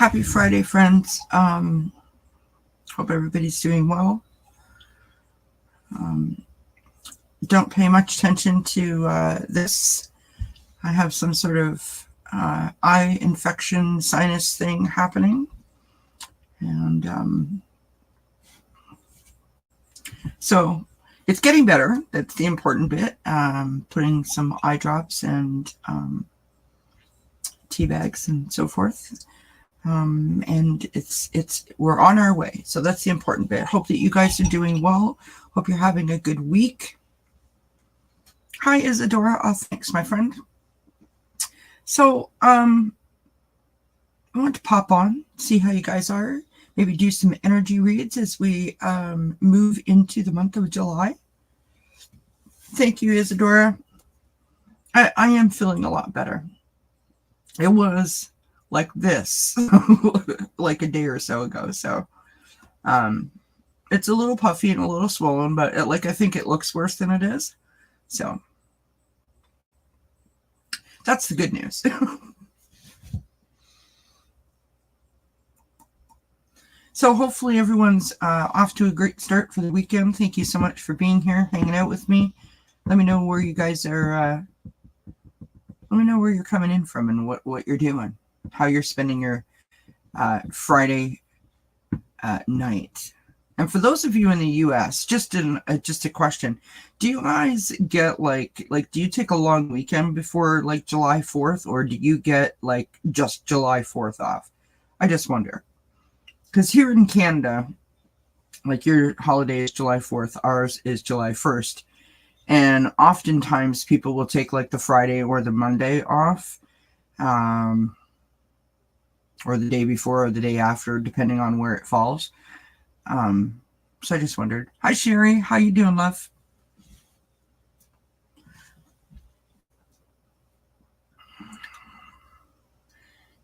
Happy Friday, friends. Hope everybody's doing well. Don't pay much attention to this. I have some sort of eye infection, sinus thing happening. And so it's getting better. That's the important bit. Putting some eye drops and tea bags and so forth. And we're on our way. So that's the important bit. Hope that you guys are doing well. Hope you're having a good week. Hi, Isadora. Oh, thanks, my friend. So, I want to pop on, see how you guys are. Maybe do some energy reads as we move into the month of July. Thank you, Isadora. I am feeling a lot better. It was like this, like a day or so ago. So, it's a little puffy and a little swollen, but I think it looks worse than it is. So, that's the good news. So hopefully everyone's off to a great start for the weekend. Thank you so much for being here, hanging out with me. Let me know where you guys are. Let me know where you're coming in from and what you're doing, how you're spending your Friday night. And for those of you in the U.S., just a question: do you guys get do you take a long weekend before July 4th, or do you get just July 4th off? I just wonder. Because here in Canada, your holiday is July 4th, ours is July 1st. And oftentimes people will take the Friday or the Monday off, or the day before or the day after, depending on where it falls. So I just wondered. Hi, Sherry. How you doing, love?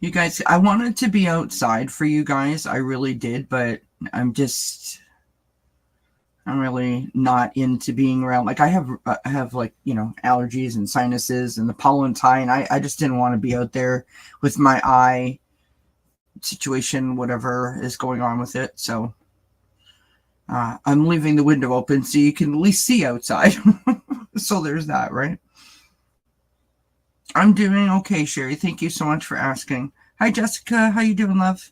You guys, I wanted to be outside for you guys. I really did, but I'm really not into being around. I have allergies and sinuses and the pollen's high, and I just didn't want to be out there with my eye situation, whatever is going on with it. So I'm leaving the window open so you can at least see outside. So there's that, right? I'm doing okay, Sherry. Thank you so much for asking. Hi, Jessica. How you doing, love?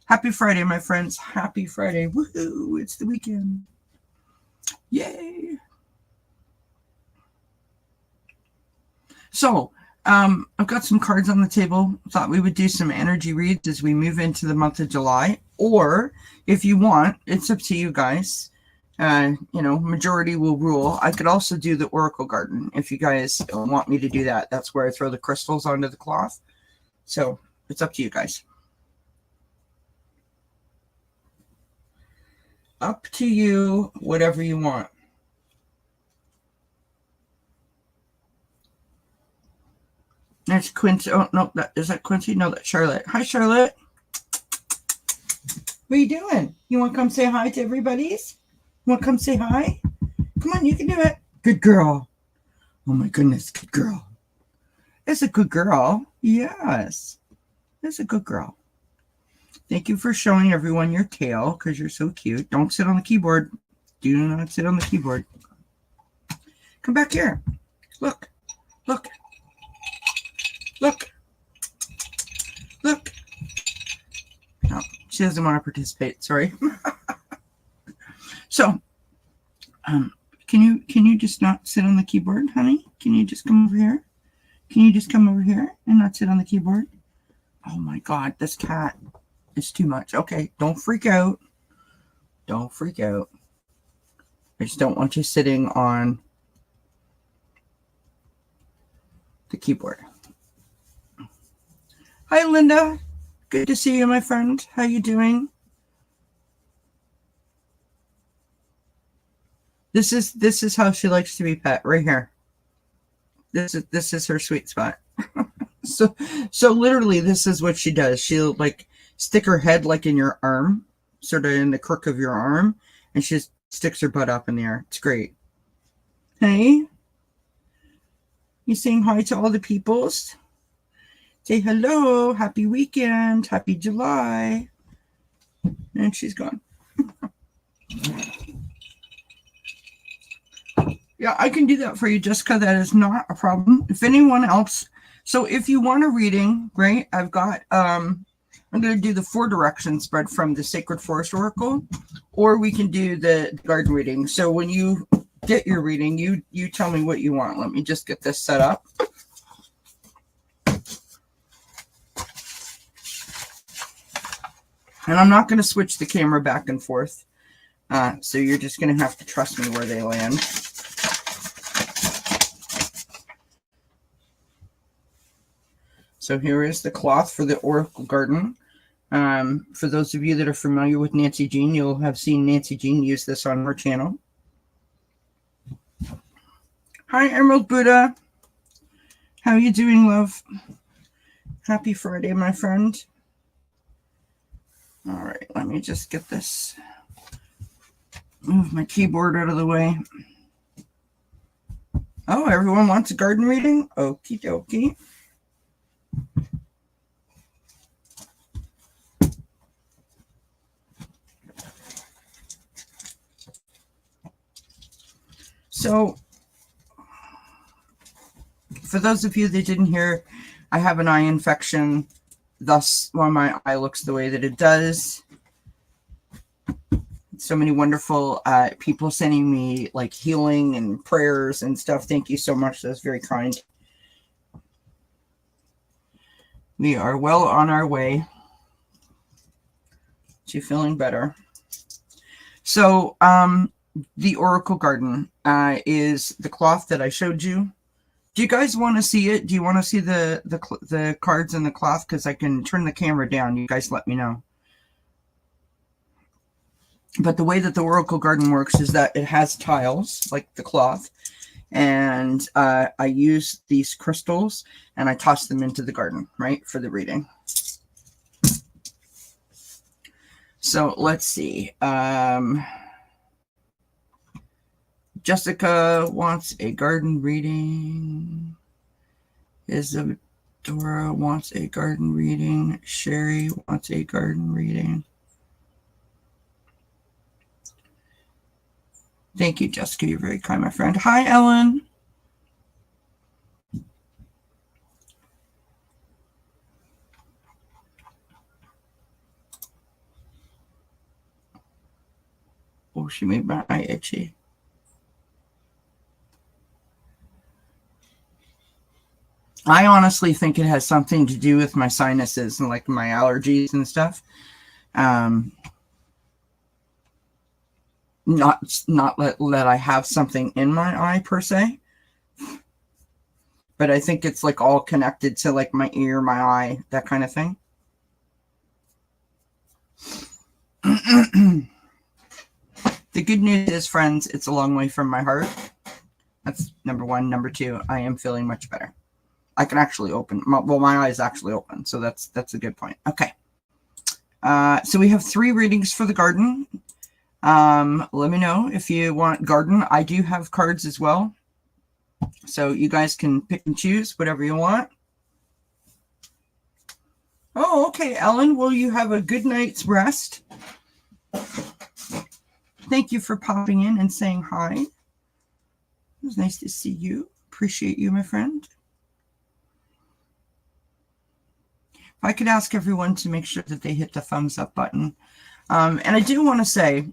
Happy Friday, my friends. Happy Friday. Woohoo! It's the weekend. Yay! So, I've got some cards on the table. Thought we would do some energy reads as we move into the month of July. Or, if you want, it's up to you guys. Majority will rule. I could also do the Oracle Garden if you guys want me to do that. That's where I throw the crystals onto the cloth. So it's up to you guys. Up to you, whatever you want. That's Quincy. Oh, no, is that Quincy? No, that's Charlotte. Hi, Charlotte. What are you doing? You want to come say hi to everybody's? Want to come say hi? Come on, you can do it. Good girl. Oh my goodness, good girl. It's a good girl. Yes. It's a good girl. Thank you for showing everyone your tail because you're so cute. Don't sit on the keyboard. Do not sit on the keyboard. Come back here. Look. Look. Look. Look. No, she doesn't want to participate. Sorry. So, can you just not sit on the keyboard, honey? Can you just come over here? Can you just come over here and not sit on the keyboard? Oh my God, this cat is too much. Okay, don't freak out. Don't freak out. I just don't want you sitting on the keyboard. Hi, Linda. Good to see you, my friend. How you doing? This is how she likes to be pet, right here. This is her sweet spot. So literally this is what she does. She'll stick her head in your arm, sort of in the crook of your arm, and she just sticks her butt up in the air. It's great. Hey, you saying hi to all the peoples? Say hello. Happy weekend. Happy July. And she's gone. Yeah, I can do that for you, Jessica. That is not a problem. If anyone else, so if you want a reading, right? I've got I'm going to do the 4 direction spread from the Sacred Forest Oracle, or we can do the garden reading. So when you get your reading, you tell me what you want. Let me just get this set up. And I'm not going to switch the camera back and forth. So you're just going to have to trust me where they land. So here is the cloth for the Oracle Garden. For those of you that are familiar with Nancy Jean, you'll have seen Nancy Jean use this on her channel. Hi, Emerald Buddha. How are you doing, love? Happy Friday, my friend. All right, let me just get this. Move my keyboard out of the way. Oh, everyone wants a garden reading? Okie dokie. So, for those of you that didn't hear, I have an eye infection. Thus, why my eye looks the way that it does. So many wonderful people sending me like healing and prayers and stuff. Thank you so much. That's very kind. We are well on our way to feeling better. So, the Oracle Garden is the cloth that I showed you. Do you guys want to see it? Do you want to see the cards and the cloth? Because I can turn the camera down. You guys let me know. But the way that the Oracle Garden works is that it has tiles, like the cloth. And I use these crystals and I toss them into the garden, right, for the reading. So let's see. Jessica wants a garden reading. Isadora wants a garden reading. Sherry wants a garden reading. Thank you, Jessica. You're very kind, my friend. Hi, Ellen. Oh, she made my eye itchy. I honestly think it has something to do with my sinuses and like my allergies and stuff. Not that I have something in my eye per se, but I think it's like all connected to like my ear, my eye, that kind of thing. The good news is, friends, it's a long way from my heart. That's number one. Number two, I am feeling much better. I can actually open, my eye is actually open, so that's a good point. Okay. So we have 3 readings for the garden. Let me know if you want garden. I do have cards as well. So you guys can pick and choose whatever you want. Oh, okay, Ellen. Well, you have a good night's rest. Thank you for popping in and saying hi. It was nice to see you. Appreciate you, my friend. If I could ask everyone to make sure that they hit the thumbs up button. And I do want to say,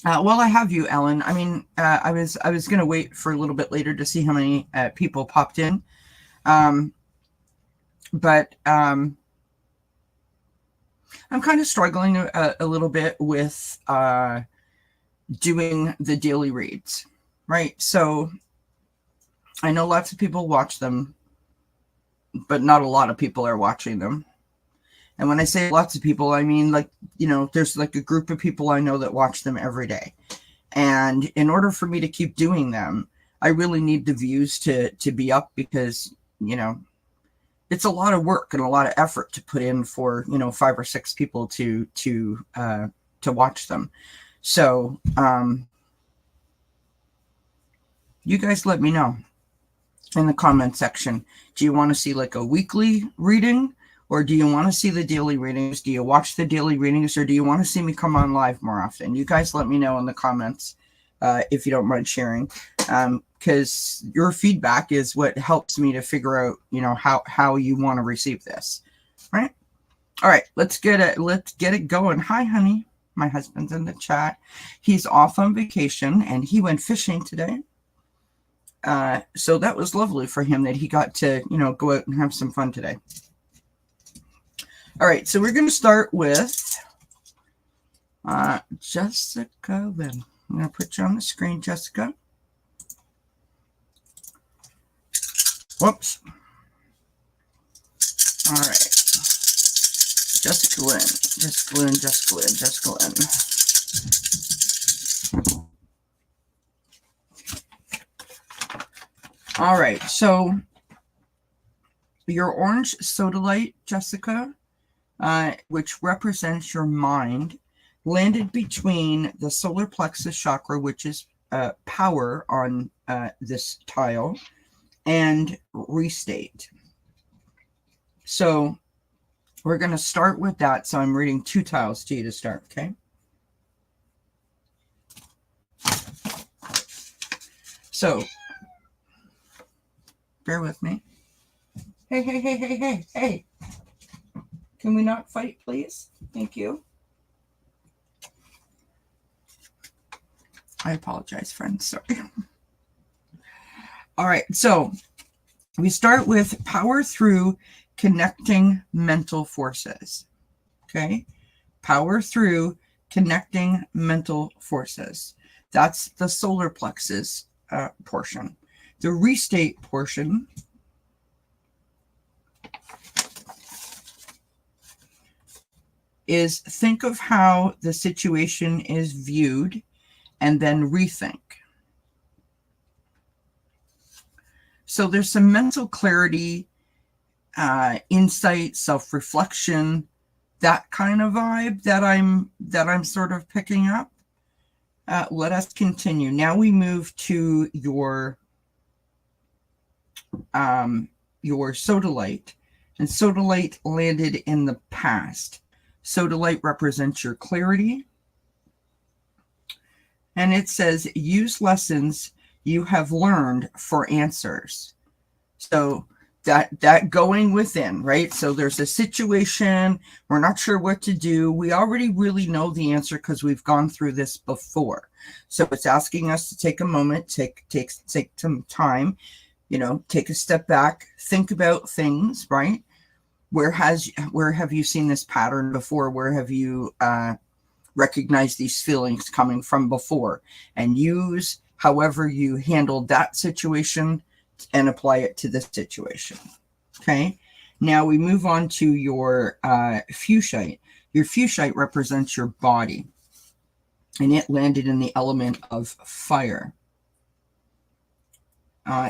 well, I have you, Ellen. I mean, I was going to wait for a little bit later to see how many people popped in. But I'm kind of struggling a little bit with doing the daily reads, right? So I know lots of people watch them, but not a lot of people are watching them. And when I say lots of people, I mean, like, you know, there's like a group of people I know that watch them every day. And in order for me to keep doing them, I really need the views to be up because, you know, it's a lot of work and a lot of effort to put in for, you know, 5 or 6 people to watch them. So, you guys let me know. in the comment section. Do you want to see like a weekly reading, or do you want to see the daily readings? Do you watch the daily readings, or do you want to see me come on live more often? You guys let me know in the comments if you don't mind sharing, because your feedback is what helps me to figure out, you know, how you want to receive this, right? All right, let's get it going. Hi, honey. My husband's in the chat. He's off on vacation and he went fishing today. So that was lovely for him that he got to, you know, go out and have some fun today. All right, so we're going to start with Jessica Lynn. I'm going to put you on the screen, Jessica. Whoops. All right. Jessica Lynn, Jessica Lynn, Jessica Lynn, Jessica Lynn. All right, so your orange sodalite, Jessica, which represents your mind, landed between the solar plexus chakra, which is power on this tile, and restate. So we're going to start with that. So I'm reading 2 tiles to you to start, okay? So bear with me. Hey. Can we not fight, please? Thank you. I apologize, friends. Sorry. All right. So we start with power through connecting mental forces. Okay. Power through connecting mental forces. That's the solar plexus portion. The restate portion is think of how the situation is viewed and then rethink. So there's some mental clarity, insight, self-reflection, that kind of vibe that I'm sort of picking up. Let us continue. Now we move to your sodalite, and sodalite landed in the past. Sodalite represents your clarity, and it says use lessons you have learned for answers. So that going within, right? So there's a situation, we're not sure what to do. We already really know the answer because we've gone through this before. So it's asking us to take a moment, take some time, you know, take a step back, think about things, right? Where have you seen this pattern before? Where have you recognized these feelings coming from before? And use however you handled that situation and apply it to this situation. Okay. Now we move on to your fuchsite. Your fuchsite represents your body, and it landed in the element of fire.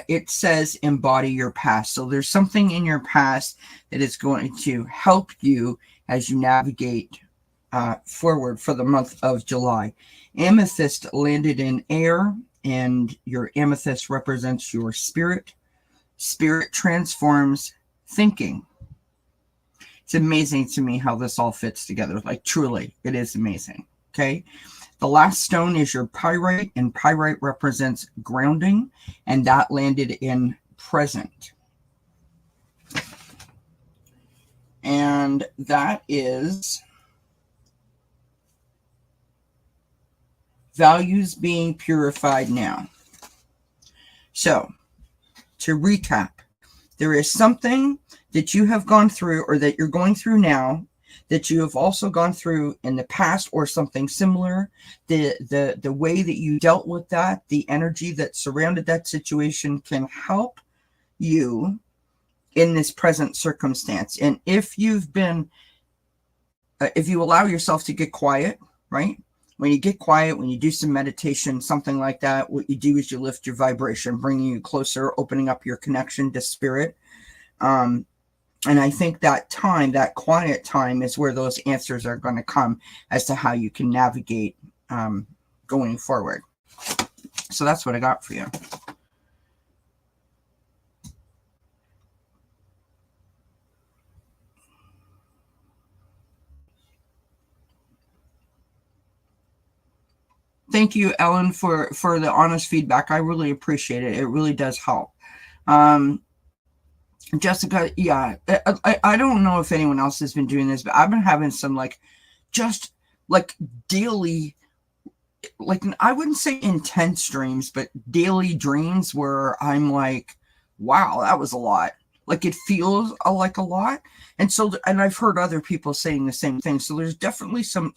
It says embody your past. So there's something in your past that is going to help you as you navigate forward for the month of July. Amethyst landed in air, and your amethyst represents your spirit. Spirit transforms thinking. It's amazing to me how this all fits together. Like, truly, it is amazing. Okay. The last stone is your pyrite, and pyrite represents grounding, and that landed in present. And that is values being purified now. So, to recap, there is something that you have gone through, or that you're going through now, that you have also gone through in the past, or something similar. The way that you dealt with that, the energy that surrounded that situation can help you in this present circumstance. And if you've been, if you allow yourself to get quiet, right? When you get quiet, when you do some meditation, something like that, what you do is you lift your vibration, bringing you closer, opening up your connection to spirit. And I think that time, that quiet time, is where those answers are going to come as to how you can navigate going forward. So that's what I got for you. Thank you, Ellen, for the honest feedback. I really appreciate it. It really does help. Jessica, yeah, I don't know if anyone else has been doing this, but I've been having some just daily, I wouldn't say intense dreams, but daily dreams where I'm like, wow, that was a lot. It feels like a lot. And so, and I've heard other people saying the same thing. So there's definitely some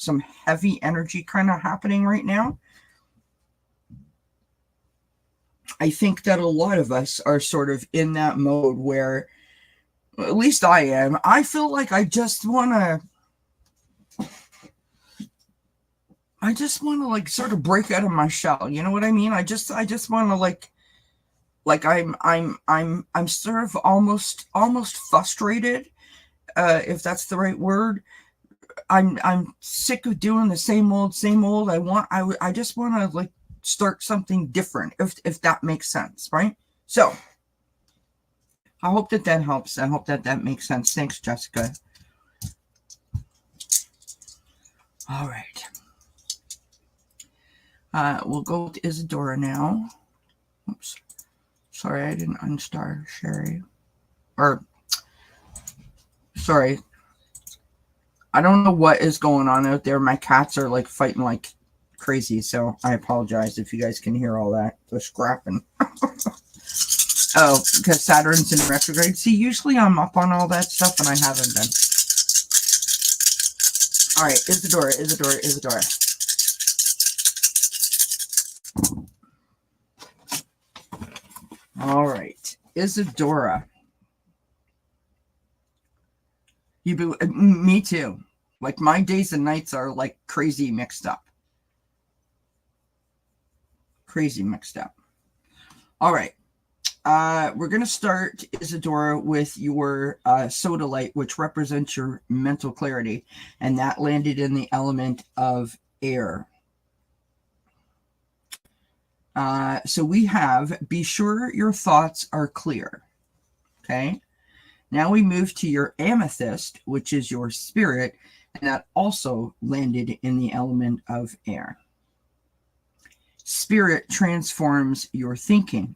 heavy energy kind of happening right now. I think that a lot of us are sort of in that mode where, at least I am, I feel like I just want to sort of break out of my shell. You know what I mean? I just want to I'm sort of almost frustrated, if that's the right word. I'm sick of doing the same old. I just want to start something different, if that makes sense, right? So I hope that helps. I hope that makes sense. Thanks, Jessica. All right. We'll go with Isadora now. Oops. Sorry, I didn't unstar Sherry. Sorry. I don't know what is going on out there. My cats are fighting like crazy, so I apologize if you guys can hear all that. They're scrapping. Oh, because Saturn's in retrograde. See, usually I'm up on all that stuff, and I haven't been. All right, Isadora. All right, Isadora. Me too. My days and nights are crazy mixed up. All right. We're going to start, Isadora, with your sodalite, which represents your mental clarity, and that landed in the element of air. So we have, be sure your thoughts are clear. Okay. Now we move to your amethyst, which is your spirit, and that also landed in the element of air. Spirit transforms your thinking.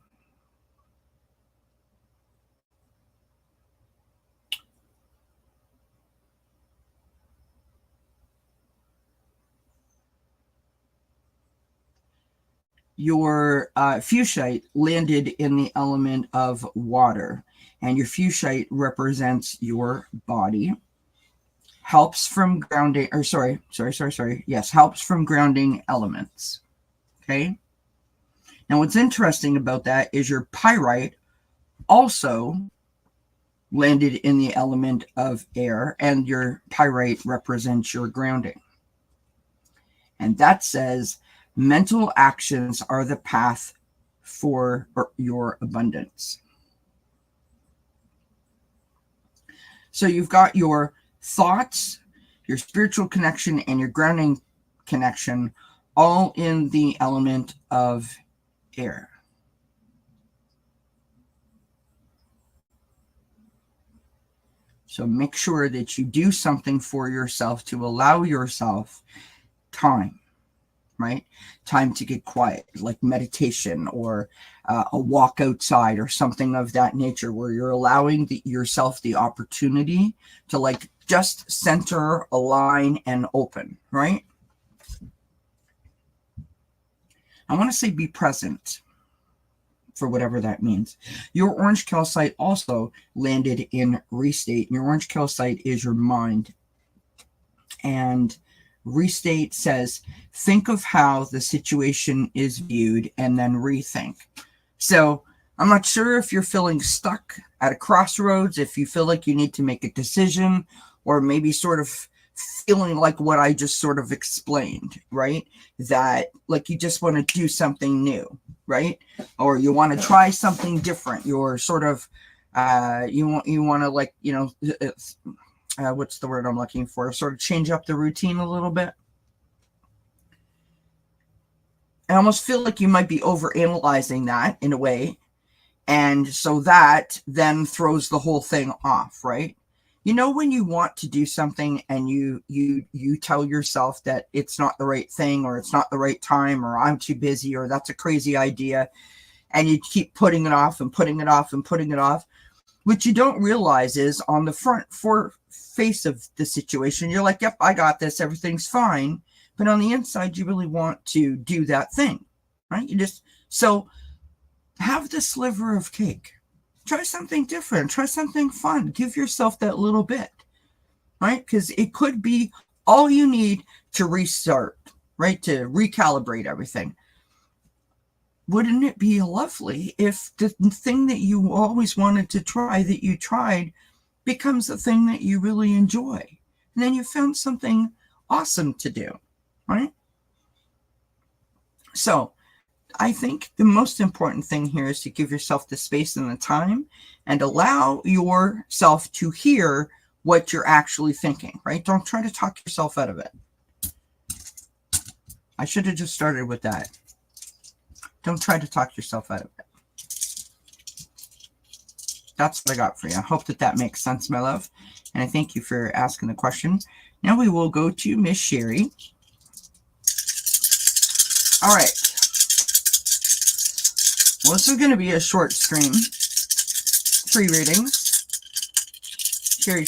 Your fuchsite landed in the element of water, and your fuchsite represents your body. Helps from grounding, helps from grounding elements. Okay. Now, what's interesting about that is your pyrite also landed in the element of air, and your pyrite represents your grounding. And that says, mental actions are the path for your abundance. So you've got your thoughts, your spiritual connection, and your grounding connection all in the element of air. So make sure that you do something for yourself to allow yourself time, right? Time to get quiet, like meditation or a walk outside or something of that nature, where you're allowing yourself the opportunity to just center, align, and open, right? I want to say be present, for whatever that means. Your orange calcite also landed in restate. Your orange calcite is your mind. And restate says, think of how the situation is viewed and then rethink. So I'm not sure if you're feeling stuck at a crossroads, if you feel like you need to make a decision, or maybe sort of feeling like what I just sort of explained, right? That you just want to do something new, right? Or you want to try something different. You're sort of, you want to what's the word I'm looking for? Sort of change up the routine a little bit. I almost feel like you might be overanalyzing that in a way. And so that then throws the whole thing off, right? You know, when you want to do something and you tell yourself that it's not the right thing, or it's not the right time, or I'm too busy, or that's a crazy idea, and you keep putting it off and putting it off and putting it off. What you don't realize is on the front face of the situation, you're like, yep, I got this, everything's fine. But on the inside, you really want to do that thing, right? So have the sliver of cake. Try something different. Try something fun. Give yourself that little bit, right? Because it could be all you need to restart, right? To recalibrate everything. Wouldn't it be lovely if the thing that you always wanted to try, that you tried, becomes the thing that you really enjoy? And then you found something awesome to do, right? So I think the most important thing here is to give yourself the space and the time and allow yourself to hear what you're actually thinking, right? Don't try to talk yourself out of it. I should have just started with that. Don't try to talk yourself out of it. That's what I got for you. I hope that makes sense, my love. And I thank you for asking the question. Now we will go to Miss Sherry. All right. Well, this is going to be a short stream. 3 readings. Sherry.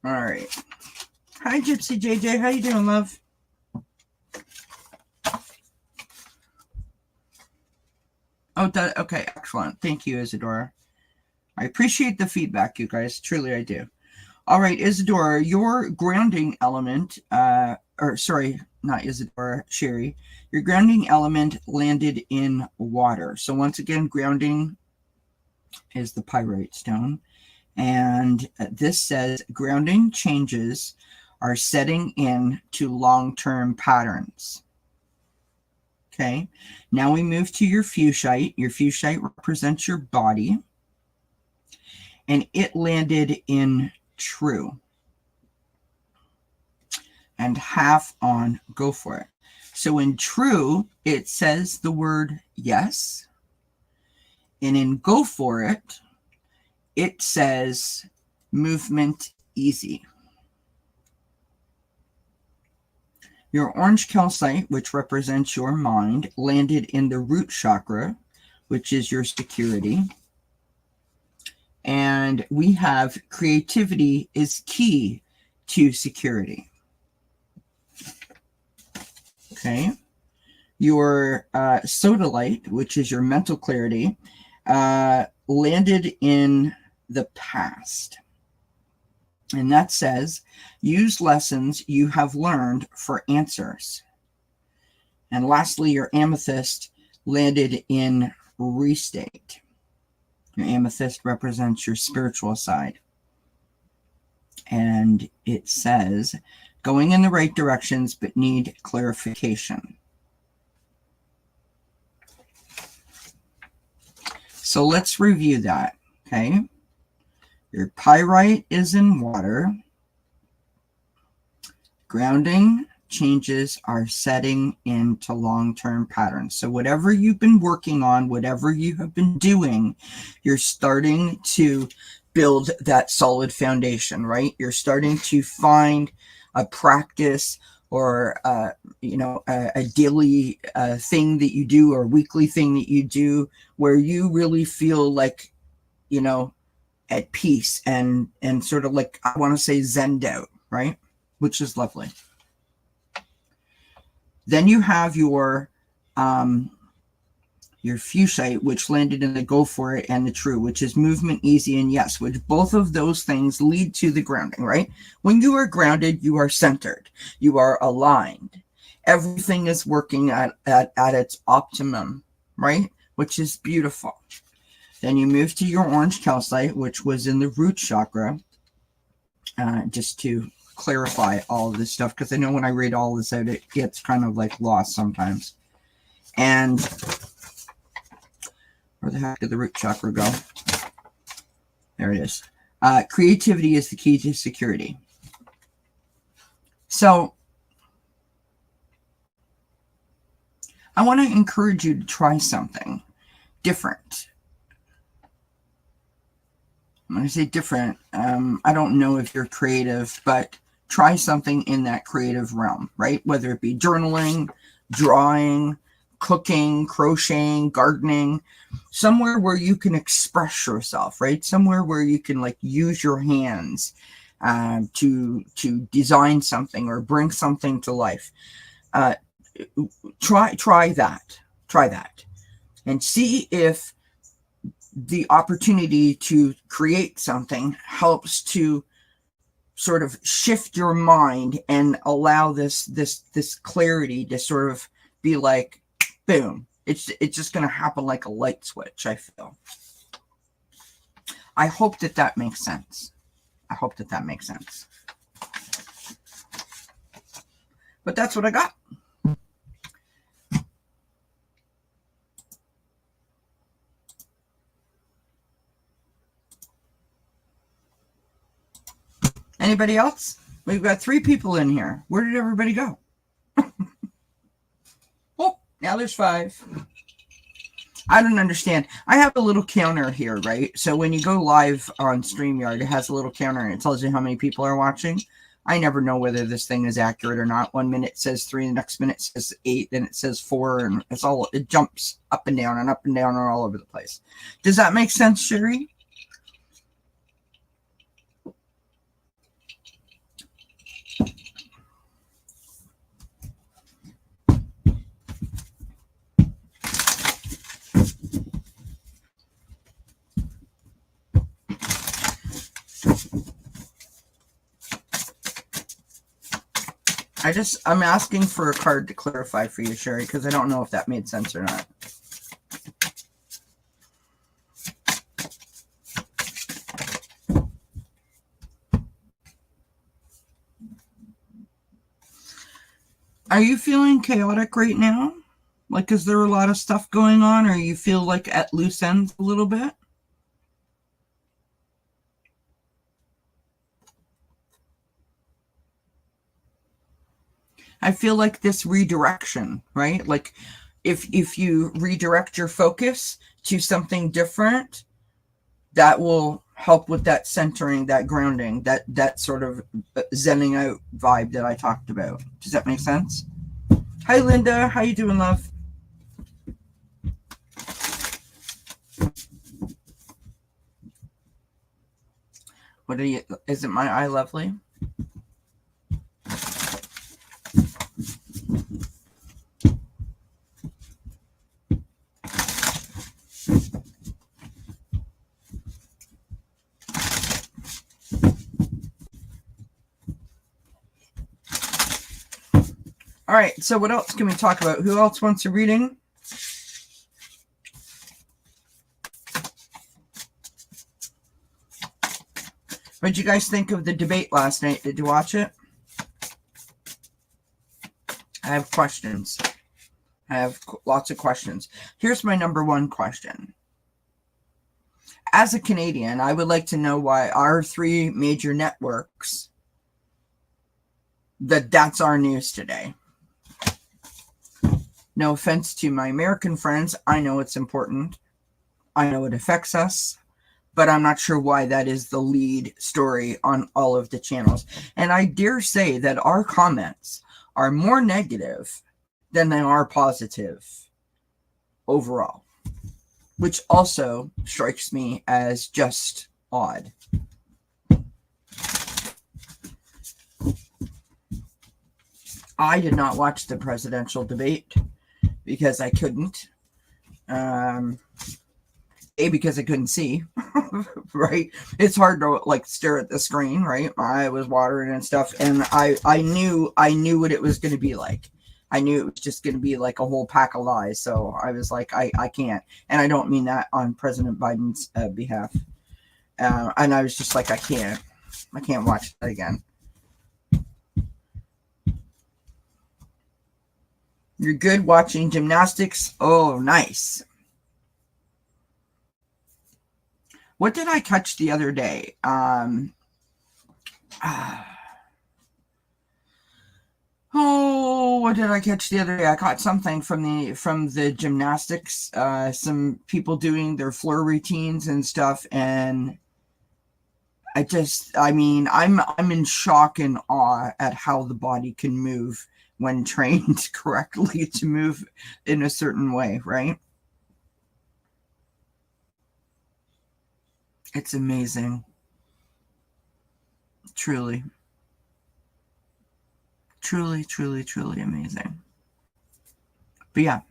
All right. Hi, Gypsy JJ. How you doing, love? Oh, okay. Excellent. Thank you, Isadora. I appreciate the feedback, you guys. Truly, I do. All right, Isadora, your grounding element, sorry, not Isadora, Sherry, your grounding element landed in water. So once again, grounding is the pyrite stone. And this says grounding changes are setting in to long-term patterns. Okay, now we move to your fuchsite. Your fuchsite represents your body. And it landed in true. And half on go for it. So in true, it says the word yes. And in go for it, it says movement easy. Your orange calcite, which represents your mind, landed in the root chakra, which is your security. And we have creativity is key to security. Okay. Your sodalite, which is your mental clarity, landed in the past. And that says, use lessons you have learned for answers. And lastly, your amethyst landed in restate. Your amethyst represents your spiritual side. And it says, going in the right directions, but need clarification. So let's review that, okay? Your pyrite is in water. Grounding changes are setting into long-term patterns. So whatever you've been working on, whatever you have been doing, you're starting to build that solid foundation, right? You're starting to find a practice or a daily thing that you do, or weekly thing that you do, where you really feel like, at peace and sort of like, I want to say, zened out, right? Which is lovely. Then you have your fuchsite, which landed in the go for it and the true, which is movement easy and yes, which both of those things lead to the grounding, right? When you are grounded, you are centered, you are aligned. Everything is working at its optimum, right? Which is beautiful. Then you move to your orange calcite, which was in the root chakra, just to clarify all of this stuff, because I know when I read all this out, it gets kind of like lost sometimes. And where the heck did the root chakra go? There it is. Creativity is the key to security. So I want to encourage you to try something different. when I say different, I don't know if you're creative, but try something in that creative realm, right? Whether it be journaling, drawing, cooking, crocheting, gardening, somewhere where you can express yourself, right? Somewhere where you can like use your hands to design something or bring something to life. Try that, and see if the opportunity to create something helps to sort of shift your mind and allow this clarity to sort of be like, boom. It's just going to happen like a light switch, I feel. I hope that makes sense. But that's what I got. Anybody else? We've got 3 people in here. Where did everybody go? Oh, now there's 5. I don't understand. I have a little counter here, right? So when you go live on StreamYard, it has a little counter and it tells you how many people are watching. I never know whether this thing is accurate or not. 1 minute it says 3, the next minute it says 8, then it says 4, and it jumps up and down and all over the place. Does that make sense, Sherry? I'm asking for a card to clarify for you, Sherry, because I don't know if that made sense or not. Are you feeling chaotic right now? Like, is there a lot of stuff going on, or you feel like at loose ends a little bit? I feel like this redirection, right? Like if you redirect your focus to something different, that will help with that centering, that grounding, that sort of zenning out vibe that I talked about. Does that make sense? Hi, Linda. How you doing, love? What are you? Isn't my eye lovely? All right, so what else can we talk about? Who else wants a reading? What did you guys think of the debate last night? Did you watch it? I have questions. I have lots of questions. Here's my number 1 question. As a Canadian, I would like to know why our 3 major networks, that's our news today. No offense to my American friends. I know it's important. I know it affects us, but I'm not sure why that is the lead story on all of the channels. And I dare say that our comments are more negative than they are positive overall, which also strikes me as just odd. I did not watch the presidential debate because I couldn't. Because I couldn't see, right? It's hard to like stare at the screen, right? My eye was watering and stuff, and I knew what it was going to be like. I knew it was just going to be like a whole pack of lies. So I was like, I can't, and I don't mean that on President Biden's behalf. And I was just like, I can't watch that again. You're good watching gymnastics? Oh, nice. What did I catch the other day? What did I catch the other day? I caught something from the gymnastics. Some people doing their floor routines and stuff, and I'm in shock and awe at how the body can move when trained correctly to move in a certain way, right? It's amazing. Truly. Truly, truly, truly amazing. But yeah.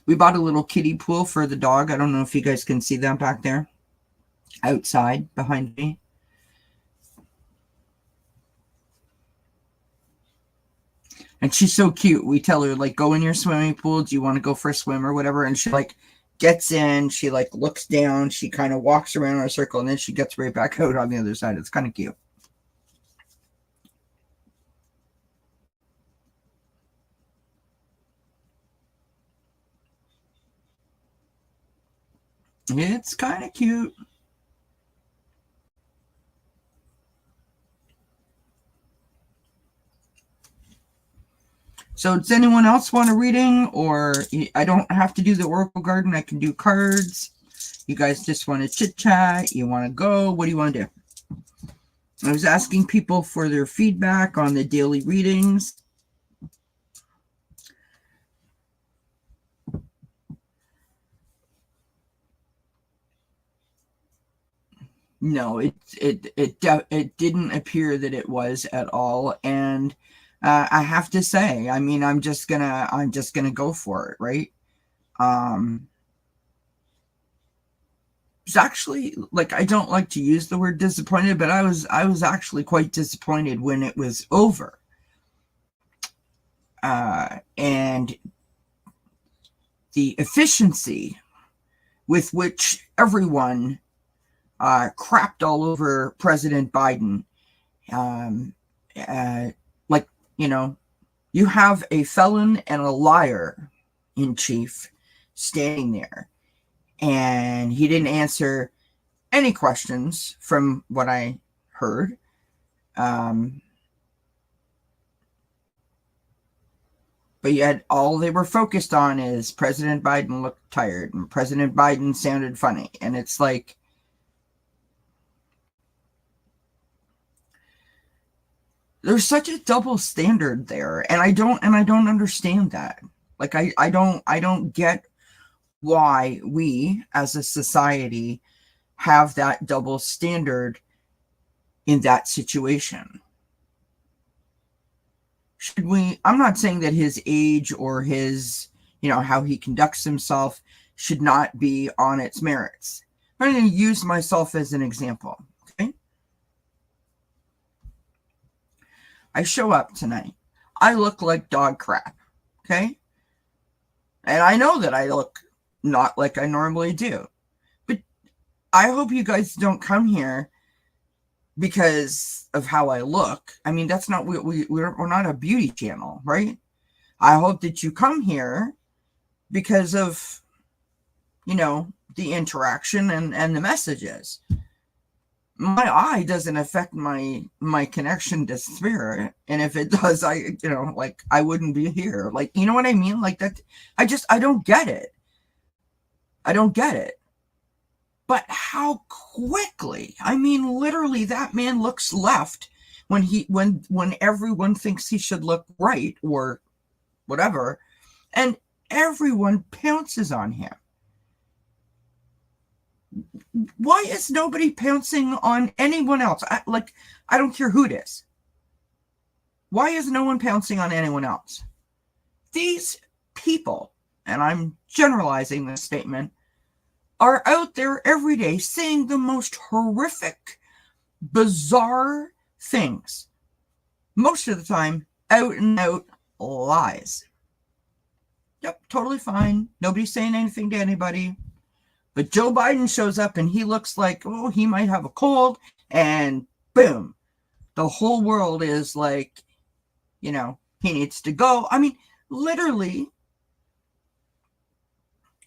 We bought a little kiddie pool for the dog. I don't know if you guys can see that back there. Outside behind me. And she's so cute. We tell her, like, go in your swimming pool. Do you want to go for a swim or whatever? And she, like, gets in. She, like, looks down. She kind of walks around in a circle. And then she gets right back out on the other side. It's kind of cute. It's kind of cute. So does anyone else want a reading? Or I don't have to do the Oracle Garden. I can do cards. You guys just want to chit chat? You want to go? What do you want to do? I was asking people for their feedback on the daily readings. No, it didn't appear that it was at all, and I have to say, I mean, I'm just gonna go for it, right? It's actually, like, I don't like to use the word disappointed, but I was actually quite disappointed when it was over, and the efficiency with which everyone crapped all over President Biden. Like, you know, you have a felon and a liar in chief standing there, and he didn't answer any questions from what I heard. But yet all they were focused on is President Biden looked tired and President Biden sounded funny. And it's like, there's such a double standard there, and I don't understand that. Like, I don't get why we as a society have that double standard in that situation. Should we, I'm not saying that his age or his, you know, how he conducts himself should not be on its merits. I'm going to use myself as an example. Okay. I show up tonight. I look like dog crap. Okay. And I know that I look not like I normally do. But I hope you guys don't come here because of how I look. I mean, that's not, we're not a beauty channel, right? I hope that you come here because of, you know, the interaction and the messages. My eye doesn't affect my connection to spirit. And if it does, I wouldn't be here. Like, you know what I mean? Like that, I don't get it. I don't get it. But how quickly, I mean, literally that man looks left when everyone thinks he should look right or whatever, and everyone pounces on him. Why is nobody pouncing on anyone else? I don't care who it is. Why is no one pouncing on anyone else? These people, and I'm generalizing this statement, are out there every day saying the most horrific, bizarre things. Most of the time, out and out lies. Yep, totally fine. Nobody's saying anything to anybody. But Joe Biden shows up and he looks like, oh, he might have a cold, and boom, the whole world is like, you know, he needs to go. I mean, literally,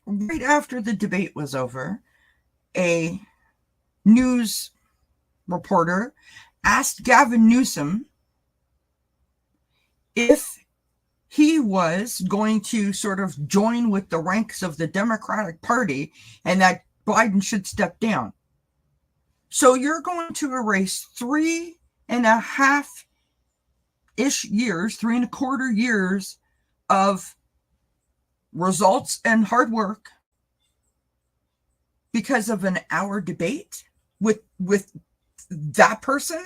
right after the debate was over, a news reporter asked Gavin Newsom if he was going to sort of join with the ranks of the Democratic Party and that Biden should step down. So you're going to erase 3.5-ish years, 3.25 years of results and hard work because of an hour debate with that person?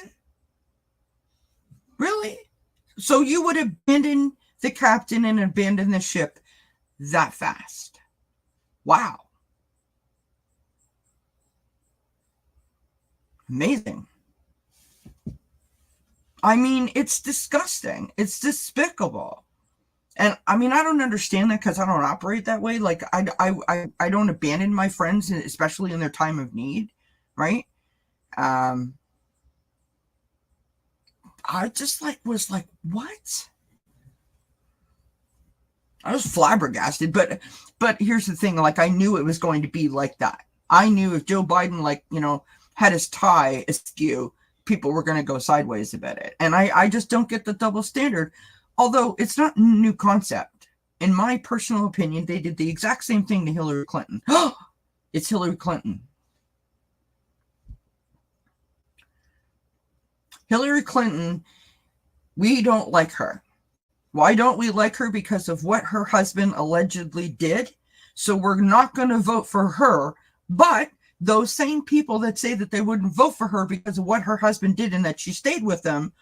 Really? So you would abandon the captain and abandon the ship that fast? Wow. Amazing. I mean, it's disgusting. It's despicable. And I mean, I don't understand that because I don't operate that way. Like, I don't abandon my friends, especially in their time of need, right? I just was like, what? I was flabbergasted. But here's the thing. Like, I knew it was going to be like that. I knew if Joe Biden, had his tie askew, people were going to go sideways about it. And I just don't get the double standard. Although it's not a new concept. In my personal opinion, they did the exact same thing to Hillary Clinton. It's Hillary Clinton. Hillary Clinton, we don't like her. Why don't we like her? Because of what her husband allegedly did. So we're not going to vote for her. But those same people that say that they wouldn't vote for her because of what her husband did and that she stayed with them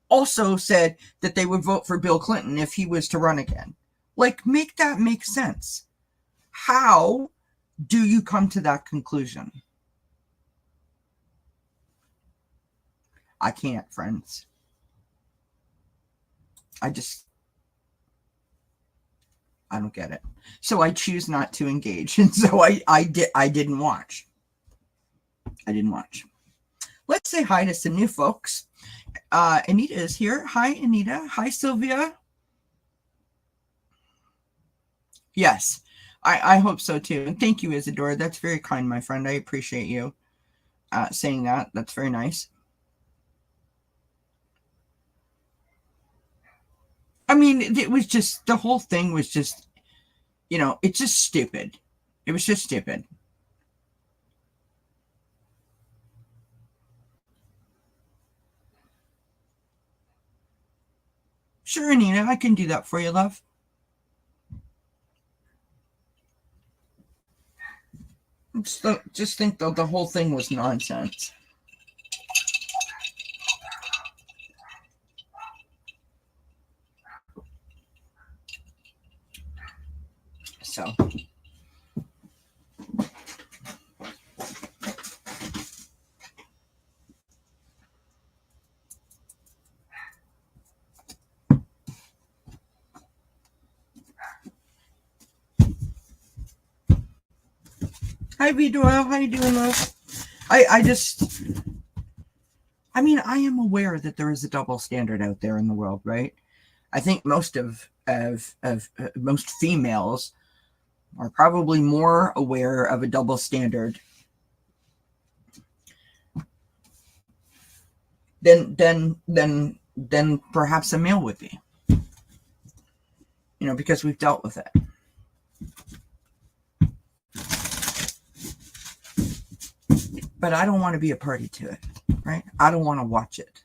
also said that they would vote for Bill Clinton if he was to run again. Like, make that make sense. How do you come to that conclusion? I can't, friends. I don't get it. So I choose not to engage. And so I didn't watch. I didn't watch. Let's say hi to some new folks. Anita is here. Hi, Anita. Hi, Sylvia. Yes, I hope so too. And thank you, Isadora. That's very kind, my friend. I appreciate you saying that. That's very nice. I mean, it was just, the whole thing was just, it's just stupid. It was just stupid. Sure, Anita, I can do that for you, love. Just think the whole thing was nonsense. So. Hi, V Doyle. How you doing, love? I am aware that there is a double standard out there in the world, right? I think most of most females are probably more aware of a double standard than perhaps a male would be. Because we've dealt with it. But I don't want to be a party to it, right? I don't want to watch it.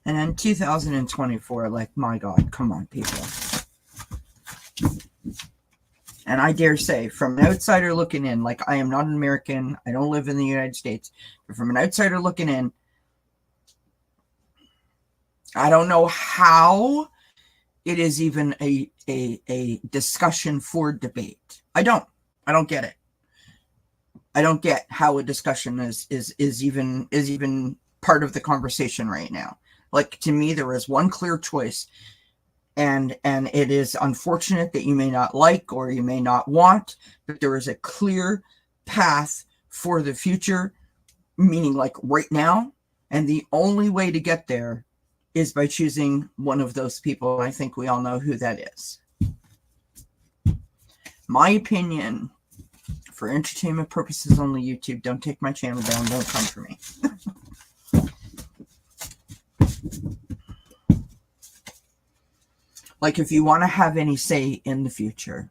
And in 2024, like, my God, come on, people. And I dare say, from an outsider looking in, like, I am not an American, I don't live in the United States, but from an outsider looking in, I don't know how it is even a discussion for debate. I don't get it. I don't get how a discussion is even part of the conversation right now. Like, to me, there is one clear choice, and it is unfortunate that you may not like or you may not want, but there is a clear path for the future, meaning like right now, and the only way to get there is by choosing one of those people. I think we all know who that is. My opinion for entertainment purposes only, YouTube. Don't take my channel down. Don't come for me. Like, if you want to have any say in the future,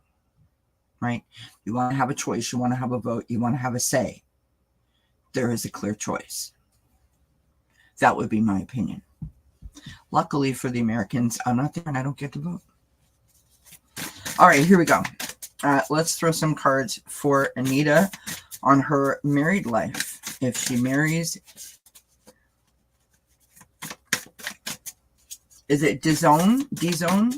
right? You want to have a choice. You want to have a vote. You want to have a say. There is a clear choice. That would be my opinion. Luckily for the Americans, I'm not there and I don't get to vote. All right, here we go. Let's throw some cards for Anita on her married life. If she marries, is it D-zone? D-zone?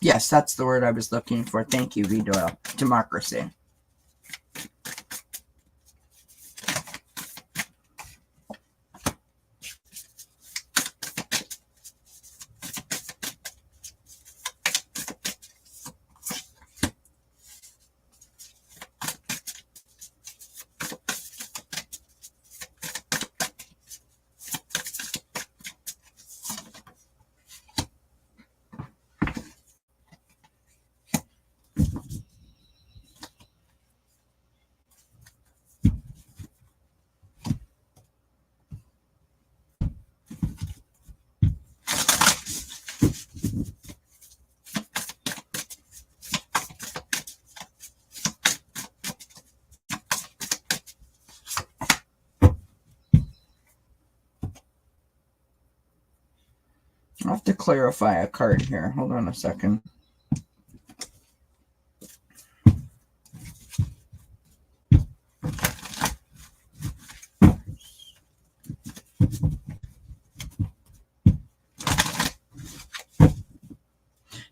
Yes, that's the word I was looking for. Thank you, V. Doyle. Democracy. I'll have to clarify a card here. Hold on a second.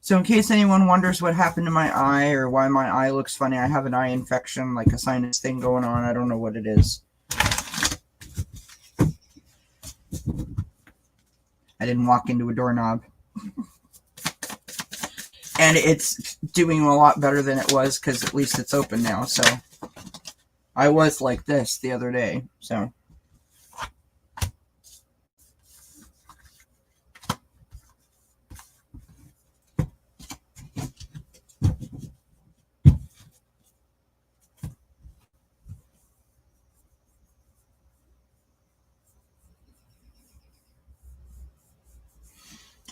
So in case anyone wonders what happened to my eye or why my eye looks funny, I have an eye infection, like a sinus thing going on. I don't know what it is. I didn't walk into a doorknob. And it's doing a lot better than it was because at least it's open now. So I was like this the other day. So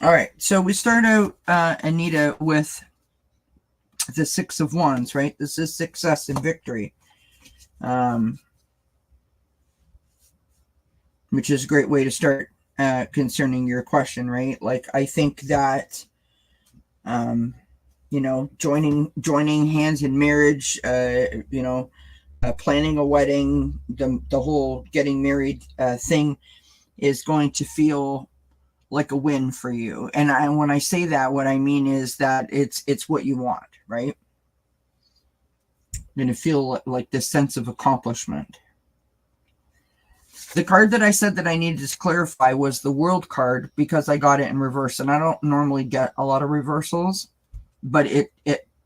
all right, so we start out, Anita, with the Six of Wands, right? This is success and victory, which is a great way to start concerning your question, right? Like, I think that, you know, joining hands in marriage, you know, planning a wedding, the whole getting married thing is going to feel like a win for you. And when I say that, what I mean is that it's what you want, right? You're going to feel like this sense of accomplishment. The card that I said that I needed to clarify was the World card because I got it in reverse. And I don't normally get a lot of reversals, but it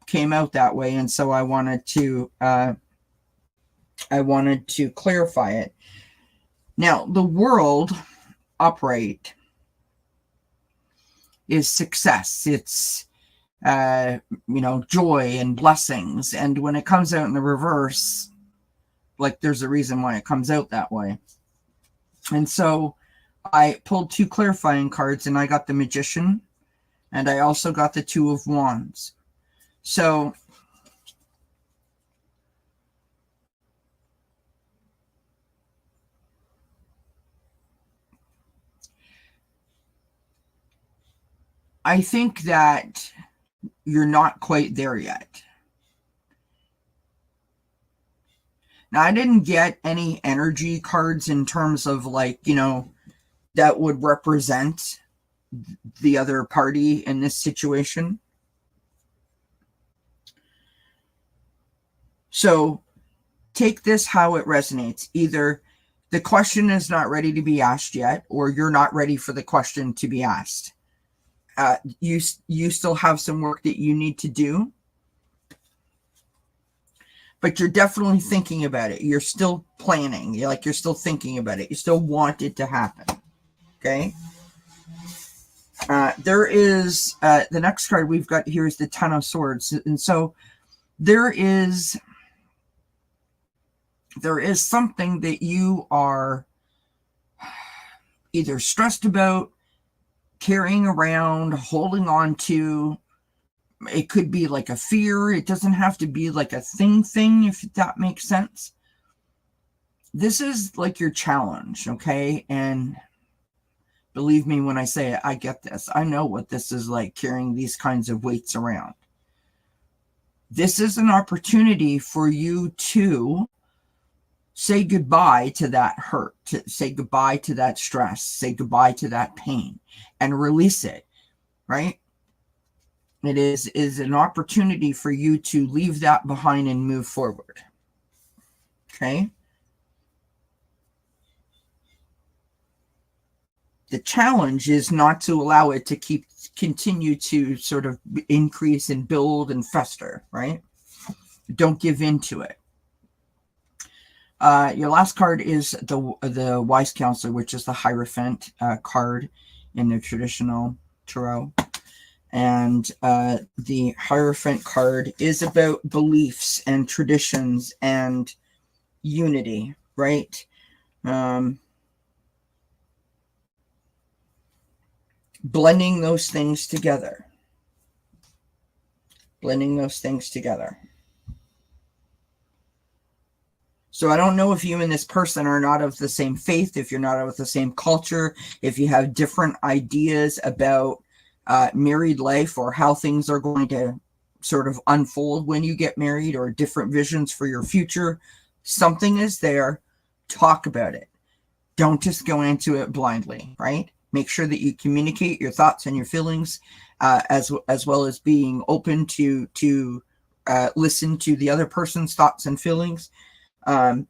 came out that way. And so I wanted to clarify it. Now, the World upright is success. It's, you know, joy and blessings. And when it comes out in the reverse, like, there's a reason why it comes out that way. And so I pulled two clarifying cards and I got the Magician and I also got the Two of Wands. So I think that you're not quite there yet. Now, I didn't get any energy cards in terms of, like, you know, that would represent the other party in this situation. So take this how it resonates. Either the question is not ready to be asked yet, or you're not ready for the question to be asked. You still have some work that you need to do. but you're definitely thinking about it. You're still planning. You're still thinking about it. You still want it to happen. Okay. There is the next card we've got here is the Ten of Swords, and so there is something that you are either stressed about, carrying around, holding on to. It could be like a fear. It doesn't have to be like a thing, if that makes sense. This is like your challenge, okay? And believe me when I say it, I get this. I know what this is like, carrying these kinds of weights around. This is an opportunity for you to say goodbye to that hurt, to say goodbye to that stress, say goodbye to that pain, and release it, right? It is an opportunity for you to leave that behind and move forward. Okay? The challenge is not to allow it to continue to sort of increase and build and fester, right? Don't give in to it. Your last card is the Wise Counselor, which is the Hierophant card in the traditional tarot. And the Hierophant card is about beliefs and traditions and unity, right? Blending those things together. Blending those things together. So I don't know if you and this person are not of the same faith, if you're not of the same culture, if you have different ideas about married life or how things are going to sort of unfold when you get married, or different visions for your future. Something is there. Talk about it. Don't just go into it blindly, right? Make sure that you communicate your thoughts and your feelings, as well as being open to listen to the other person's thoughts and feelings.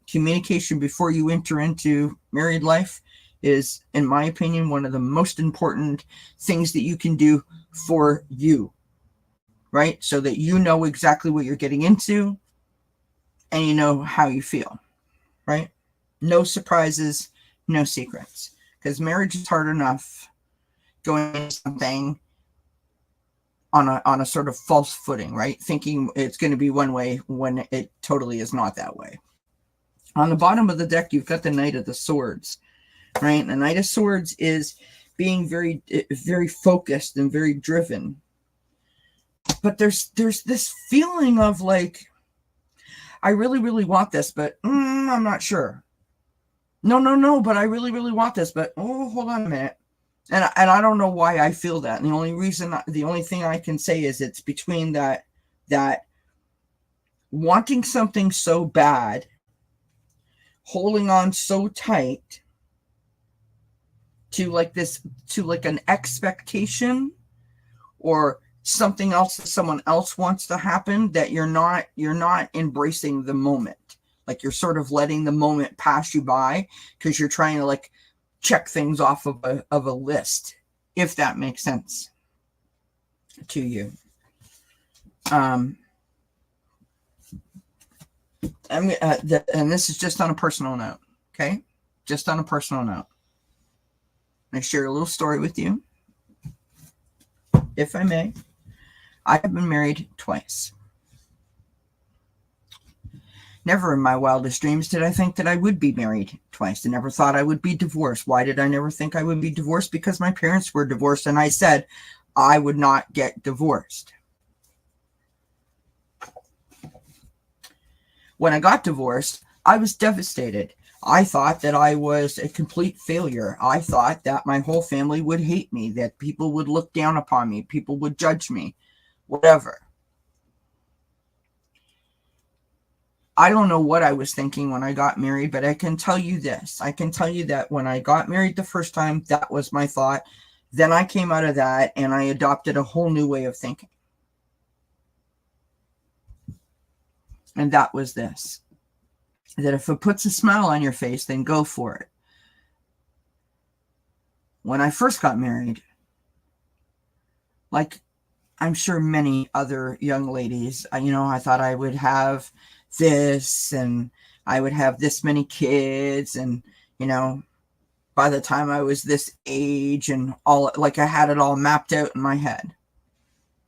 Communication before you enter into married life is, in my opinion, one of the most important things that you can do for you, right? So that you know exactly what you're getting into and you know how you feel, right? No surprises, no secrets, because marriage is hard enough going into something on a sort of false footing, right? Thinking it's going to be one way when it totally is not that way. On the bottom of the deck, you've got the Knight of the Swords, right? The Knight of Swords is being very, very focused and very driven. But there's this feeling of like, I really, really want this, but I'm not sure. No, but I really, really want this, but hold on a minute. And I don't know why I feel that. And the only thing I can say is it's between that wanting something so bad, holding on so tight to an expectation or something else that someone else wants to happen, that you're not embracing the moment. Like you're sort of letting the moment pass you by because you're trying to like check things off of a list, if that makes sense to you. And this is just on a personal note, okay? Just on a personal note. I share a little story with you, if I may. I have been married twice. Never in my wildest dreams did I think that I would be married twice. I never thought I would be divorced. Why did I never think I would be divorced? Because my parents were divorced, and I said I would not get divorced. When I got divorced, I was devastated. I thought that I was a complete failure. I thought that my whole family would hate me, that people would look down upon me, people would judge me, whatever. I don't know what I was thinking when I got married, but I can tell you this. I can tell you that when I got married the first time, that was my thought. Then I came out of that and I adopted a whole new way of thinking. And that was this. That if it puts a smile on your face, then go for it. When I first got married, like I'm sure many other young ladies, I thought I would have this, and I would have this many kids, and, you know, by the time I was this age, and all, like, I had it all mapped out in my head.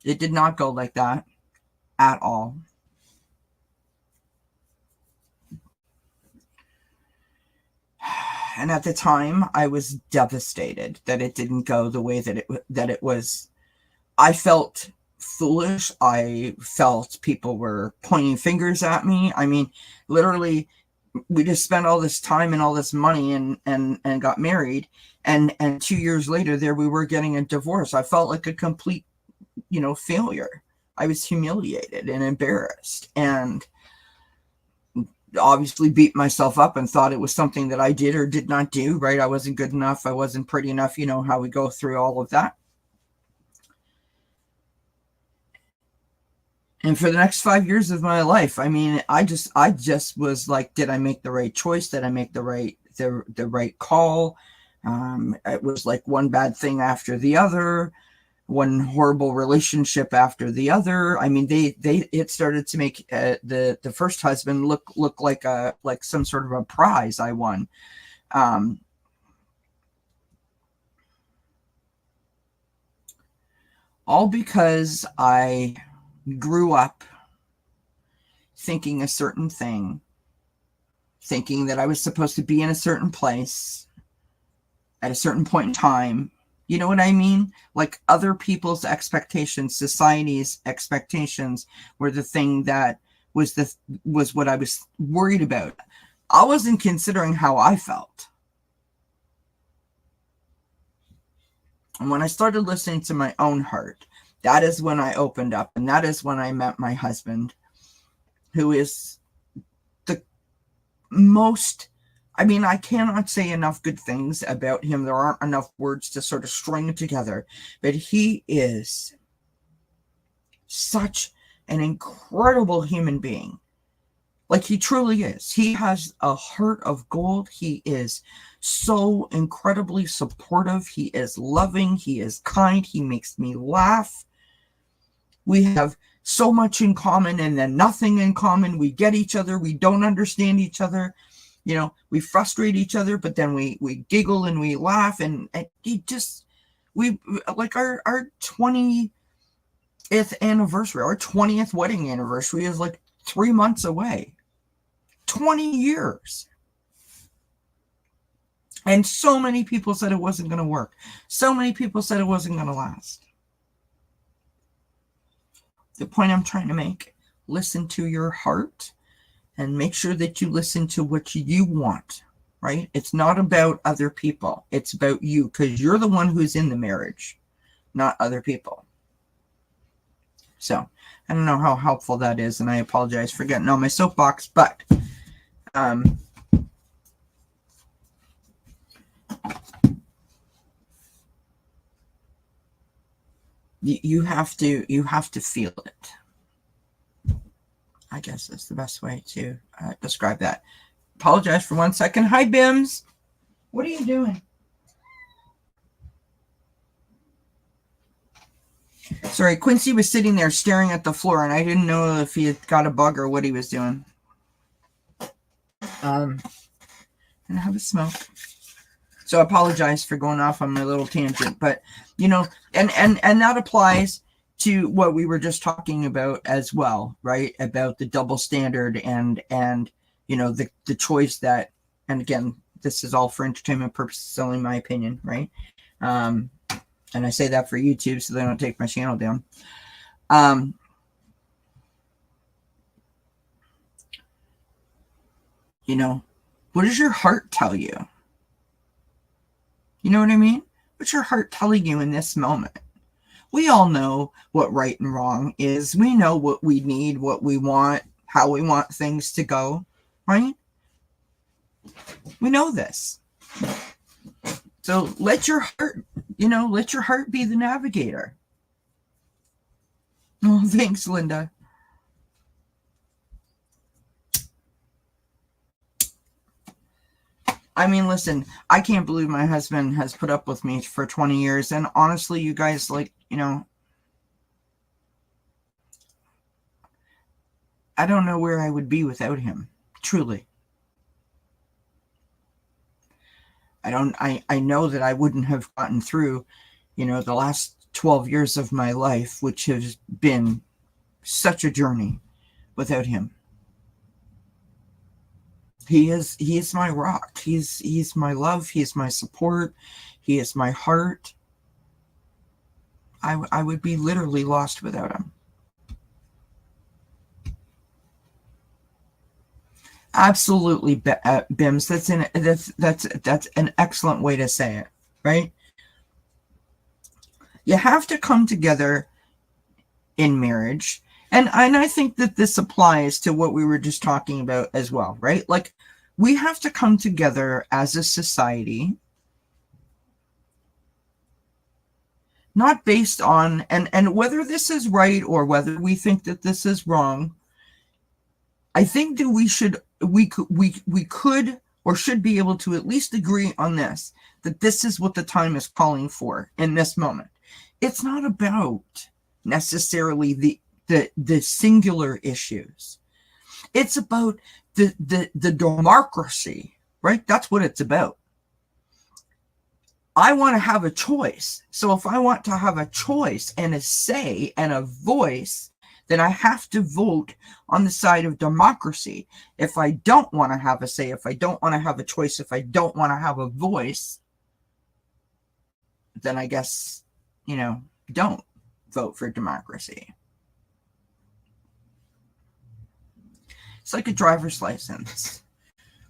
It did not go like that at all. And at the time, I was devastated that it didn't go the way that it was. I felt foolish. I felt people were pointing fingers at me. I mean, literally, we just spent all this time and all this money and got married, and 2 years later, there we were getting a divorce. I felt like a complete, failure. I was humiliated and embarrassed, and obviously beat myself up and thought it was something that I did or did not do, right? I wasn't good enough. I wasn't pretty enough. You know how we go through all of that. And for the next 5 years of my life, I mean, I just was like, did I make the right choice? Did I make the right call? It was like one bad thing after the other, one horrible relationship after the other. I mean, it started to make the first husband look like some sort of a prize I won. All because I grew up thinking a certain thing, thinking that I was supposed to be in a certain place at a certain point in time. You know what I mean? Like, other people's expectations, society's expectations, were the thing that was what I was worried about. I wasn't considering how I felt. And when I started listening to my own heart, that is when I opened up, and that is when I met my husband, who is the most, I mean, I cannot say enough good things about him. There aren't enough words to sort of string together, but he is such an incredible human being. Like, he truly is. He has a heart of gold. He is so incredibly supportive. He is loving. He is kind. He makes me laugh. We have so much in common and then nothing in common. We get each other. We don't understand each other. You know, we frustrate each other, but then we giggle and we laugh. And we like our 20th anniversary, our 20th wedding anniversary is like 3 months away. 20 years. And so many people said it wasn't going to work. So many people said it wasn't going to last. The point I'm trying to make, listen to your heart and make sure that you listen to what you want, right? It's not about other people. It's about you, because you're the one who's in the marriage, not other people. So I don't know how helpful that is, and I apologize for getting on my soapbox, but you have to feel it. I guess that's the best way to describe that. Apologize for 1 second. Hi, Bims. What are you doing? Sorry, Quincy was sitting there staring at the floor, and I didn't know if he had got a bug or what he was doing. And have a smoke. So I apologize for going off on my little tangent, but and that applies to what we were just talking about as well, right? About the double standard and the choice that, and again, this is all for entertainment purposes, only my opinion, right? And I say that for YouTube so they don't take my channel down. What does your heart tell you? You know what I mean? What's your heart telling you in this moment? We all know what right and wrong is. We know what we need, what we want, how we want things to go, right? We know this. So let your heart be the navigator. Oh, thanks, Linda. I mean, listen, I can't believe my husband has put up with me for 20 years. And honestly, you guys, I don't know where I would be without him. Truly. I know that I wouldn't have gotten through, the last 12 years of my life, which has been such a journey, without him. He is my rock. He's my love. He is my support. He is my heart. I would be literally lost without him. Absolutely, Bims. That's an excellent way to say it, right? You have to come together in marriage, and I think that this applies to what we were just talking about as well, right? Like, we have to come together as a society, not based on and whether this is right or whether we think that this is wrong. I think that we could or should be able to at least agree on this, that this is what the time is calling for in this moment. It's not about necessarily the singular issues. It's about the democracy, right? That's what it's about. I want to have a choice. So if I want to have a choice and a say and a voice, then I have to vote on the side of democracy. If I don't want to have a say, if I don't want to have a choice, if I don't want to have a voice, then I guess, don't vote for democracy. It's like a driver's license.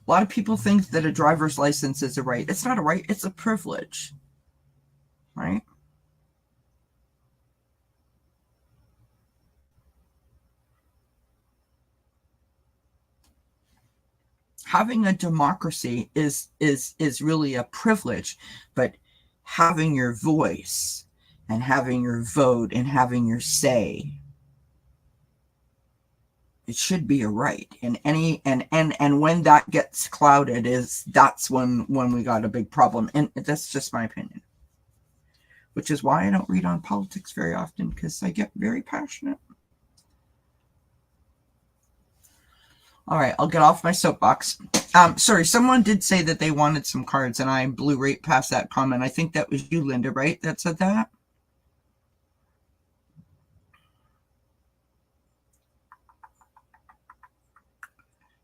A lot of people think that a driver's license is a right. It's not a right, it's a privilege, right? Having a democracy is really a privilege, but having your voice and having your vote and having your say, it should be a right. And when that gets clouded, that's when we got a big problem. And that's just my opinion, which is why I don't read on politics very often, because I get very passionate. All right, I'll get off my soapbox. Sorry, someone did say that they wanted some cards, and I blew right past that comment. I think that was you, Linda, right, that said that?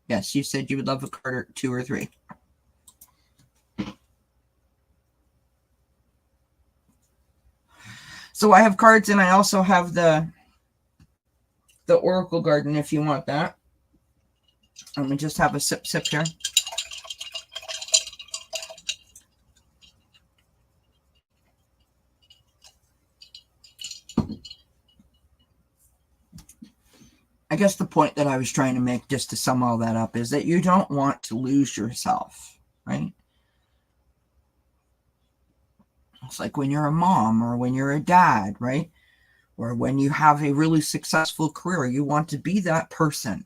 Yes, you said you would love a card or 2 or 3. So I have cards, and I also have the Oracle Garden if you want that. Let me just have a sip here. I guess the point that I was trying to make, just to sum all that up, is that you don't want to lose yourself, right? It's like when you're a mom or when you're a dad, right? Or when you have a really successful career, you want to be that person.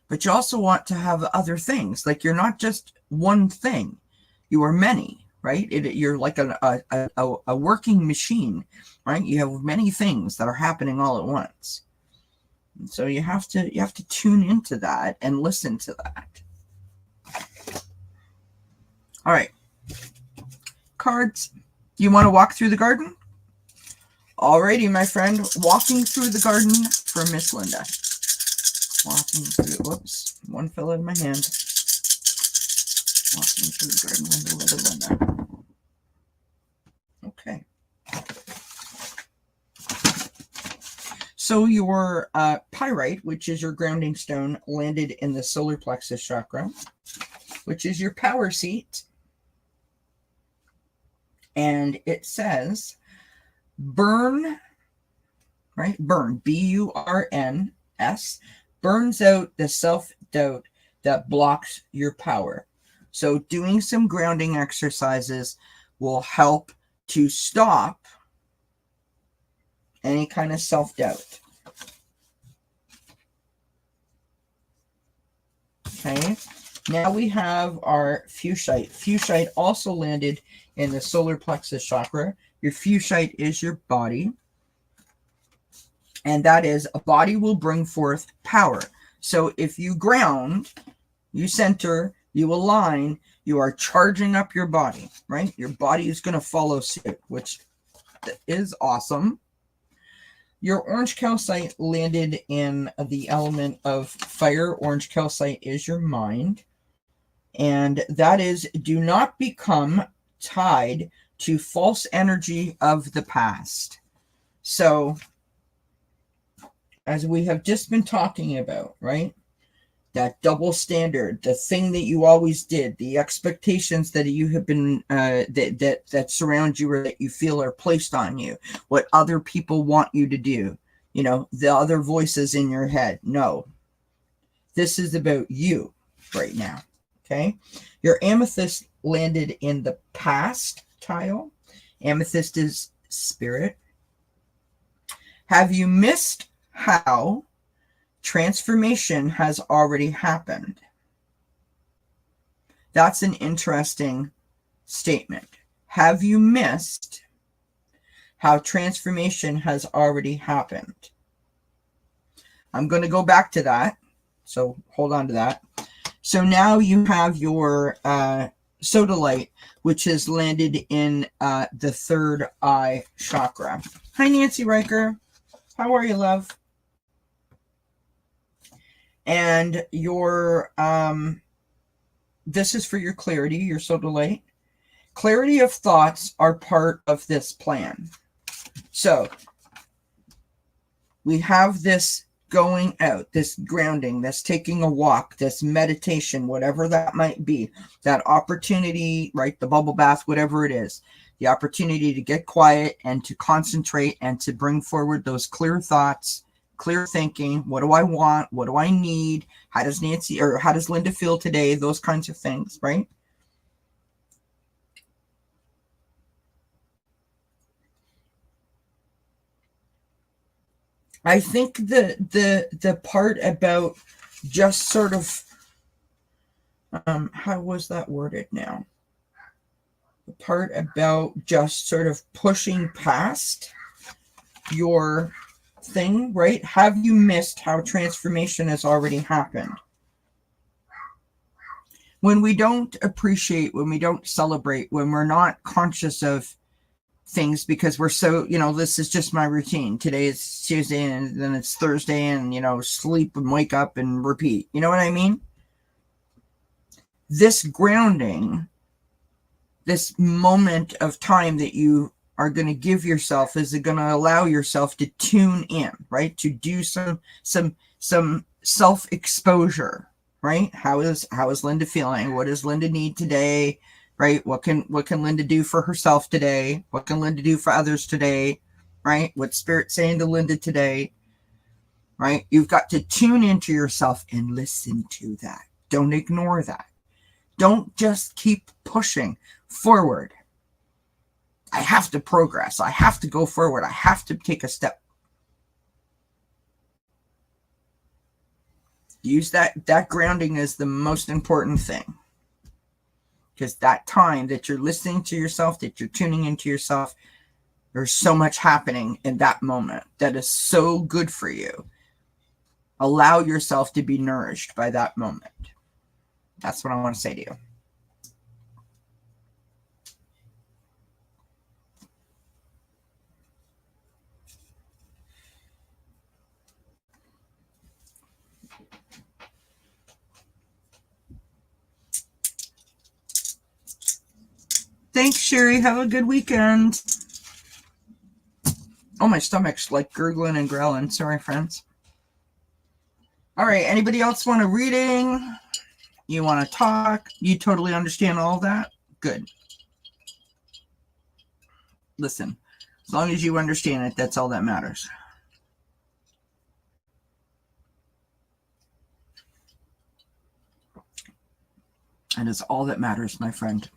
But you also want to have other things. Like, you're not just one thing. You are many, right? You're like a working machine, right? You have many things that are happening all at once. And so you have to tune into that and listen to that. All right. Cards. You want to walk through the garden? Alrighty, my friend. Walking through the garden for Miss Linda. Walking through, whoops, one fell out of my hand. Walking through the garden, Linda. Okay. So your pyrite, which is your grounding stone, landed in the solar plexus chakra, which is your power seat. And it says, burn, right? Burn, B-U-R-N-S, burns out the self-doubt that blocks your power. So doing some grounding exercises will help to stop any kind of self-doubt. Okay, now we have our fuchsite. Fuchsite also landed in the solar plexus chakra. Your fuchsite is your body. And that is, a body will bring forth power. So if you ground, you center, you align, you are charging up your body, right? Your body is going to follow suit, which is awesome. Your orange calcite landed in the element of fire. Orange calcite is your mind. And that is, do not become tied to false energy of the past. So, as we have just been talking about, right? That double standard, the thing that you always did, the expectations that you have been that surround you or that you feel are placed on you, what other people want you to do, you know, the other voices in your head. No, this is about you right now. Okay, your amethyst landed in the past tile. Amethyst is spirit. Have you missed how transformation has already happened? That's an interesting statement. Have you missed how transformation has already happened? I'm going to go back to that. So hold on to that. So now you have your sodalite, which has landed in the third eye chakra. Hi, Nancy Riker. How are you, love? And your this is for your clarity, your sodalite. Clarity of thoughts are part of this plan. So we have this going out, this grounding, this taking a walk, this meditation, whatever that might be, that opportunity, right? The bubble bath, whatever it is, the opportunity to get quiet and to concentrate and to bring forward those clear thoughts, clear thinking. What do I want? What do I need? How does Nancy or how does Linda feel today? Those kinds of things, right? I think the part about just sort of how was that worded now? The part about just sort of pushing past your thing, right? Have you missed how transformation has already happened? When we don't appreciate, when we don't celebrate, when we're not conscious of things because we're so, you know, this is just my routine. Today is Tuesday and then it's Thursday and, you know, sleep and wake up and repeat. You know what I mean? This grounding, this moment of time that you are going to give yourself is going to allow yourself to tune in, right? To do some self-exposure, right? How is Linda feeling? What does Linda need today? Right? What can Linda do for herself today? What can Linda do for others today? Right? What's Spirit saying to Linda today? Right? You've got to tune into yourself and listen to that. Don't ignore that. Don't just keep pushing forward. I have to progress. I have to go forward. I have to take a step. Use that grounding is the most important thing. Because that time that you're listening to yourself, that you're tuning into yourself, there's so much happening in that moment that is so good for you. Allow yourself to be nourished by that moment. That's what I want to say to you. Thanks, Sherry. Have a good weekend. Oh, my stomach's like gurgling and growling. Sorry, friends. All right. Anybody else want a reading? You want to talk? You totally understand all that? Good. Listen, as long as you understand it, that's all that matters. That is all that matters, my friend.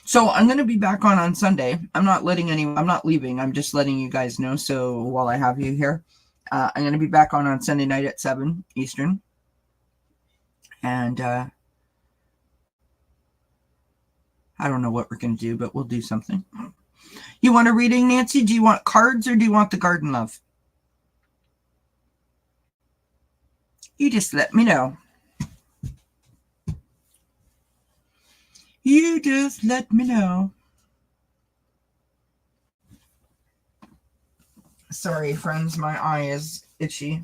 So I'm going to be back on Sunday. I'm not leaving. I'm just letting you guys know. So while I have you here, I'm going to be back on Sunday night at 7 Eastern. And I don't know what we're going to do, but we'll do something. You want a reading, Nancy? Do you want cards or do you want the garden love? You just let me know. You just let me know. Sorry, friends, my eye is itchy.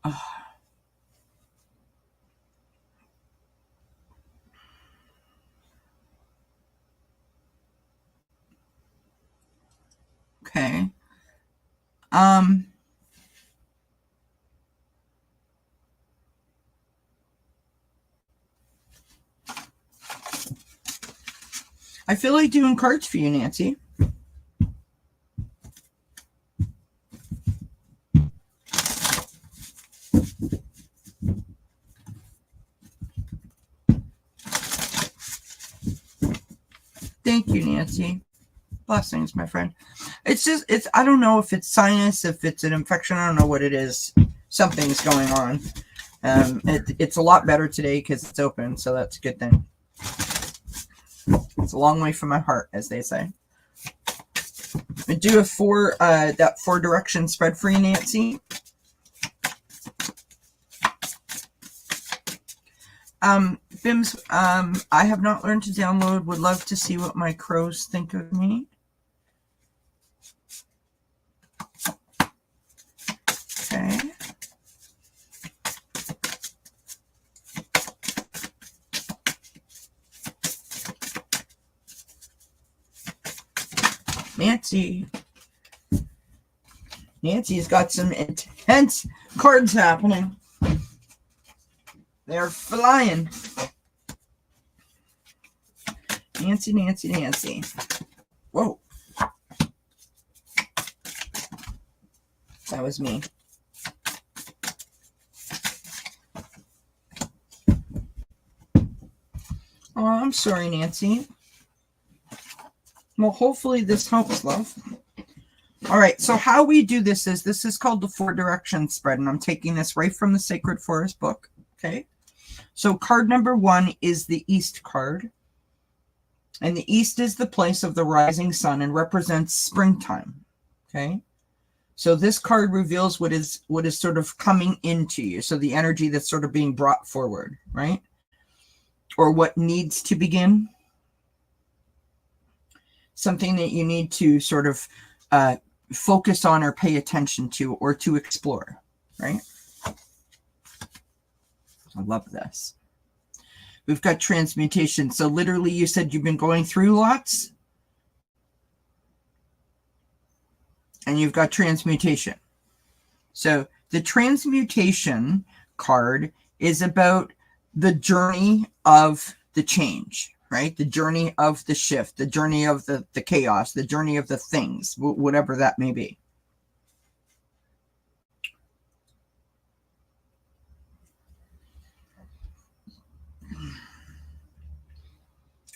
Oh. Okay. I feel like doing cards for you, Nancy. Thank you, Nancy. Blessings, my friend. I don't know if it's sinus, if it's an infection. I don't know what it is. Something's going on. It's a lot better today because it's open, so that's a good thing. It's a long way from my heart, as they say. I do a that 4-direction spread for you, Nancy. Bims, I have not learned to download. Would love to see what my crows think of me. Okay. Nancy's got some intense cards happening. They're flying. Nancy. Whoa. That was me. Oh, I'm sorry, Nancy. Well, hopefully this helps, love. All right, so how we do this is called the 4-direction spread, and I'm taking this right from the Sacred Forest book, okay? So card number 1 is the East card, and the East is the place of the rising sun and represents springtime, okay? So this card reveals what is sort of coming into you, so the energy that's sort of being brought forward, right? Or what needs to begin. Something that you need to sort of focus on or pay attention to or to explore, right? I love this. We've got transmutation. So literally you said you've been going through lots. And you've got transmutation. So the transmutation card is about the journey of the change, right? The journey of the shift, the journey of the chaos, the journey of the things, whatever that may be.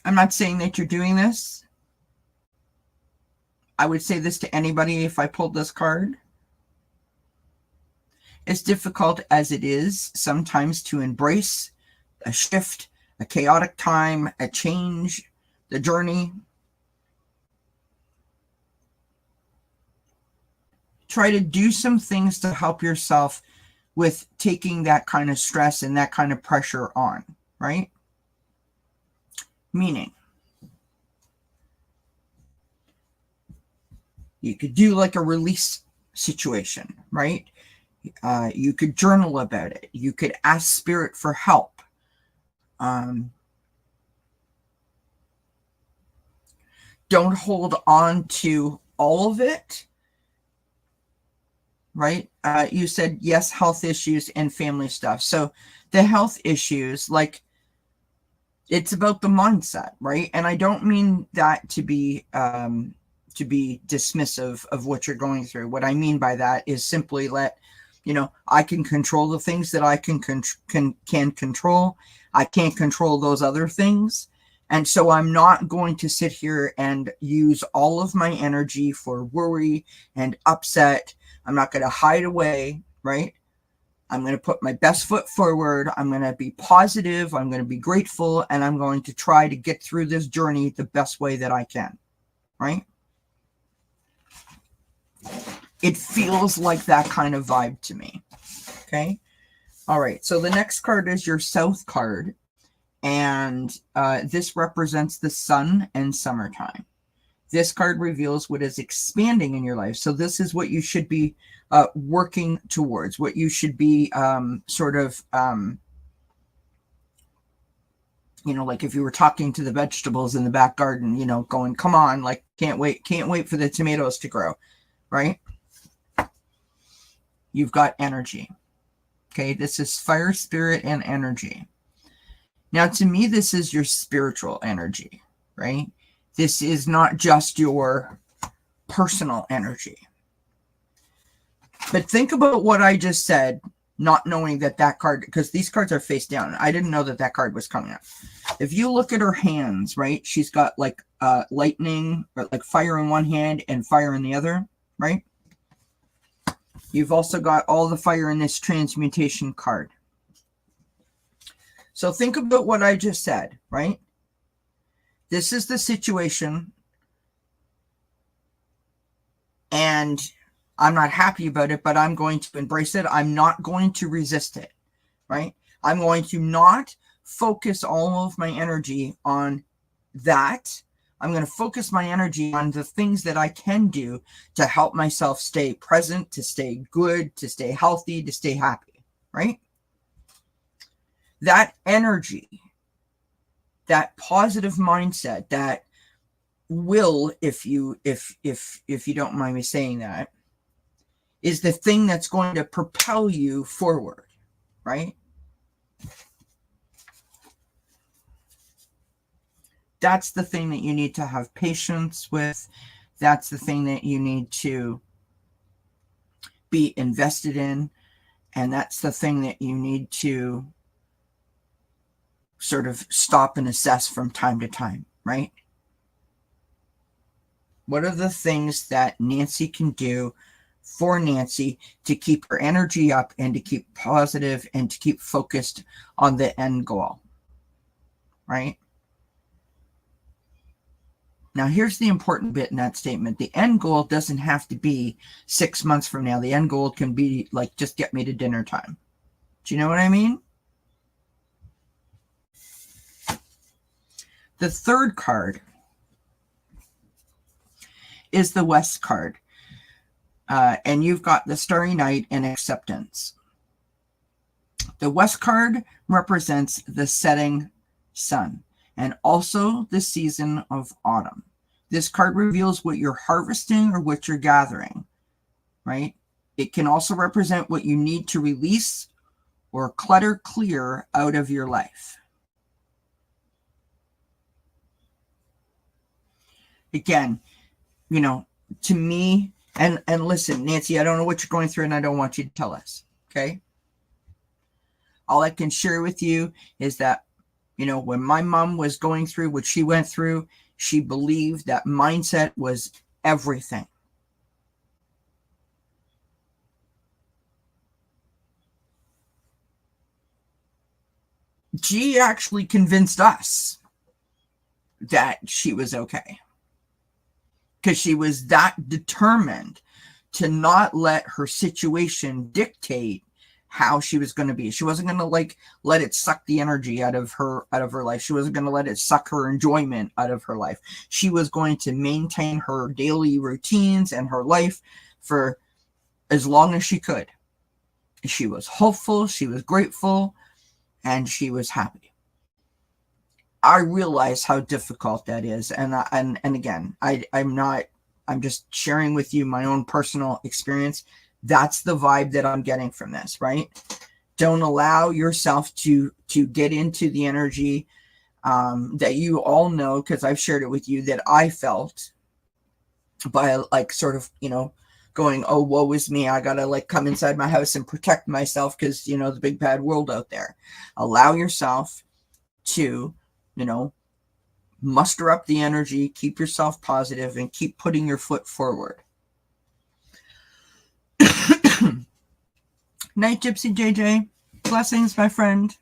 I'm not saying that you're doing this. I would say this to anybody if I pulled this card. As difficult as it is sometimes to embrace a shift, a chaotic time, a change, the journey. Try to do some things to help yourself with taking that kind of stress and that kind of pressure on, right? Meaning, you could do like a release situation, right? You could journal about it. You could ask spirit for help. Don't hold on to all of it, right? You said, yes, health issues and family stuff. So the health issues, like, it's about the mindset, right? And I don't mean that to be dismissive of what you're going through. What I mean by that is simply I can control the things that I can control. I can't control those other things. And so I'm not going to sit here and use all of my energy for worry and upset. I'm not going to hide away, right? I'm going to put my best foot forward. I'm going to be positive. I'm going to be grateful. And I'm going to try to get through this journey the best way that I can, right? It feels like that kind of vibe to me. Okay. All right. So the next card is your South card. And this represents the sun and summertime. This card reveals what is expanding in your life. So this is what you should be working towards, what you should be like if you were talking to the vegetables in the back garden, going, come on, like, can't wait for the tomatoes to grow, right? You've got energy. Okay, this is fire, spirit, and energy. Now, to me, this is your spiritual energy, right? This is not just your personal energy. But think about what I just said, not knowing that card, because these cards are face down. I didn't know that card was coming up. If you look at her hands, right, she's got like lightning, or like fire in one hand and fire in the other, right? You've also got all the fire in this transmutation card. So think about what I just said, right? This is the situation, and I'm not happy about it, but I'm going to embrace it. I'm not going to resist it, right? I'm going to not focus all of my energy on that. I'm going to focus my energy on the things that I can do to help myself stay present, to stay good, to stay healthy, to stay happy, right? That energy, that positive mindset, that will, if you don't mind me saying that, is the thing that's going to propel you forward, right? That's the thing that you need to have patience with. That's the thing that you need to be invested in. And that's the thing that you need to sort of stop and assess from time to time, right? What are the things that Nancy can do for Nancy to keep her energy up and to keep positive and to keep focused on the end goal, right? Now, here's the important bit in that statement. The end goal doesn't have to be 6 months from now. The end goal can be like, just get me to dinner time. Do you know what I mean? The third card is the West card. And you've got the Starry Night and Acceptance. The West card represents the setting sun and also the season of autumn. This card reveals what you're harvesting or what you're gathering, right? It can also represent what you need to release or clutter clear out of your life. Again, to me, and listen, Nancy, I don't know what you're going through, and I don't want you to tell us, okay? All I can share with you is that, when my mom was going through what she went through, she believed that mindset was everything. She actually convinced us that she was okay, because she was that determined to not let her situation dictate how she was going to be. She wasn't going to let it suck the energy out of her life. She wasn't going to let it suck her enjoyment out of her life. She was going to maintain her daily routines and her life for as long as she could. She was hopeful, she was grateful, and she was happy. I realize how difficult that is. And again, I'm just sharing with you my own personal experience. That's the vibe that I'm getting from this, right? Don't allow yourself to get into the energy that you all know, because I've shared it with you, that I felt by going, oh, woe is me. I got to come inside my house and protect myself because, the big bad world out there. Allow yourself to, muster up the energy, keep yourself positive, and keep putting your foot forward. Night, Gypsy JJ. Blessings, my friend.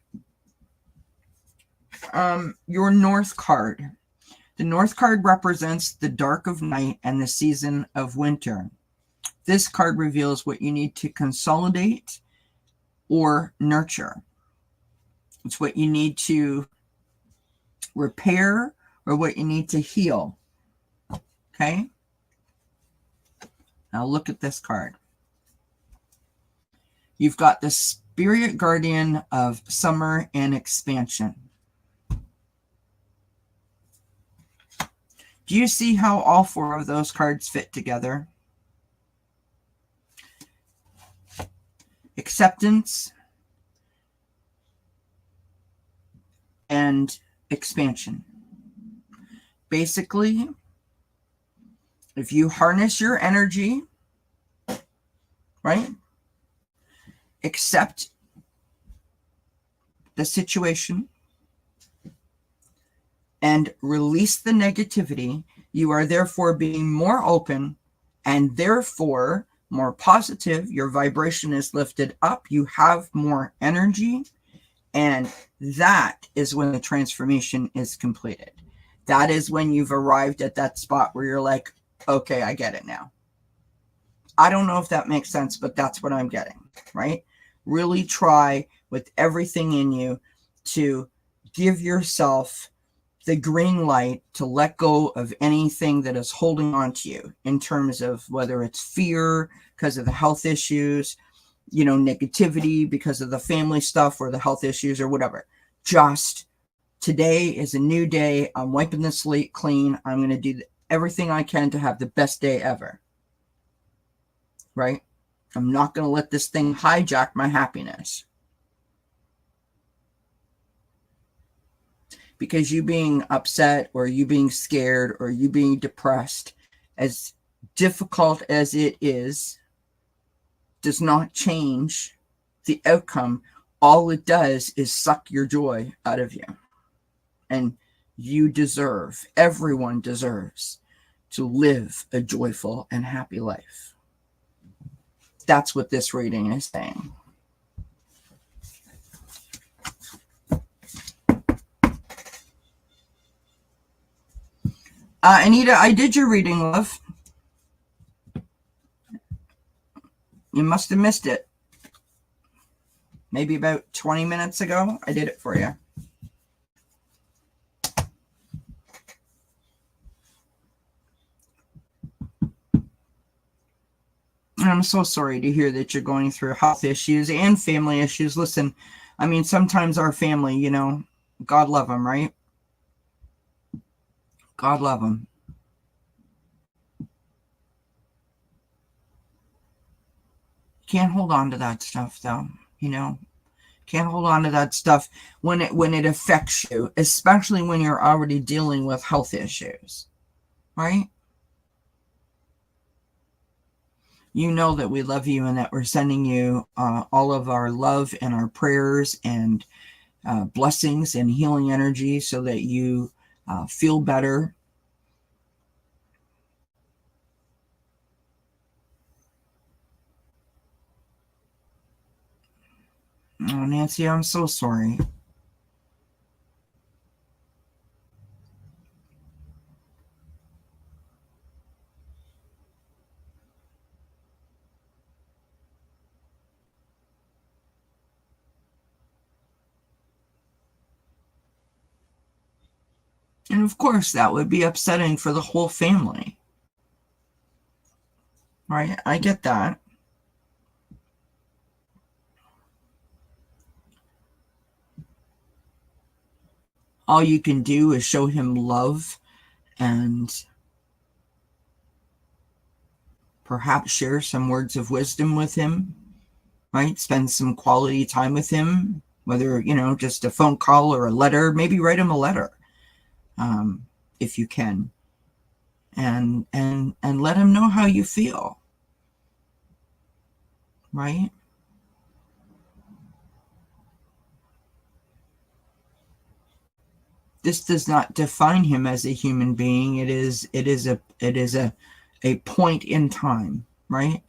Your North card. The North card represents the dark of night and the season of winter. This card reveals what you need to consolidate or nurture. It's what you need to repair or what you need to heal. Okay? Now look at this card. You've got the Spirit Guardian of Summer and Expansion. Do you see how all four of those cards fit together? Acceptance and expansion. Basically, if you harness your energy, right? Accept the situation and release the negativity, you are therefore being more open and therefore more positive. Your vibration is lifted up. You have more energy. And that is when the transformation is completed. That is when you've arrived at that spot where you're like, okay, I get it now. I don't know if that makes sense, but that's what I'm getting, right? Really try with everything in you to give yourself the green light to let go of anything that is holding on to you in terms of whether it's fear because of the health issues, you know, negativity because of the family stuff or the health issues or whatever. Just today is a new day. I'm wiping the slate clean. I'm going to do everything I can to have the best day ever. Right? I'm not going to let this thing hijack my happiness. Because you being upset or you being scared or you being depressed, as difficult as it is, does not change the outcome. All it does is suck your joy out of you. And you deserve, everyone deserves, to live a joyful and happy life. That's what this reading is saying. Anita, I did your reading, love. You must have missed it. Maybe about 20 minutes ago, I did it for you. And I'm so sorry to hear that you're going through health issues and family issues. Listen, I mean, sometimes our family, you know, God love them, right? God love them. Can't hold on to that stuff, though, you know. Can't hold on to that stuff when it affects you, especially when you're already dealing with health issues, right? You know that we love you and that we're sending you all of our love and our prayers and blessings and healing energy so that you feel better. Oh, Nancy, I'm so sorry. And of course, that would be upsetting for the whole family. Right? I get that. All you can do is show him love and perhaps share some words of wisdom with him, right? Spend some quality time with him, whether, you know, just a phone call or a letter. Maybe write him a letter if you can. And let him know how you feel, right? this does not define him as a human being. It is a point in time, right?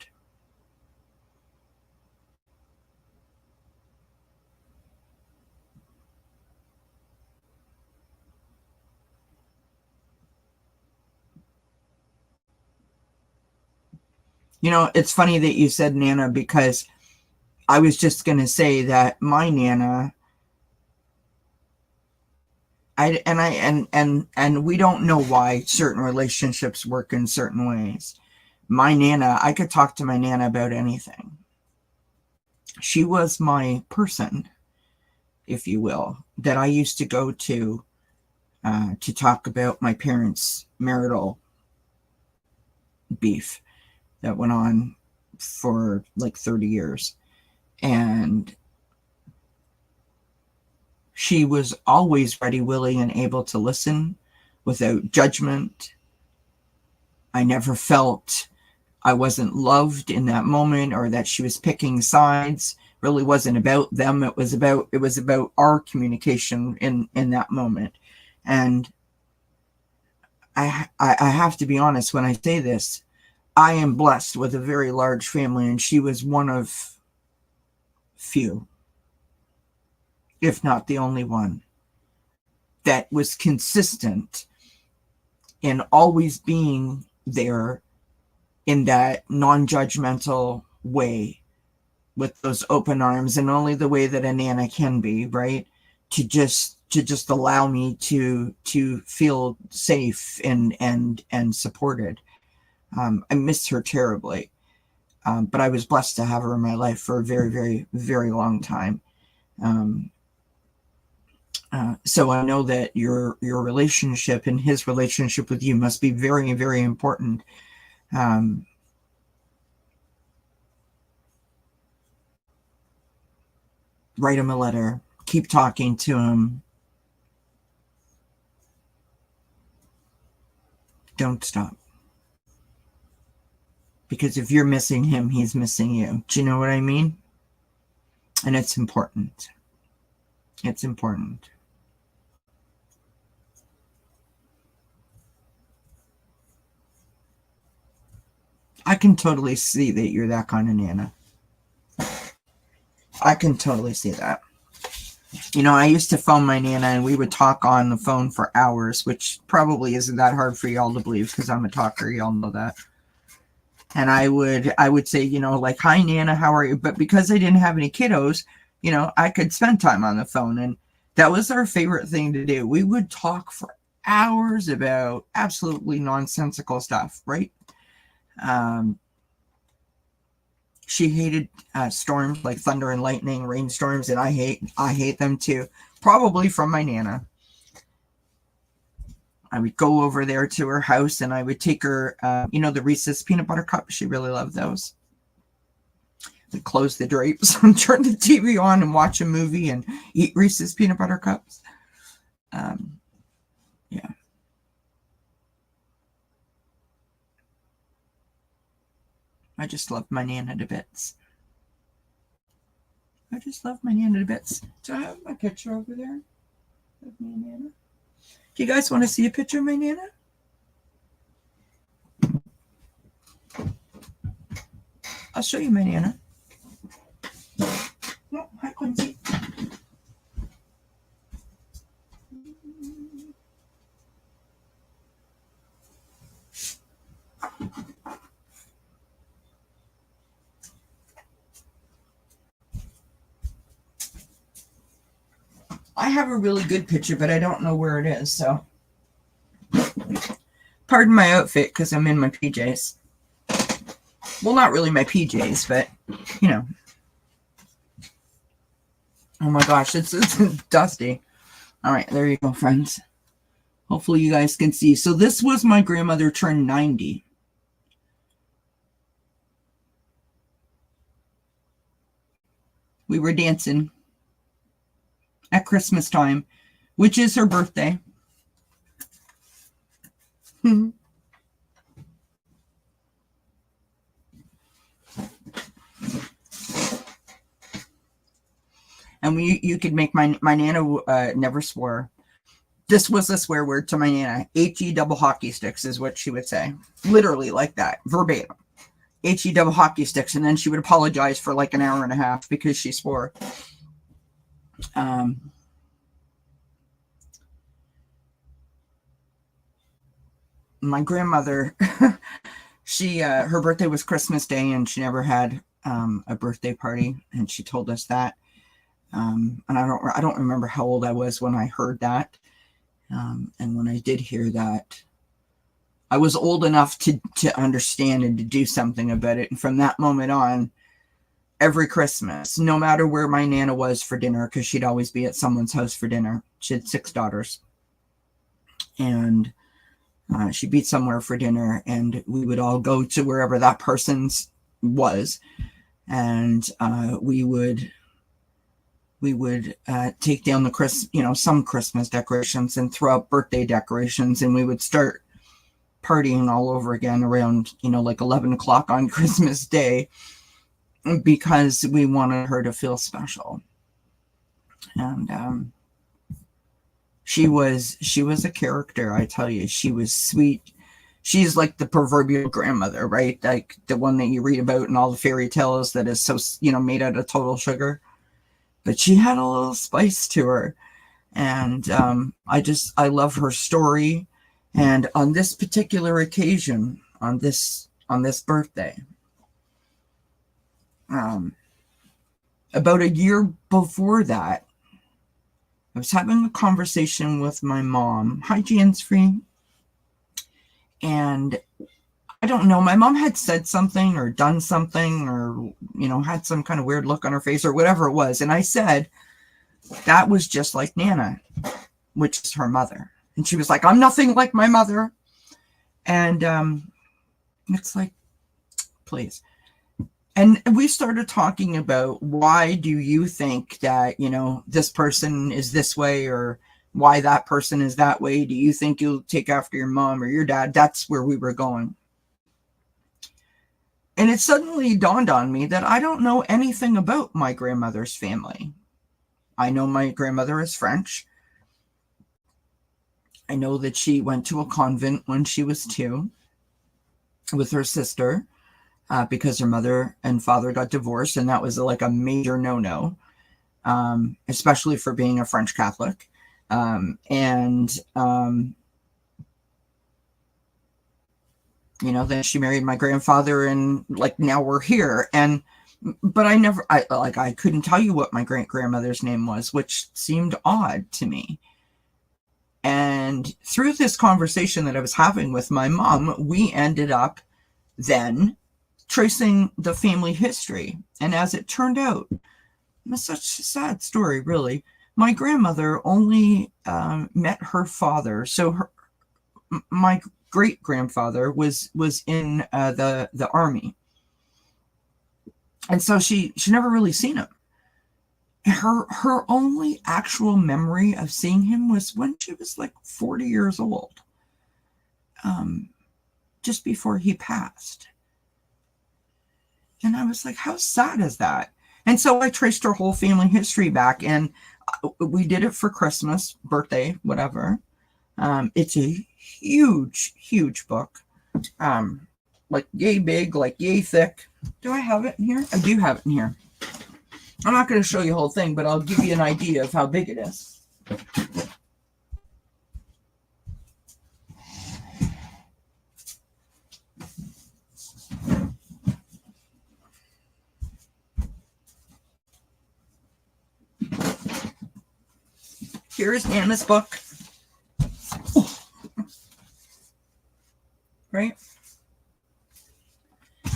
You know, it's funny that you said Nana, because I was just going to say that my Nana, and we don't know why certain relationships work in certain ways. My Nana, I could talk to my Nana about anything. She was my person, if you will, that I used to go to talk about my parents' marital beef that went on for like 30 years. And she was always ready, willing, and able to listen without judgment. I never felt I wasn't loved in that moment, or that she was picking sides. It really wasn't about them. It was about our communication in that moment. And I have to be honest when I say this. I am blessed with a very large family, and she was one of few, if not the only one, that was consistent in always being there in that non-judgmental way, with those open arms, and only the way that a Nana can be, right? To just allow me to feel safe and supported. I missed her terribly, but I was blessed to have her in my life for a very, very, very long time. So I know that your relationship and his relationship with you must be very, very important. Write him a letter. Keep talking to him. Don't stop. Because if you're missing him, he's missing you. Do you know what I mean? And it's important. It's important. I can totally see that you're that kind of Nana. I can totally see that. You know, I used to phone my Nana, and we would talk on the phone for hours, which probably isn't that hard for y'all to believe, because I'm a talker. Y'all know that. And I would say, you know, like, hi, Nana, how are you? But because I didn't have any kiddos, you know, I could spend time on the phone. And that was our favorite thing to do. We would talk for hours about absolutely nonsensical stuff, right? She hated storms, like thunder and lightning, rainstorms, and I hate them too. Probably from my Nana. I would go over there to her house, and I would take her, you know, the Reese's peanut butter cups. She really loved those. I'd close the drapes and turn the TV on and watch a movie and eat Reese's peanut butter cups. Yeah. I just love my Nana to bits. I just love my Nana to bits. Do I have my picture over there of me and Nana? Do you guys want to see a picture of my Nana? I'll show you my Nana. No, hi, Quincy. I have a really good picture, but I don't know where it is, so pardon my outfit, because I'm in my PJs. Well, not really my PJs, but, you know. Oh my gosh, it's dusty. All right, there you go, friends. Hopefully you guys can see. So this was my grandmother turned 90. We were dancing at Christmas time, which is her birthday. And you could make my Nana never swore. This was a swear word to my Nana. H-E double hockey sticks is what she would say. Literally like that, verbatim. H-E double hockey sticks. And then she would apologize for like an hour and a half because she swore. My grandmother, her birthday was Christmas Day, and she never had a birthday party, and she told us that. And I don't remember how old I was when I heard that. And when I did hear that, I was old enough to understand and to do something about it. And from that moment on, every Christmas, no matter where my Nana was for dinner, because she'd always be at someone's house for dinner. She had 6 daughters. And she'd be somewhere for dinner, and we would all go to wherever that person's was. And we would take down some Christmas decorations and throw up birthday decorations, and we would start partying all over again around, like 11 o'clock on Christmas Day, because we wanted her to feel special. And she was a character, I tell you. She was sweet. She's like the proverbial grandmother, right? Like the one that you read about in all the fairy tales that is so, made out of total sugar. But she had a little spice to her. And I love her story. And on this particular occasion, on this birthday, about a year before that, I was having a conversation with my mom. Hi, Jan's Free. And I don't know, my mom had said something or done something or, had some kind of weird look on her face or whatever it was. And I said, that was just like Nana, which is her mother. And she was like, I'm nothing like my mother. And it's like, please. And we started talking about, why do you think that, this person is this way, or why that person is that way? Do you think you'll take after your mom or your dad? That's where we were going. And it suddenly dawned on me that I don't know anything about my grandmother's family. I know my grandmother is French. I know that she went to a convent when she was 2 with her sister. Because her mother and father got divorced, and that was like a major no-no, especially for being a French Catholic. Then she married my grandfather, and like now we're here. But I couldn't tell you what my great-grandmother's name was, which seemed odd to me. And through this conversation that I was having with my mom, we ended up then tracing the family history. And as it turned out, it's such a sad story, really. My grandmother only met her father. So my great grandfather was in the army, and so she never really seen him. Her only actual memory of seeing him was when she was like 40 years old, just before he passed. And I was like, how sad is that? And so I traced her whole family history back, and we did it for Christmas, birthday, whatever. It's a huge, huge book. Like yay big, like yay thick. Do I have it in here? I do have it in here. I'm not going to show you the whole thing, but I'll give you an idea of how big it is. Here's Nana's book. Right?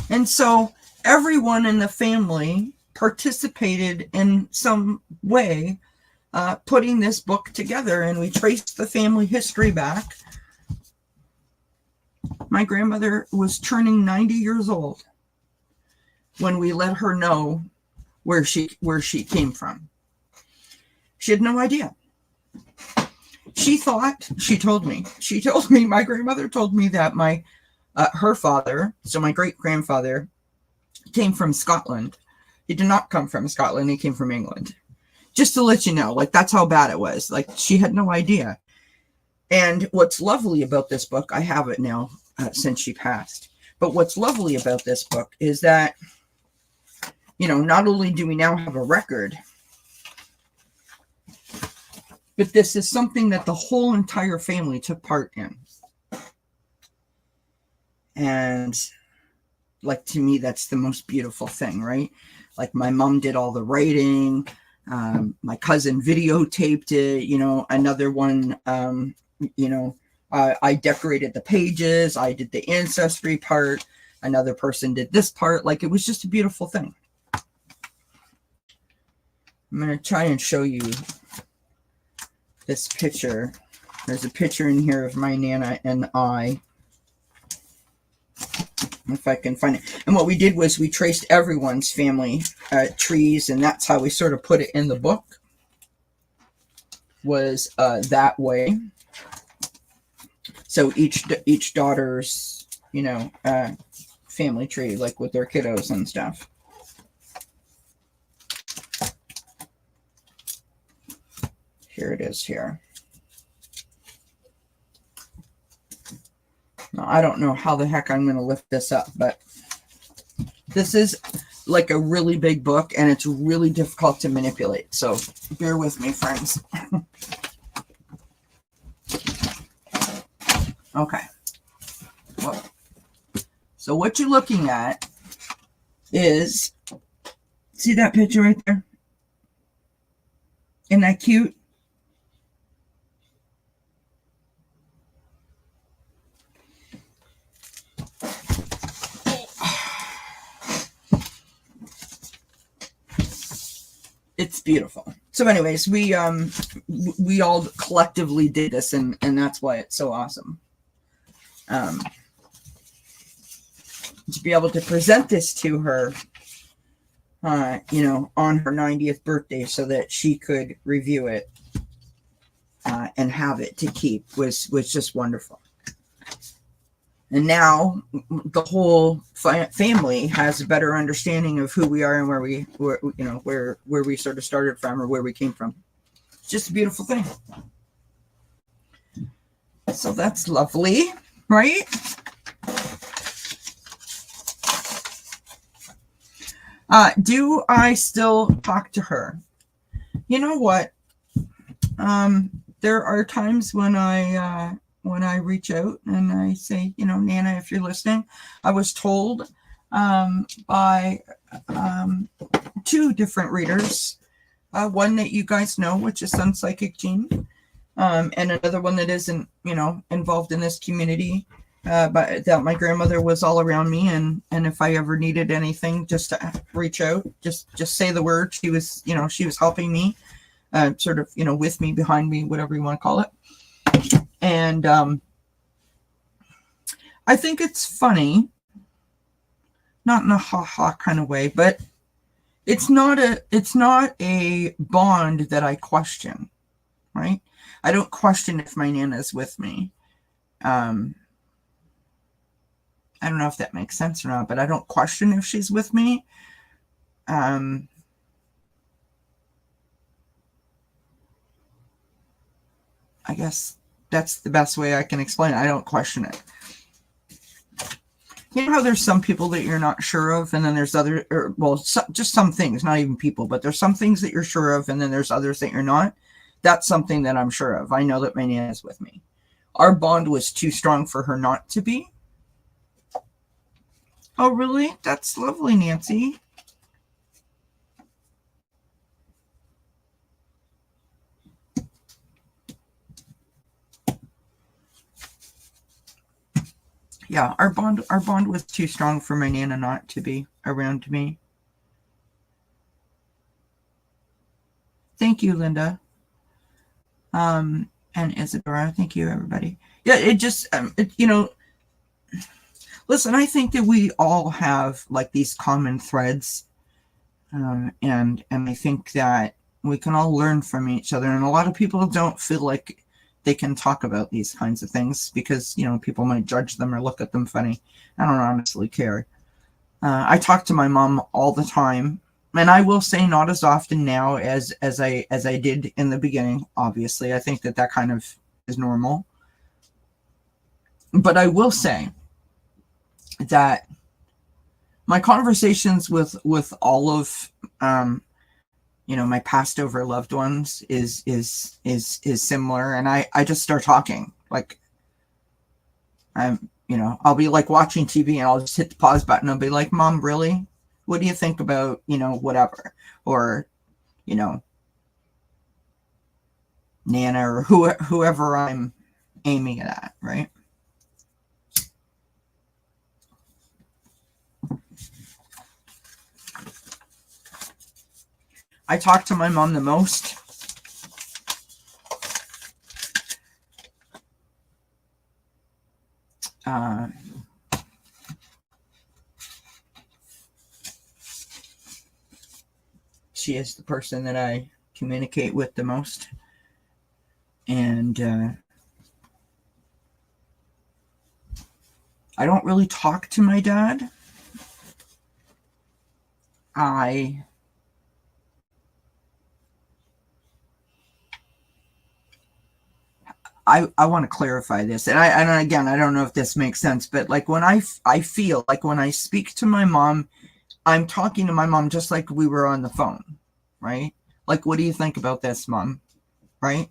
And so everyone in the family participated in some way putting this book together, and we traced the family history back. My grandmother was turning 90 years old when we let her know where she came from. She had no idea. She told me, my grandmother told me that her father, so my great grandfather, came from Scotland. He did not come from Scotland. He came from England. Just to let you know, like, that's how bad it was. Like, she had no idea. And what's lovely about this book, I have it now since she passed, but what's lovely about this book is that, not only do we now have a record, but this is something that the whole entire family took part in. And like, to me, that's the most beautiful thing, right? Like, my mom did all the writing. My cousin videotaped it, another one, I decorated the pages. I did the ancestry part. Another person did this part. Like, it was just a beautiful thing. I'm going to try and show you this picture. There's a picture in here of my Nana and I. If I can find it. And what we did was we traced everyone's family trees, and that's how we sort of put it in the book, was that way. So each daughter's, family tree, like with their kiddos and stuff. Here it is here. Now, I don't know how the heck I'm going to lift this up, but this is like a really big book, and it's really difficult to manipulate. So bear with me, friends. Okay. Well, so what you're looking at is, see that picture right there? Isn't that cute? It's beautiful. So anyways, we all collectively did this, and that's why it's so awesome. To be able to present this to her, on her 90th birthday, so that she could review it and have it to keep was just wonderful. And now the whole family has a better understanding of who we are and where we sort of started from, or where we came from. It's just a beautiful thing. So that's lovely, right? Do I still talk to her? You know what? There are times when I reach out and I say, Nana, if you're listening, I was told by two different readers, one that you guys know, which is Sun Psychic Jean, and another one that isn't, involved in this community, but that my grandmother was all around me, and if I ever needed anything, just to reach out, just say the word. She was, she was helping me, sort of, with me, behind me, whatever you want to call it. And I think it's funny, not in a ha-ha kind of way, but it's not a bond that I question, right? I don't question if my Nana's with me. I don't know if that makes sense or not, but I don't question if she's with me. I guess that's the best way I can explain it. I don't question it. You know how there's some people that you're not sure of, and then there's just some things, not even people, but there's some things that you're sure of, and then there's others that you're not. That's something that I'm sure of. I know that my Nana is with me. Our bond was too strong for her not to be. Oh, really? That's lovely, Nancy. Yeah, our bond was too strong for my Nana not to be around me. Thank you, Linda. And Isadora. Thank you, everybody. Yeah, it just, listen, I think that we all have like these common threads, and I think that we can all learn from each other. And a lot of people don't feel like they can talk about these kinds of things because, people might judge them or look at them funny. I don't honestly care. I talk to my mom all the time, and I will say not as often now as I did in the beginning. Obviously, I think that kind of is normal. But I will say that my conversations with all of my passed over loved ones is similar, and I just start talking. Like, I'll be like watching TV and I'll just hit the pause button. I'll be like, Mom, really? What do you think about, whatever? Or, Nana, or whoever I'm aiming it at, right? I talk to my mom the most. She is the person that I communicate with the most. And I don't really talk to my dad. I want to clarify this, and again, I don't know if this makes sense, but like when I feel like when I speak to my mom, I'm talking to my mom just like we were on the phone, right? Like, what do you think about this, Mom? Right?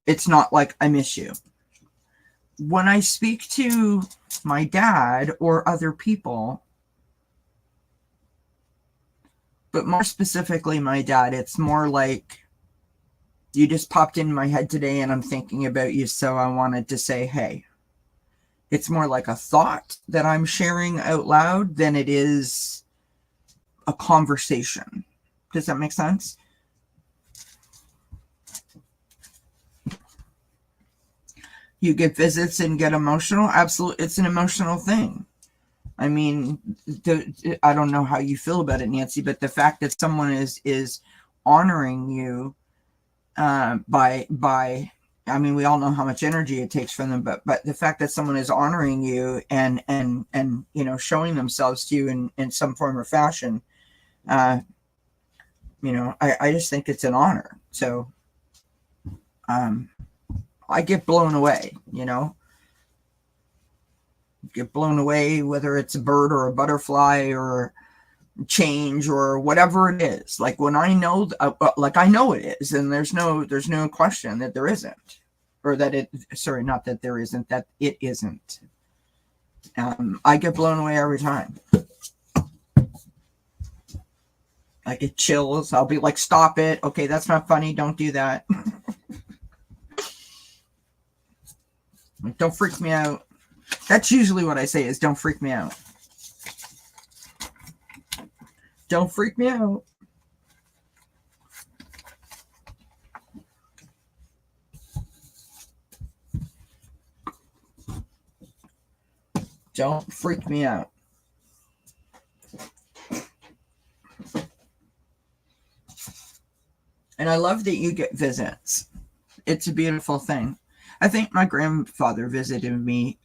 It's not like I miss you. When I speak to my dad or other people, but more specifically my dad, it's more like, you just popped in my head today and I'm thinking about you, so I wanted to say, hey. It's more like a thought that I'm sharing out loud than it is a conversation. Does that make sense? You get visits and get emotional? Absolutely. It's an emotional thing. I mean, I don't know how you feel about it, Nancy, but the fact that someone is honoring you by I mean, we all know how much energy it takes from them, but the fact that someone is honoring you and showing themselves to you in some form or fashion, I just think it's an honor. So I get blown away, get blown away, whether it's a bird or a butterfly or change or whatever it is. Like when I know, like I know it is, and there's no question that there isn't, or that it, sorry, not that there isn't, that it isn't. I get blown away every time. I get chills. I'll be like, stop it. Okay, that's not funny. Don't do that. Like, don't freak me out. That's usually what I say is, don't freak me out. Don't freak me out. Don't freak me out. And I love that you get visits. It's a beautiful thing. I think my grandfather visited me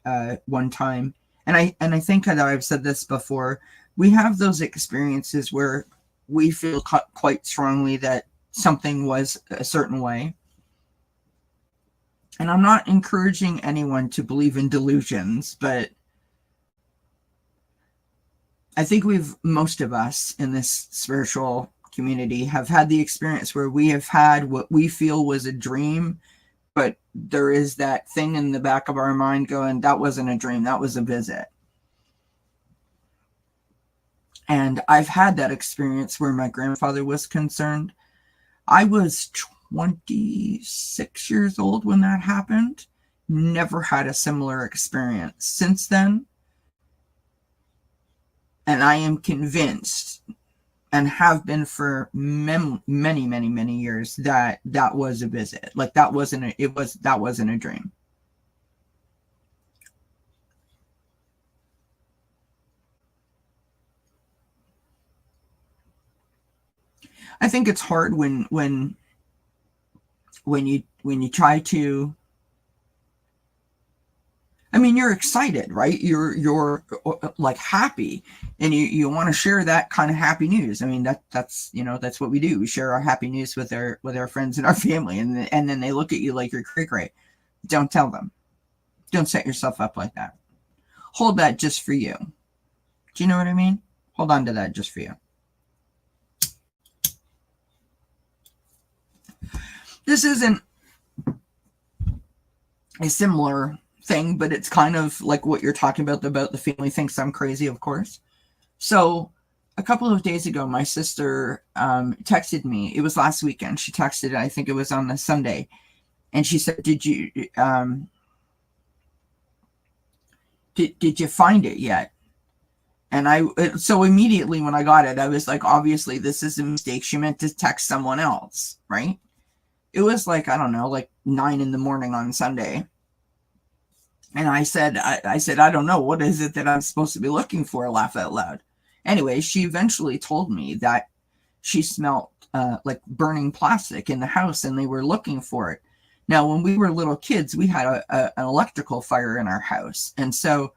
one time, and I think that I've said this before. We have those experiences where we feel quite strongly that something was a certain way. And I'm not encouraging anyone to believe in delusions, but I think most of us in this spiritual community have had the experience where we have had what we feel was a dream, but there is that thing in the back of our mind going, that wasn't a dream, that was a visit. And I've had that experience where my grandfather was concerned. I was 26 years old when that happened. Never had a similar experience since then. And I am convinced, and have been for many, many years, that that was a visit. Like that wasn't a dream. I think it's hard when you try to, I mean, you're excited, right? You're like happy, and you want to share that kind of happy news. I mean, that's that's what we do. We share our happy news with our friends and our family, and then they look at you like you're cray-cray. Don't tell them. Don't set yourself up like that. Hold that just for you. Do you know what I mean? Hold on to that just for you. This isn't a similar thing, but it's kind of like what you're talking about the family thinks I'm crazy, of course. So a couple of days ago, my sister texted me. It was last weekend. She texted, I think it was on the Sunday. And she said, did you find it yet? And so immediately when I got it, I was like, obviously this is a mistake. She meant to text someone else, right? It was like, I don't know, like 9 a.m. on Sunday. And I said, I don't know. What is it that I'm supposed to be looking for? Laugh out loud. Anyway, she eventually told me that she smelled like burning plastic in the house and they were looking for it. Now, when we were little kids, we had an electrical fire in our house. And so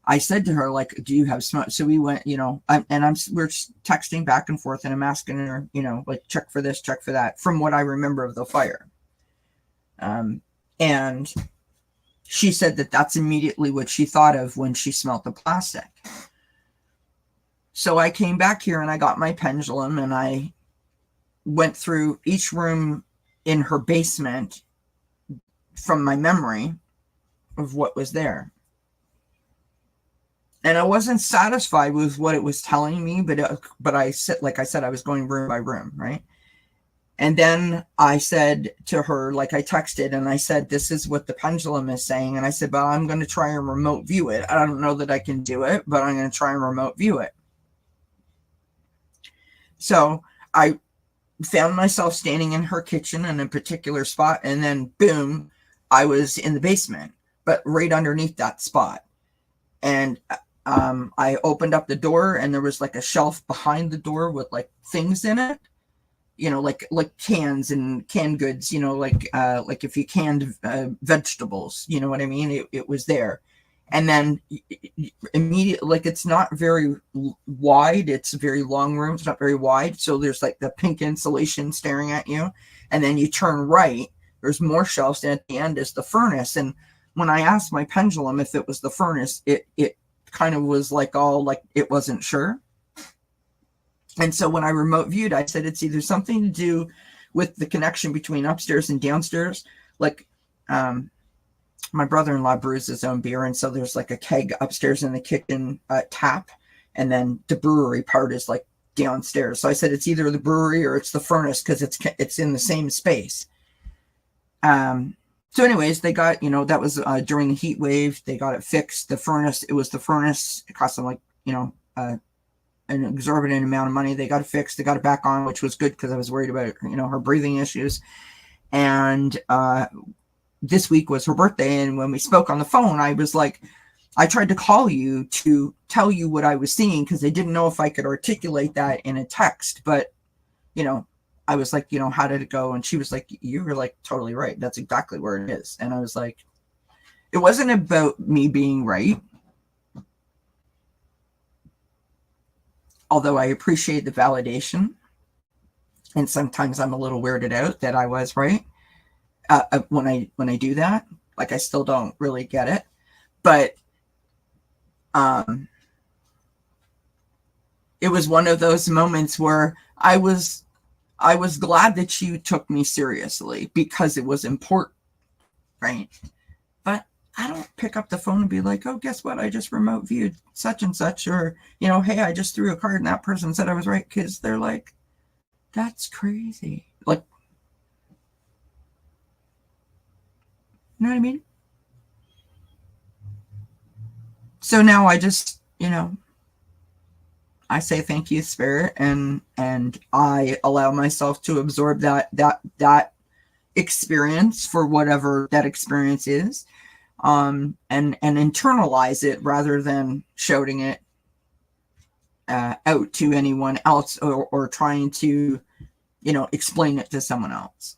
I said to her, like, do you have smoke? So we went, we're texting back and forth and I'm asking her, like, check for this, check for that, from what I remember of the fire. And she said that that's immediately what she thought of when she smelled the plastic. So I came back here and I got my pendulum and I went through each room in her basement from my memory of what was there. And I wasn't satisfied with what it was telling me, but I said, like I said, I was going room by room, right? And then I said to her, like I texted and I said, this is what the pendulum is saying. And I said, well, I'm going to try and remote view it. I don't know that I can do it, but I'm going to try and remote view it. So I found myself standing in her kitchen in a particular spot. And then boom, I was in the basement, but right underneath that spot. And I opened up the door and there was like a shelf behind the door with like things in it, like cans and canned goods, like if you canned vegetables, you know what I mean? It was there. And then immediately, like, it's not very wide. It's a very long room. It's not very wide. So there's like the pink insulation staring at you. And then you turn right, there's more shelves. And at the end is the furnace. And when I asked my pendulum if it was the furnace, it kind of was like all like it wasn't sure. And so when I remote viewed, I said it's either something to do with the connection between upstairs and downstairs. Like my brother-in-law brews his own beer, and so there's like a keg upstairs in the kitchen tap, and then the brewery part is like downstairs. So I said it's either the brewery or it's the furnace because it's in the same space. So anyways, they got, that was during the heat wave. They got it fixed. The furnace, it was the furnace. It cost them like, an exorbitant amount of money. They got it fixed. They got it back on, which was good because I was worried about, her breathing issues. And this week was her birthday. And when we spoke on the phone, I was like, I tried to call you to tell you what I was seeing because I didn't know if I could articulate that in a text. But, I was like, how did it go? And she was like, you were like totally right. That's exactly where it is. And I was like, it wasn't about me being right. Although I appreciate the validation. And sometimes I'm a little weirded out that I was right. When I do that, like I still don't really get it. But it was one of those moments where I was glad that you took me seriously because it was important, right? But I don't pick up the phone and be like, oh, guess what? I just remote viewed such and such, or, hey, I just threw a card and that person said I was right, because they're like, that's crazy. Like, you know what I mean? So now I just, I say thank you, Spirit, and I allow myself to absorb that experience for whatever that experience is, and internalize it rather than shouting it out to anyone else or trying to, explain it to someone else.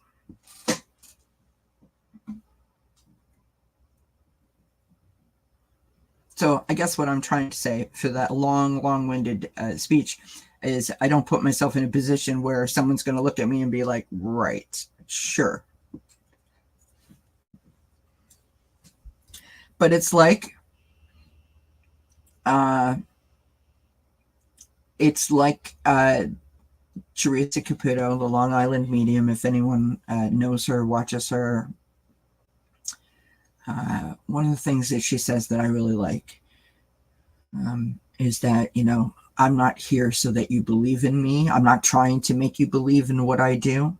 So I guess what I'm trying to say for that long-winded speech is I don't put myself in a position where someone's going to look at me and be like, right, sure. But it's like Teresa Caputo, the Long Island medium. If anyone knows her, watches her, one of the things that she says that I really like is that, I'm not here so that you believe in me. I'm not trying to make you believe in what I do.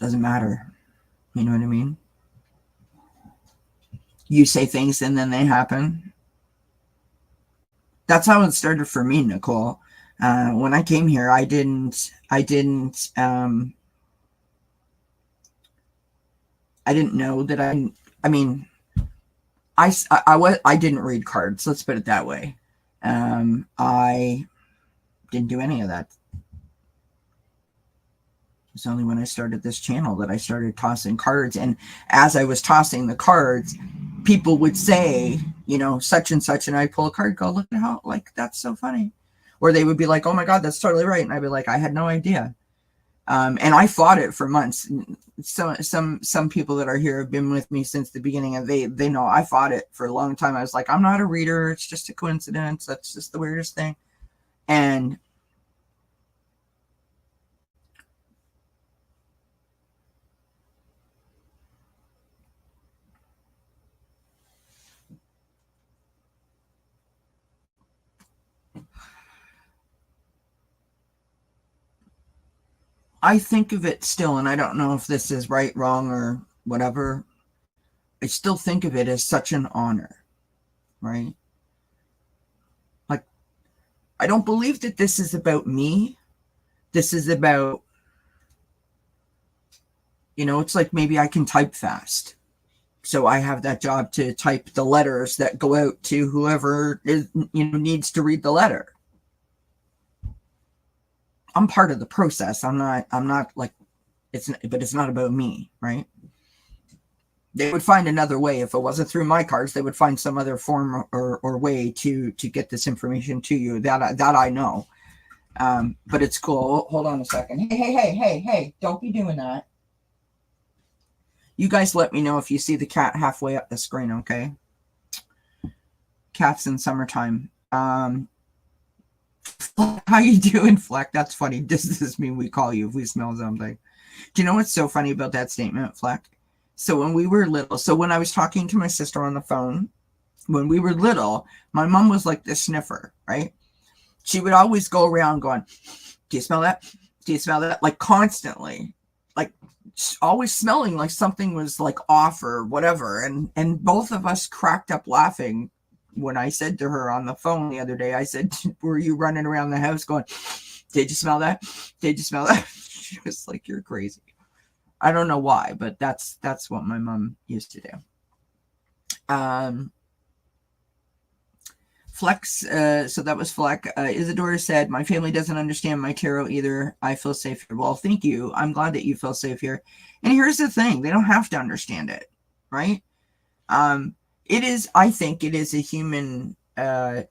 Doesn't matter. You know what I mean? You say things and then they happen. That's how it started for me, Nicole. When I came here, I didn't know that I didn't read cards. Let's put it that way. I didn't do any of that. It's only when I started this channel that I started tossing cards. And as I was tossing the cards, people would say, such and such, and I'd pull a card, go, look at how, that's so funny. Or they would be like, oh my God, that's totally right. And I'd be like, I had no idea. And I fought it for months. So some people that are here have been with me since the beginning, and they know I fought it for a long time. I was like, I'm not a reader. It's just a coincidence. That's just the weirdest thing. And I think of it still, and I don't know if this is right, wrong, or whatever. I still think of it as such an honor, right? Like, I don't believe that this is about me. This is about, it's like maybe I can type fast. So I have that job to type the letters that go out to whoever needs to read the letter. I'm part of the process. I'm not like but it's not about me, right? They would find another way. If it wasn't through my cards, they would find some other form or way to get this information to you. That I know. But it's cool. Hold on a second. Hey, don't be doing that. You guys let me know if you see the cat halfway up the screen, okay? Cats in summertime. How you doing, Fleck? That's funny. Does this mean we call you if we smell something? Do you know what's so funny about that statement, Fleck? So when we were little, when I was talking to my sister on the phone, when we were little, my mom was like the sniffer, right? She would always go around going, do you smell that? Do you smell that? Like constantly, like always smelling like something was like off or whatever. And both of us cracked up laughing when I said to her on the phone the other day, I said, were you running around the house going, did you smell that? Did you smell that? She was like, you're crazy. I don't know why, but that's what my mom used to do. Flex, so that was Fleck. Isadora said, my family doesn't understand my tarot either. I feel safe here. Well, thank you. I'm glad that you feel safe here. And here's the thing. They don't have to understand it, right? I think it is a human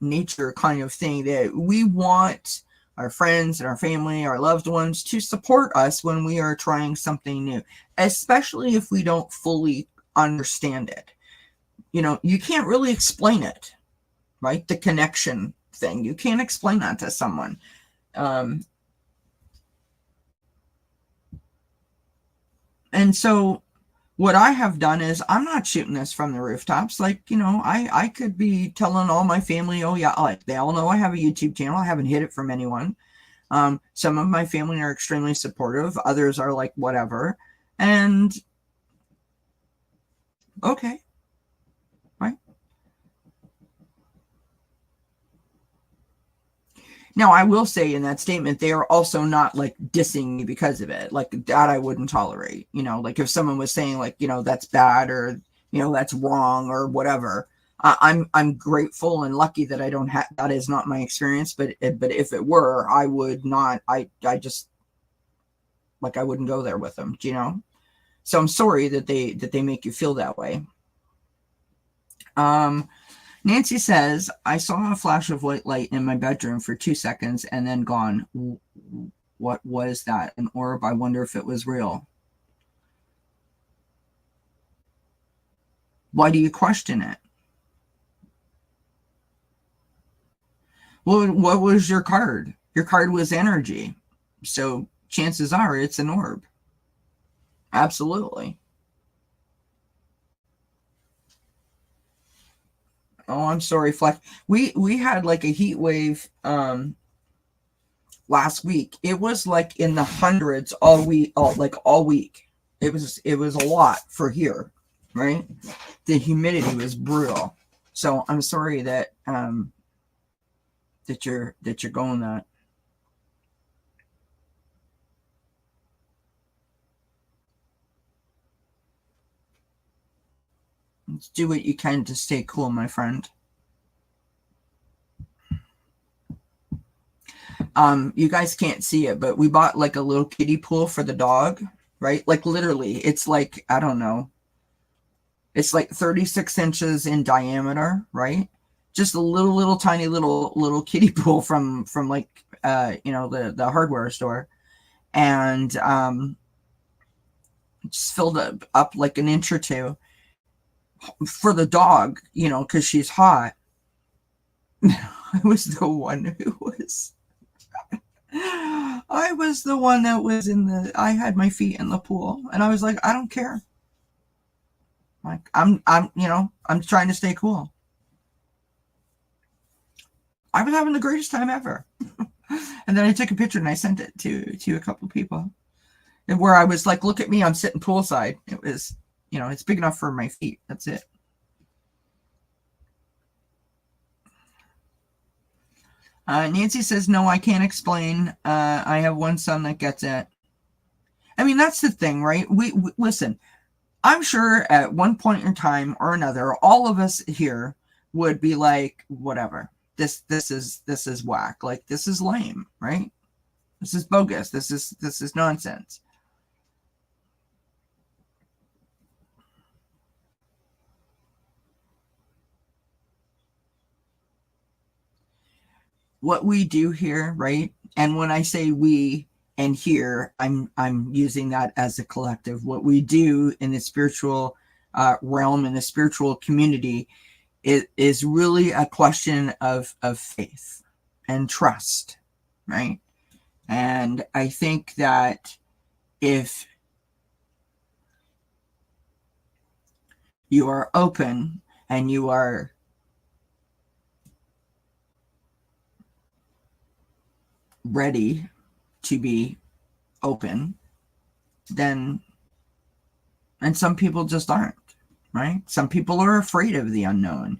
nature kind of thing that we want our friends and our family, our loved ones to support us when we are trying something new, especially if we don't fully understand it. You can't really explain it, right? The connection thing. You can't explain that to someone. And so what I have done is I'm not shooting this from the rooftops. Like, I could be telling all my family, oh yeah, like they all know I have a YouTube channel. I haven't hid it from anyone. Some of my family are extremely supportive. Others are like, whatever. And okay. Right. Now, I will say in that statement, they are also not like dissing me because of it. Like that I wouldn't tolerate, like if someone was saying like, that's bad or, that's wrong or whatever. I'm grateful and lucky that I don't have, that is not my experience, but if it were, I would not, I just like, I wouldn't go there with them, So I'm sorry that they make you feel that way. Nancy says, I saw a flash of white light in my bedroom for 2 seconds and then gone. What was that? An orb? I wonder if it was real. Why do you question it? Well, what was your card? Your card was energy. So chances are it's an orb. Absolutely. Oh, I'm sorry, Fleck. We had like a heat wave last week. It was like in the hundreds all week, all week. It was a lot for here, right? The humidity was brutal. So I'm sorry that you're going that. Let's do what you can to stay cool, my friend. You guys can't see it, but we bought like a little kiddie pool for the dog, right? Like literally, it's like, I don't know, it's like 36 inches in diameter, right? Just a little tiny little kiddie pool from like the hardware store, and just filled up like an inch or two for the dog, because she's hot. I was the one who was. I was the one that was I had my feet in the pool, and I was like, I don't care. Like I'm trying to stay cool. I was having the greatest time ever. And then I took a picture and I sent it to a couple of people, and where I was like, look at me, I'm sitting poolside. It was, it's big enough for my feet. That's it. Nancy says, no, I can't explain. I have one son that gets it. I mean, that's the thing, right? We listen, I'm sure at one point in time or another, all of us here would be like, whatever, this is whack. Like, this is lame, right? This is bogus. This is nonsense. What we do here, right? And when I say we and here, I'm using that as a collective. What we do in the spiritual realm, in the spiritual community, is really a question of faith and trust, right? And I think that if you are open and you are ready to be open, then, and some people just aren't, right? Some people are afraid of the unknown,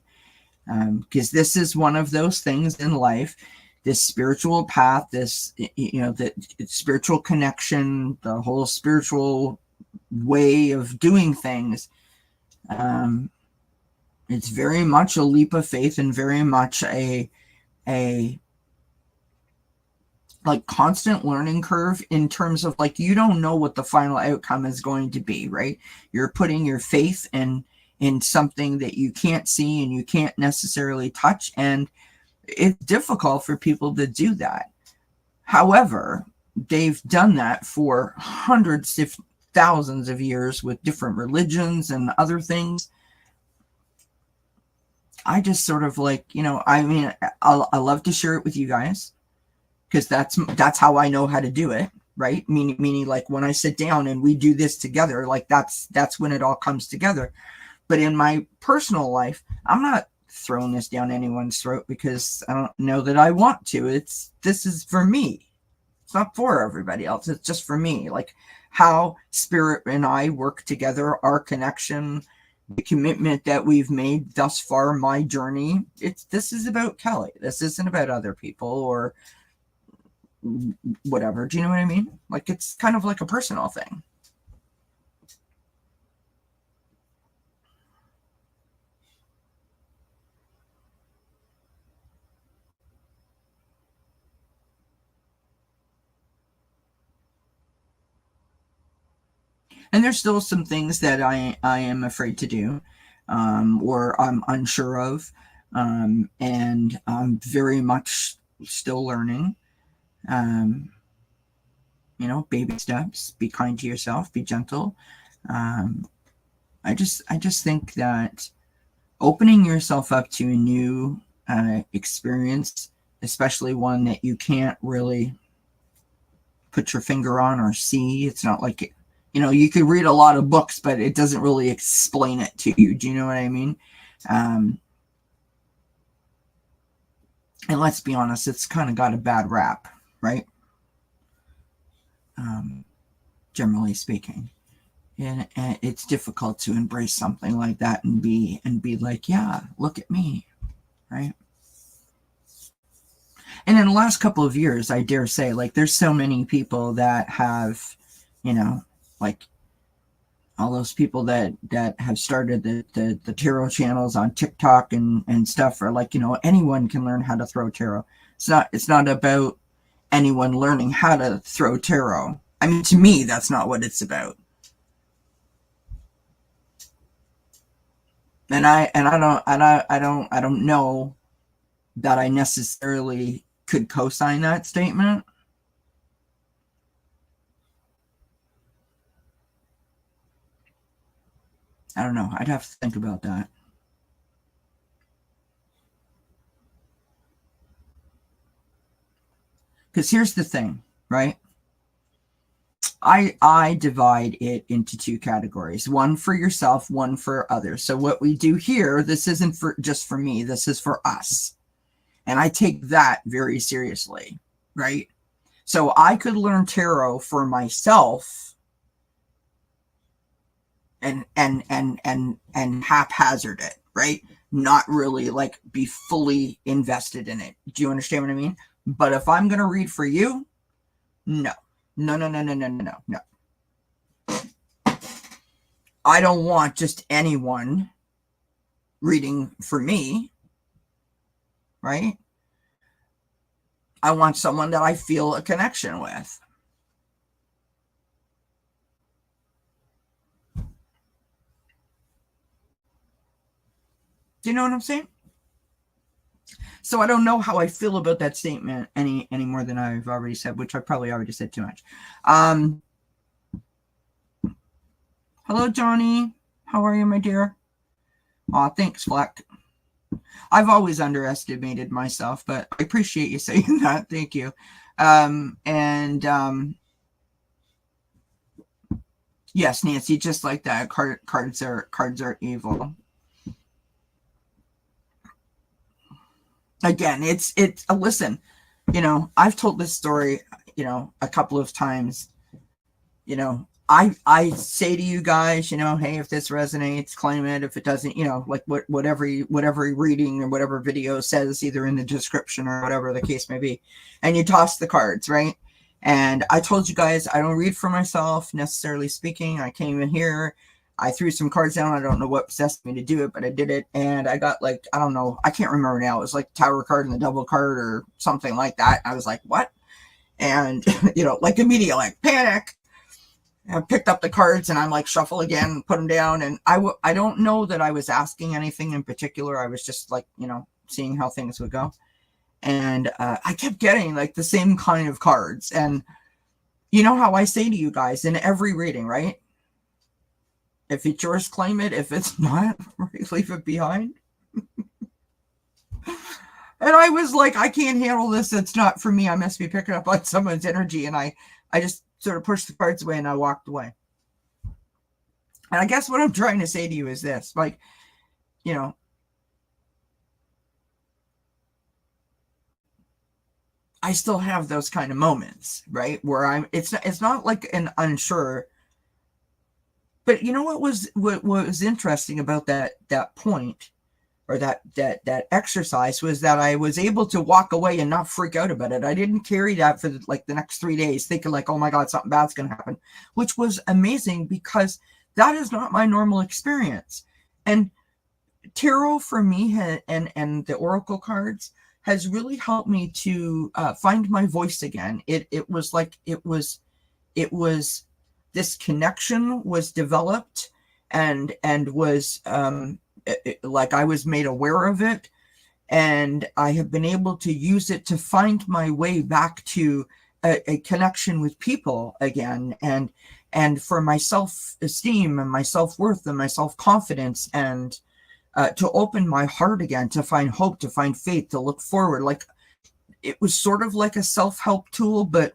because this is one of those things in life, this spiritual path, this, the spiritual connection, the whole spiritual way of doing things. It's very much a leap of faith and very much a like constant learning curve, in terms of like, you don't know what the final outcome is going to be, right? You're putting your faith in something that you can't see and you can't necessarily touch, and it's difficult for people to do that. However, they've done that for hundreds of thousands of years with different religions and other things. I just sort of like, I mean, I love to share it with you guys, because that's how I know how to do it, right? Meaning like when I sit down and we do this together, like that's when it all comes together. But in my personal life, I'm not throwing this down anyone's throat, because I don't know that I want to. This is for me. It's not for everybody else. It's just for me. Like how Spirit and I work together, our connection, the commitment that we've made thus far, my journey. This is about Kelly. This isn't about other people or whatever. Do you know what I mean? Like, it's kind of like a personal thing. And there's still some things that I am afraid to do, or I'm unsure of, and I'm very much still learning. Baby steps. Be kind to yourself. Be gentle. I just think that opening yourself up to a new experience, especially one that you can't really put your finger on or see. It's not like, you could read a lot of books, but it doesn't really explain it to you. Do you know what I mean? And let's be honest, it's kind of got a bad rap, right? Generally speaking. And it's difficult to embrace something like that and be like, yeah, look at me, right? And in the last couple of years, I dare say, like, there's so many people that have, like all those people that have started the tarot channels on TikTok and stuff are like, anyone can learn how to throw tarot. It's not about anyone learning how to throw tarot. I mean, to me, that's not what it's about. And I don't know that I necessarily could co-sign that statement. I don't know. I'd have to think about that. Because here's the thing, right? I divide it into two categories, one for yourself, one for others. So what we do here, this isn't just for me, this is for us. And I take that very seriously, right? So I could learn tarot for myself and haphazard it, right? Not really like be fully invested in it. Do you understand what I mean? But if I'm going to read for you, no. I don't want just anyone reading for me, right? I want someone that I feel a connection with. Do you know what I'm saying? So I don't know how I feel about that statement any more than I've already said, which I probably already said too much. Hello, Johnny. How are you, my dear? Aw, thanks, Fleck. I've always underestimated myself, but I appreciate you saying that. Thank you. Yes, Nancy, just like that. Cards are evil. Again, it's listen, I've told this story, a couple of times. I say to you guys, hey, if this resonates, claim it. If it doesn't, like whatever reading or whatever video says, either in the description or whatever the case may be, and you toss the cards, right? And I told you guys, I don't read for myself, necessarily speaking. I came in here, I threw some cards down. I don't know what possessed me to do it, but I did it. And I got like, I don't know, I can't remember now. It was like Tower card and the double card or something like that. I was like, what? And, like immediately, like panic. I picked up the cards and I'm like, shuffle again, put them down. And I don't know that I was asking anything in particular. I was just like, seeing how things would go. And I kept getting like the same kind of cards. And you know how I say to you guys in every reading, right? If it's yours, claim it. If it's not, leave it behind. And I was like, I can't handle this. It's not for me. I must be picking up on someone's energy. And I just sort of pushed the cards away and I walked away. And I guess what I'm trying to say to you is this, like, I still have those kind of moments, right? Where it's not like an unsure. But you know what was interesting about that point or that exercise was that I was able to walk away and not freak out about it. I didn't carry that for the next 3 days thinking like, oh my God, something bad's going to happen, which was amazing because that is not my normal experience. And tarot for me and the oracle cards has really helped me to find my voice again. It was this connection was developed and was like I was made aware of it, and I have been able to use it to find my way back to a connection with people again, and and for my self-esteem and my self-worth and my self-confidence, and to open my heart again, to find hope, to find faith, to look forward. Like, it was sort of like a self-help tool, but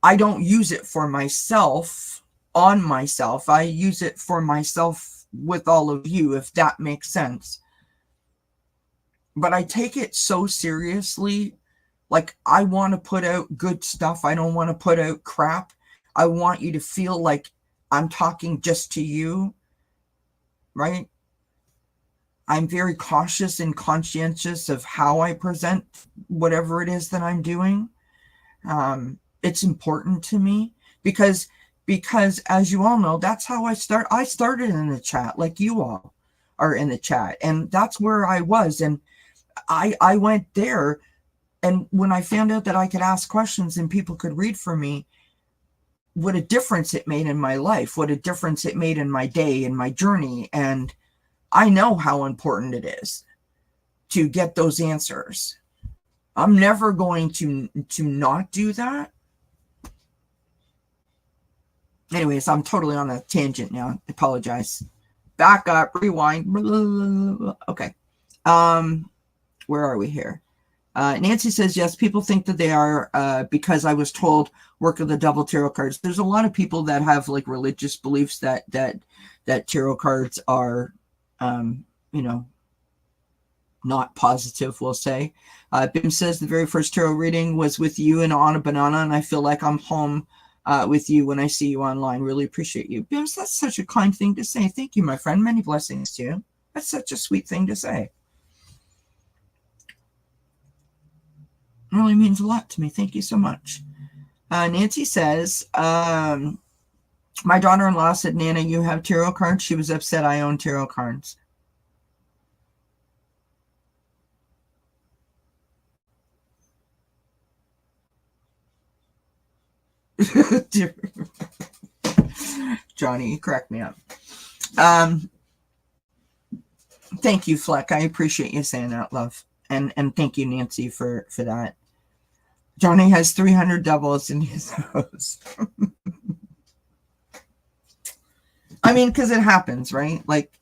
I don't use it for myself, on myself. I use it for myself with all of you, if that makes sense. But I take it so seriously. Like, I want to put out good stuff. I don't want to put out crap. I want you to feel like I'm talking just to you, right? I'm very cautious and conscientious of how I present whatever it is that I'm doing. It's important to me because as you all know, that's how I started in the chat, like you all are in the chat, and that's where I was. And I went there, and when I found out that I could ask questions and people could read for me, what a difference it made in my life, what a difference it made in my day and my journey. And I know how important it is to get those answers. I'm never going to not do that. Anyways, I'm totally on a tangent now. I apologize. Back up, rewind. Okay. Where are we here? Nancy says, yes, people think that they are because I was told work of the double tarot cards. There's a lot of people that have like religious beliefs that tarot cards are, not positive, we'll say. Bim says the very first tarot reading was with you and on a banana, and I feel like I'm home with you when I see you online. Really appreciate you. Bim, that's such a kind thing to say. Thank you, my friend. Many blessings to you. That's such a sweet thing to say. It really means a lot to me. Thank you so much. Nancy says, my daughter-in-law said, Nana, you have tarot cards. She was upset I own tarot cards. Johnny, you cracked me up. Thank you, Fleck. I appreciate you saying that, love. And thank you, Nancy, for that. Johnny has 300 doubles in his house. I mean, because it happens, right? Like,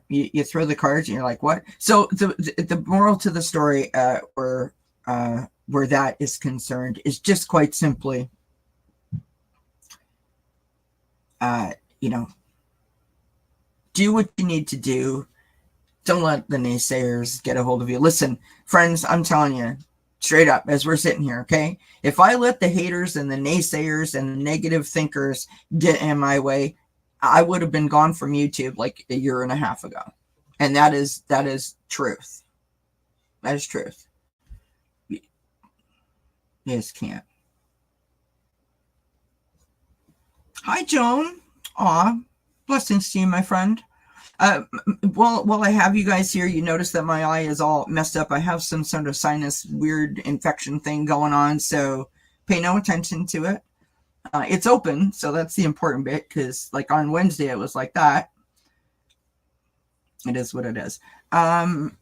you throw the cards and you're like, what? So the moral to the story where that is concerned is just quite simply, do what you need to do. Don't let the naysayers get a hold of you. Listen, friends, I'm telling you straight up as we're sitting here, okay? If I let the haters and the naysayers and the negative thinkers get in my way, I would have been gone from YouTube like a year and a half ago. And that is truth. That is truth. You just can't. Hi, Joan. Aw, blessings to you, my friend. While I have you guys here, you notice that my eye is all messed up. I have some sort of sinus weird infection thing going on, so pay no attention to it. It's open, so that's the important bit, because like on Wednesday it was like that. It is what it is. But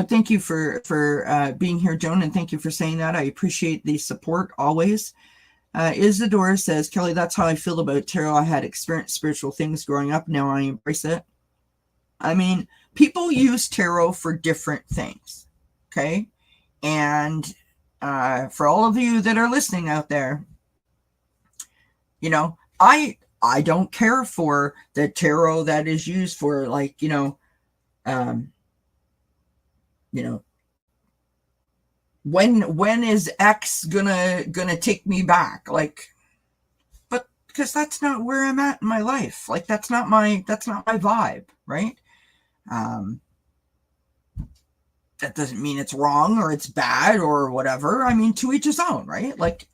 thank you for being here, Joan, and thank you for saying that. I appreciate the support always. Isadora says, Kelly, that's how I feel about tarot. I had experienced spiritual things growing up. Now I embrace it. I mean, people use tarot for different things. Okay. And for all of you that are listening out there, I don't care for the tarot that is used for, like, when is X gonna take me back? Like, but because that's not where I'm at in my life. Like, that's not my vibe, right? That doesn't mean it's wrong or it's bad or whatever. I mean, to each his own, right? Like,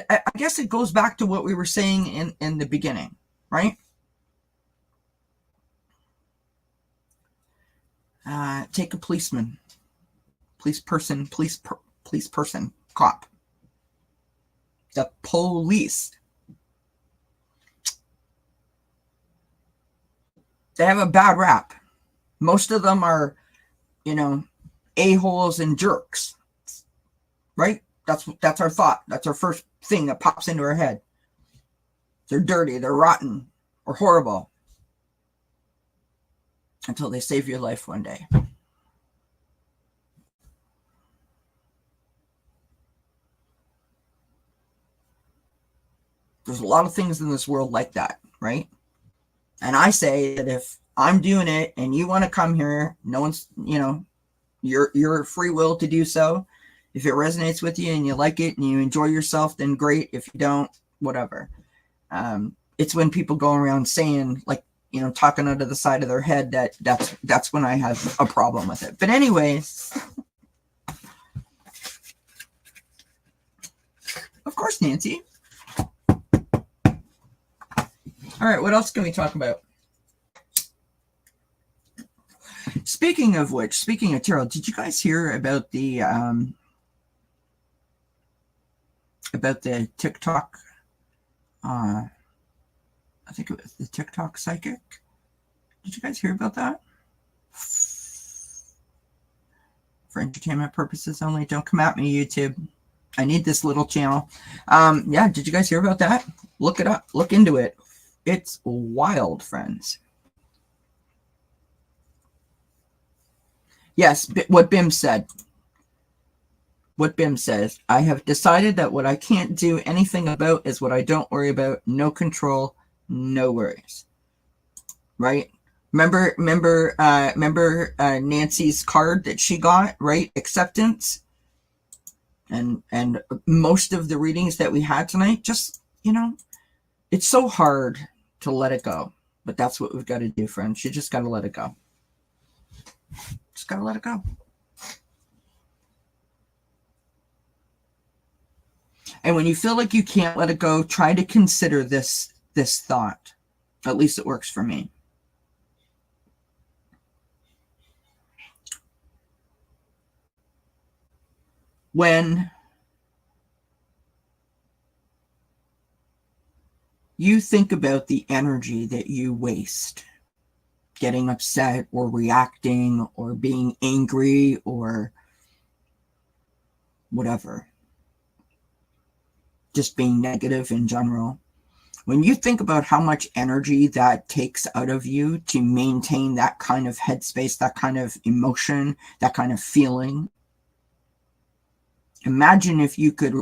I guess it goes back to what we were saying in the beginning, right? Take a policeman. Police person, cop. The police. They have a bad rap. Most of them are, a-holes and jerks, right? That's our thought. That's our first thing that pops into our head. They're dirty, they're rotten, or horrible. Until they save your life one day. There's a lot of things in this world like that, right? And I say that if I'm doing it and you want to come here, no one's, your free will to do so. If it resonates with you and you like it and you enjoy yourself, then great. If you don't, whatever. It's when people go around saying, like, talking out of the side of their head, that's when I have a problem with it. But anyways, of course, Nancy. All right, what else can we talk about? Speaking of tarot, did you guys hear about the TikTok? I think it was the TikTok psychic. Did you guys hear about that? For entertainment purposes only. Don't come at me, YouTube. I need this little channel. Yeah, did you guys hear about that? Look it up. Look into it. It's wild, friends. Yes, what Bim said. What Bim says. I have decided that what I can't do anything about is what I don't worry about. No control, no worries. Right? Remember Nancy's card that she got, right? Acceptance. And most of the readings that we had tonight, just, it's so hard to let it go. But that's what we've got to do, friends. You just got to let it go. Just got to let it go. And when you feel like you can't let it go, try to consider this thought. At least it works for me. When you think about the energy that you waste getting upset or reacting or being angry or whatever, just being negative in general, when you think about how much energy that takes out of you to maintain that kind of headspace, that kind of emotion, that kind of feeling, imagine if you could,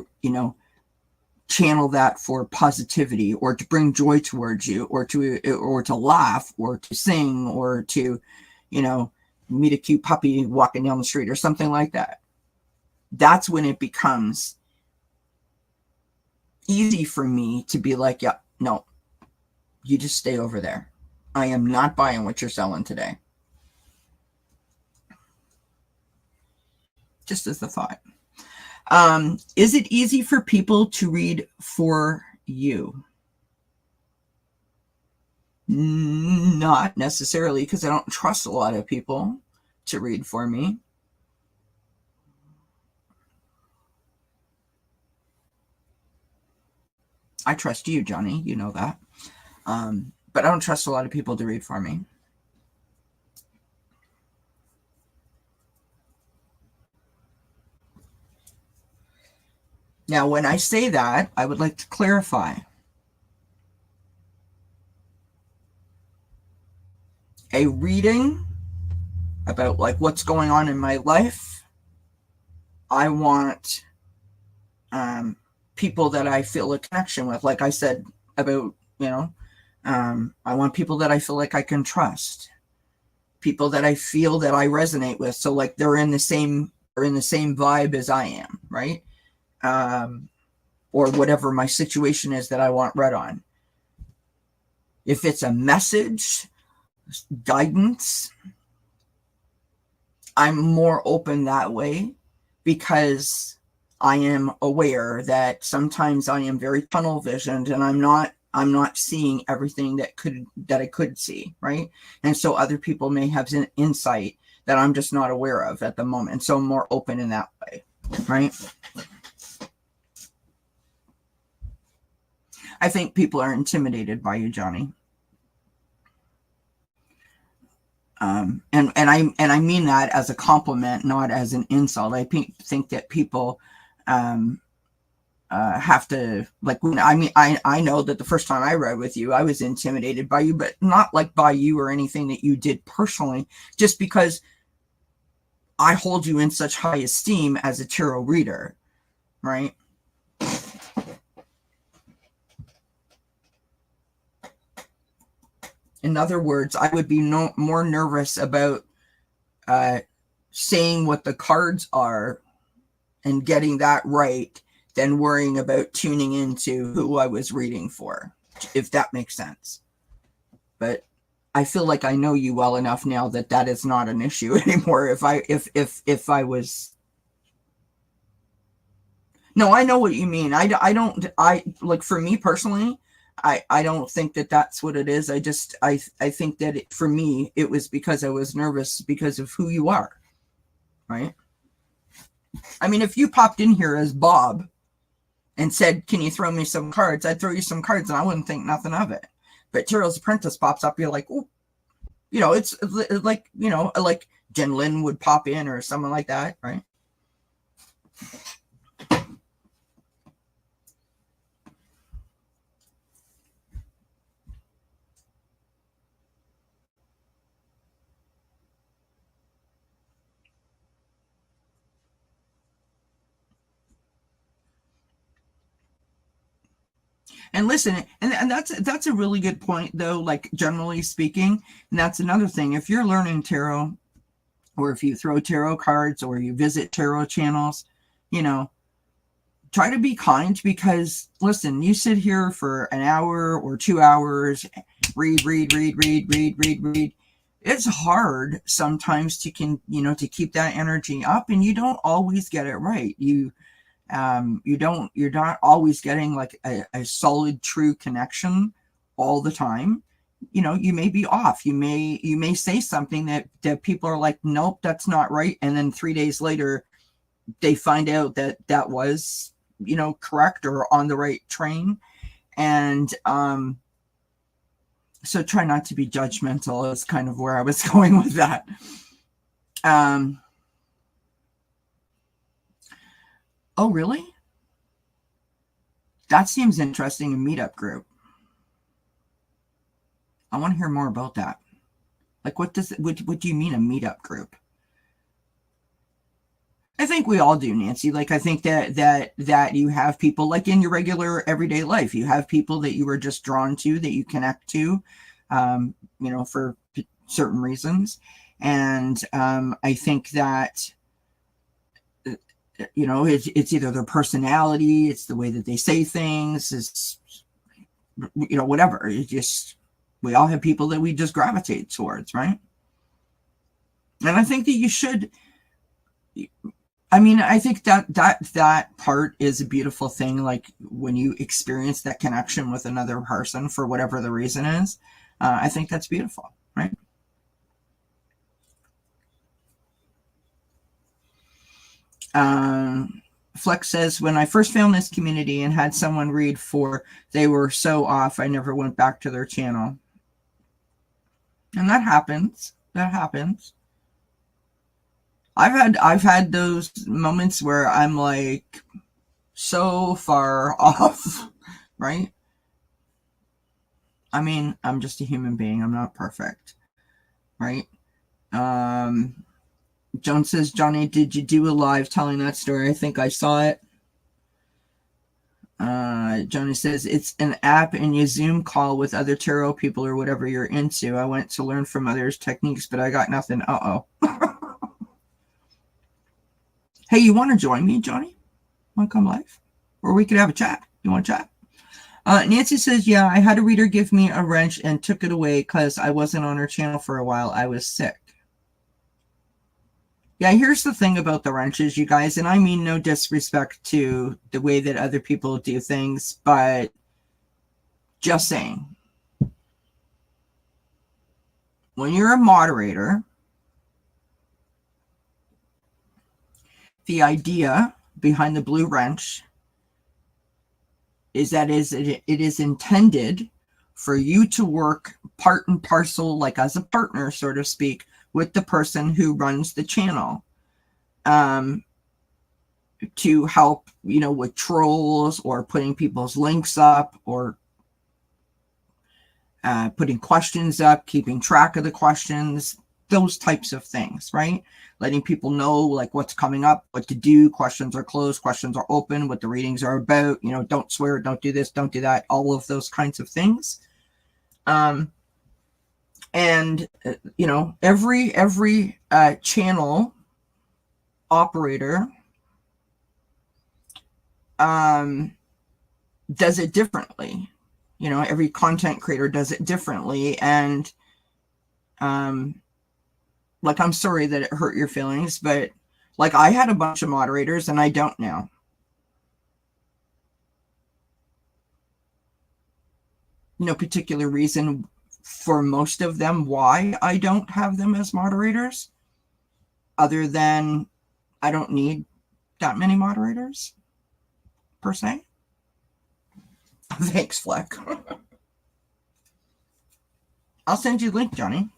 channel that for positivity or to bring joy towards you or to laugh or to sing or to, meet a cute puppy walking down the street or something like that. That's when it becomes easy for me to be like, yeah, no, you just stay over there. I am not buying what you're selling today. Just as a thought. Is it easy for people to read for you? Not necessarily, because I don't trust a lot of people to read for me. I trust you, Johnny. You know that. But I don't trust a lot of people to read for me. Now, when I say that, I would like to clarify. A reading about like what's going on in my life, I want people that I feel a connection with. Like I said about, I want people that I feel like I can trust. People that I feel that I resonate with. So like they're in the same vibe as I am, right? Or whatever my situation is that I want read on. If it's a message, guidance, I'm more open that way because I am aware that sometimes I am very tunnel visioned and I'm not seeing everything that I could see, right? And so other people may have an insight that I'm just not aware of at the moment. So I'm more open in that way, right? I think people are intimidated by you, Johnny. And I mean that as a compliment, not as an insult. I think that people have to, like, when I know that the first time I read with you, I was intimidated by you, but not like by you or anything that you did personally, just because I hold you in such high esteem as a tarot reader, right? In other words, I would be more nervous about saying what the cards are and getting that right than worrying about tuning into who I was reading for, if that makes sense. But I feel like I know you well enough now that that is not an issue anymore. If I was, no, I know what you mean. I don't, like, for me personally, I don't think that that's what it is. I think that for me, it was because I was nervous because of who you are, right? I mean, if you popped in here as Bob and said, can you throw me some cards? I'd throw you some cards and I wouldn't think nothing of it. But Tarot's Apprentice pops up, you're like, oh, you know, it's like, you know, like Jen Lynn would pop in or someone like that, right? And listen, and that's a really good point, though, like, generally speaking. And that's another thing. If you're learning tarot, or if you throw tarot cards, or you visit tarot channels, you know, try to be kind, because listen, you sit here for an hour or 2 hours, read. It's hard sometimes to to keep that energy up, and you don't always get it right. You're not always getting like a solid, true connection all the time. You know, you may be off. You may say something that people are like, nope, that's not right. And then 3 days later, they find out that that was, correct or on the right train. And, so try not to be judgmental is kind of where I was going with that. Oh, really? That seems interesting, a meetup group. I want to hear more about that. Like, what do you mean, a meetup group? I think we all do, Nancy. Like, I think that you have people, like in your regular everyday life, you have people that you are just drawn to, that you connect to, for certain reasons. And I think that, it's either their personality, it's the way that they say things, it's, whatever. It's just, we all have people that we just gravitate towards, right? And I think that you should, I think that part is a beautiful thing. Like, when you experience that connection with another person for whatever the reason is, I think that's beautiful, right? Flex says, when I first found this community and had someone read they were so off, I never went back to their channel. And that happens. I've had those moments where I'm like so far off, right? I'm just a human being. I'm not perfect, right? Joan says, Johnny, did you do a live telling that story? I think I saw it. Johnny says, it's an app and you Zoom call with other tarot people or whatever you're into. I went to learn from others' techniques, but I got nothing. Uh-oh. Hey, you want to join me, Johnny? Want to come live? Or we could have a chat. You want to chat? Nancy says, yeah, I had a reader give me a wrench and took it away because I wasn't on her channel for a while. I was sick. Yeah, here's the thing about the wrenches, you guys, and I mean no disrespect to the way that other people do things, but just saying. When you're a moderator, the idea behind the blue wrench is that it is intended for you to work part and parcel, like as a partner, so to speak, with the person who runs the channel. to help, with trolls or putting people's links up, or putting questions up, keeping track of the questions, those types of things, right? Letting people know like what's coming up, what to do, questions are closed, questions are open, what the readings are about, don't swear, don't do this, don't do that, all of those kinds of things. And every channel operator does it differently. Every content creator does it differently. And like, I'm sorry that it hurt your feelings, but like, I had a bunch of moderators and I don't now. No particular reason for most of them why I don't have them as moderators, other than I don't need that many moderators per se. Thanks, Fleck. I'll send you a link, Johnny.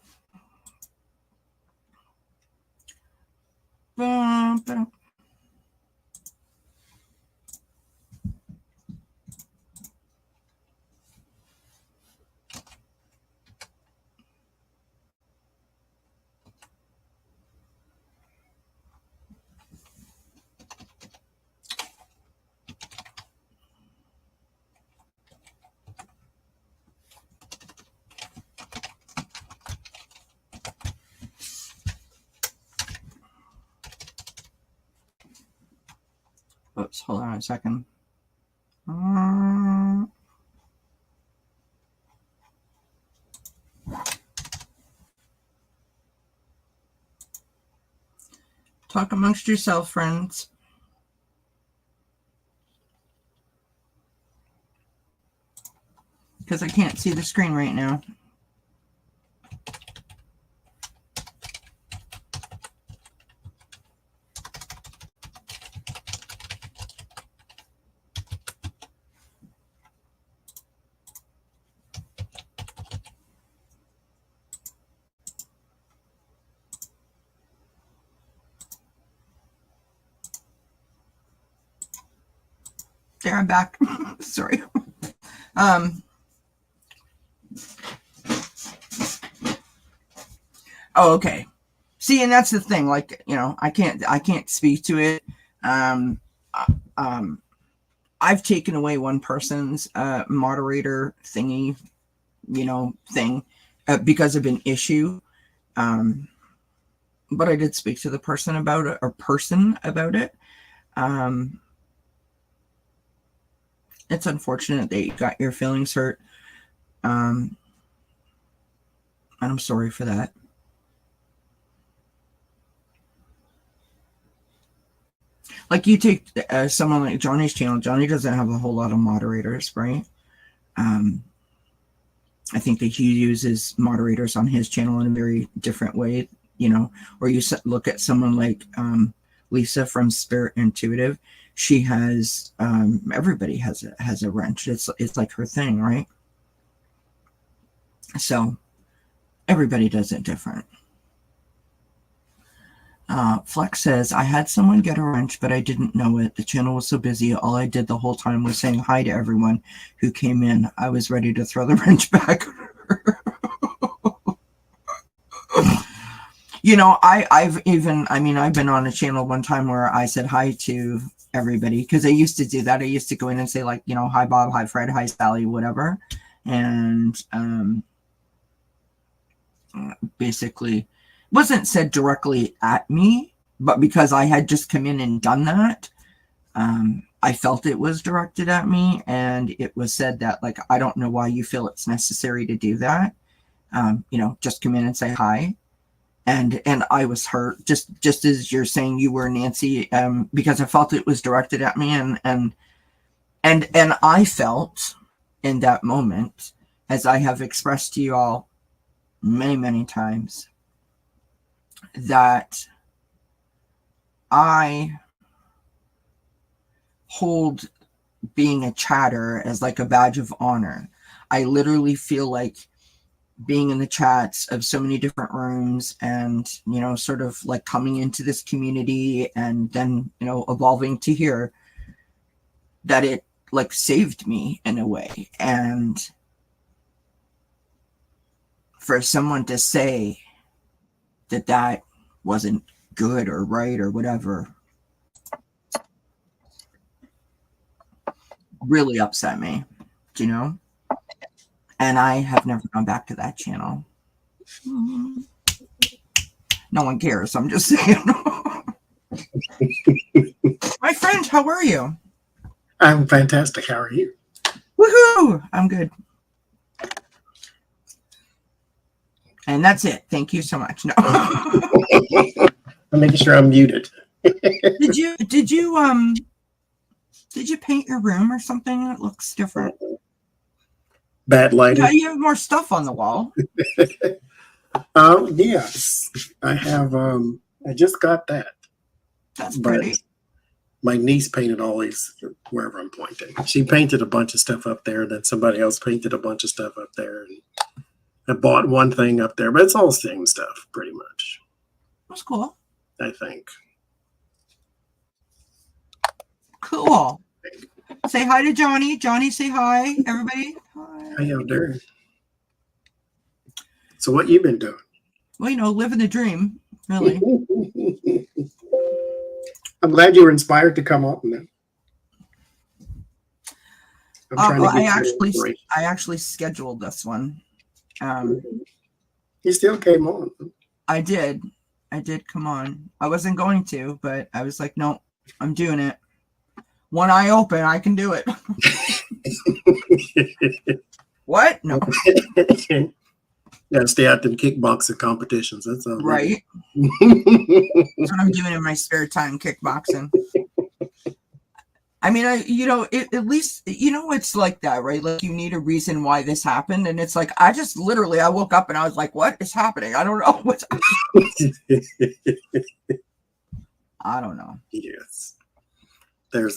Oops, hold on a second. Talk amongst yourself, friends. Because I can't see the screen right now. There, I'm back. Sorry. Oh, okay. See, and that's the thing. Like, I can't speak to it. I've taken away one person's moderator thingy, thing because of an issue. But I did speak to the person about it, it's unfortunate that you got your feelings hurt. And I'm sorry for that. Like, you take someone like Johnny's channel. Johnny doesn't have a whole lot of moderators, right? I think that he uses moderators on his channel in a very different way, or you look at someone like Lisa from Spirit Intuitive. She has, everybody has a wrench. It's like her thing, right? So everybody does it different. Flex says, I had someone get a wrench, but I didn't know it. The channel was so busy. All I did the whole time was saying hi to everyone who came in. I was ready to throw the wrench back. I've been on a channel one time where I said hi to everybody, because I used to do that. I used to go in and say, like, hi Bob, hi Fred, hi Sally, whatever. And basically wasn't said directly at me, but because I had just come in and done that, I felt it was directed at me, and it was said that, like, I don't know why you feel it's necessary to do that. Just come in and say hi. And I was hurt, just as you're saying you were, Nancy, because I felt it was directed at me, and I felt in that moment, as I have expressed to you all many, many times, that I hold being a chatter as like a badge of honor. I literally feel like being in the chats of so many different rooms and, you know, sort of like coming into this community and then, you know, evolving to here, that it like saved me in a way. And for someone to say that that wasn't good or right or whatever really upset me, you know? And I have never gone back to that channel. No one cares. I'm just saying. My friend, how are you? I'm fantastic. How are you? Woohoo! I'm good. And that's it. Thank you so much. No. I'm making sure I'm muted. Did you paint your room or something? It looks different. Bad lighting. Yeah, you have more stuff on the wall. Yes, I have. I just got that. That's pretty. My niece painted all these wherever I'm pointing. She painted a bunch of stuff up there. Then somebody else painted a bunch of stuff up there. And I bought one thing up there, but it's all the same stuff, pretty much. That's cool. I think. Cool. Say hi to Johnny. Johnny, say hi, everybody. Hi. How y'all doing? So what you been doing? Well, you know, living the dream, really. I'm glad you were inspired to come on. Then. I actually scheduled this one. You still came on. I did come on. I wasn't going to, but I was like, no, I'm doing it. One eye open, I can do it. What? No. Yeah, stay out them kickboxing competitions. That's all right. That's what I'm doing in my spare time, kickboxing. I mean, at least, you know, it's like that, right? Like you need a reason why this happened. And it's like, I woke up and I was like, what is happening? I don't know what's happening. I don't know. Yes.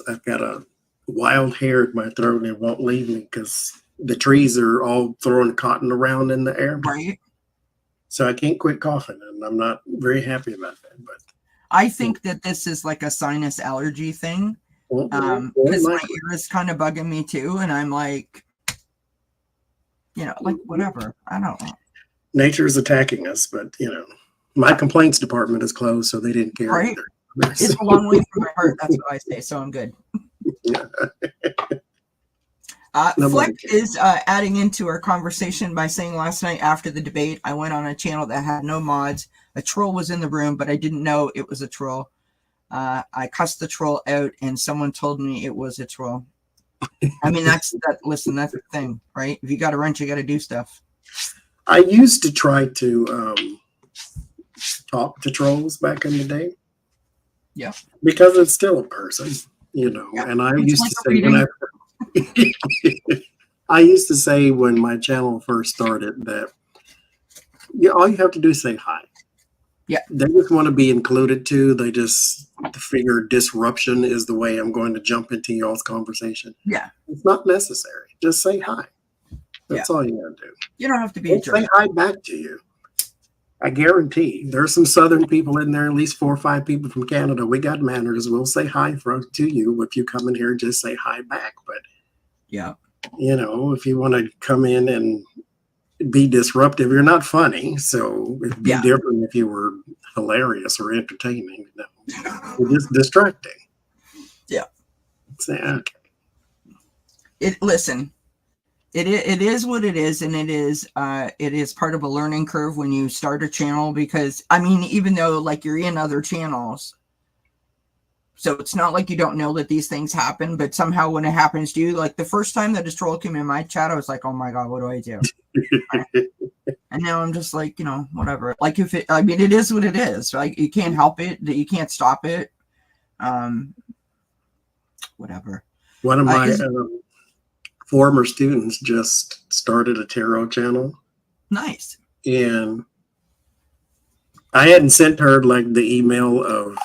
I've got a wild hair in my throat and it won't leave me because the trees are all throwing cotton around in the air. Right. So I can't quit coughing and I'm not very happy about that. But I think that this is like a sinus allergy thing. Because my ear is kind of bugging me too. And I'm like, you know, like whatever. I don't know. Nature is attacking us, but you know, my complaints department is closed, so they didn't care. Right. It's a long way from my heart. That's what I say. So I'm good. Fleck is adding into our conversation by saying last night after the debate, I went on a channel that had no mods. A troll was in the room, but I didn't know it was a troll. I cussed the troll out and someone told me it was a troll. I mean, listen, that's the thing, right? If you got to wrench, you got to do stuff. I used to try to talk to trolls back in the day. Yeah. Because it's still a person, you know, yeah. And I used to say I used to say when my channel first started that all you have to do is say hi. Yeah. They just want to be included too. They just figure disruption is the way I'm going to jump into y'all's conversation. Yeah. It's not necessary. Just say hi. That's all you gotta do. You don't have to be a jerk. Say hi back to you. I guarantee there's some Southern people in there, at least 4 or 5 people from Canada. We got manners. We'll say hi to you. If you come in here, just say hi back. But yeah, you know, if you want to come in and be disruptive, you're not funny. So it'd be different if you were hilarious or entertaining. No, you're just distracting. Yeah. Say okay. Listen. It is what it is, and it is part of a learning curve when you start a channel, because I mean, even though like you're in other channels, so it's not like you don't know that these things happen, but somehow when it happens to you, like the first time that a troll came in my chat, I was like, oh my God, what do I do? And now I'm just like, you know, whatever. Like it is what it is. Like you can't help it, that you can't stop it. Whatever. One of my former students just started a tarot channel. Nice. And I hadn't sent her like the email of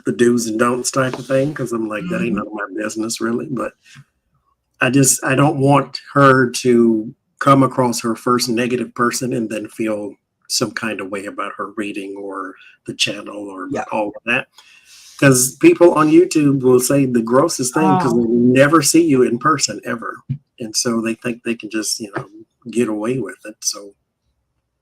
the do's and don'ts type of thing, because I'm like, that ain't none of my business really. But I don't want her to come across her first negative person and then feel some kind of way about her reading or the channel or Yeah. all of that. Because people on YouTube will say the grossest thing because they never see you in person ever. And so they think they can just, get away with it. So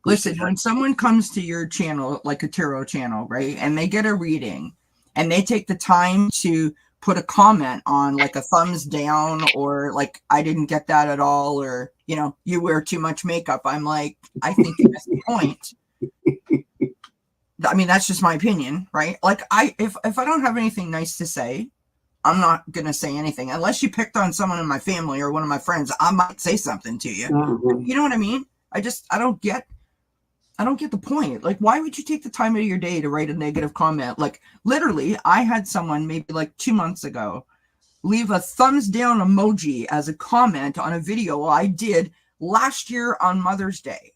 listen, when someone comes to your channel, like a tarot channel, right, and they get a reading and they take the time to put a comment on like a thumbs down or like, I didn't get that at all, or, you wear too much makeup, I'm like, I think you missed the point. I mean, that's just my opinion, right? Like, if I don't have anything nice to say, I'm not going to say anything. Unless you picked on someone in my family or one of my friends, I might say something to you. Mm-hmm. You know what I mean? I don't get the point. Like, why would you take the time out of your day to write a negative comment? Like, literally, I had someone maybe like 2 months ago leave a thumbs down emoji as a comment on a video I did last year on Mother's Day.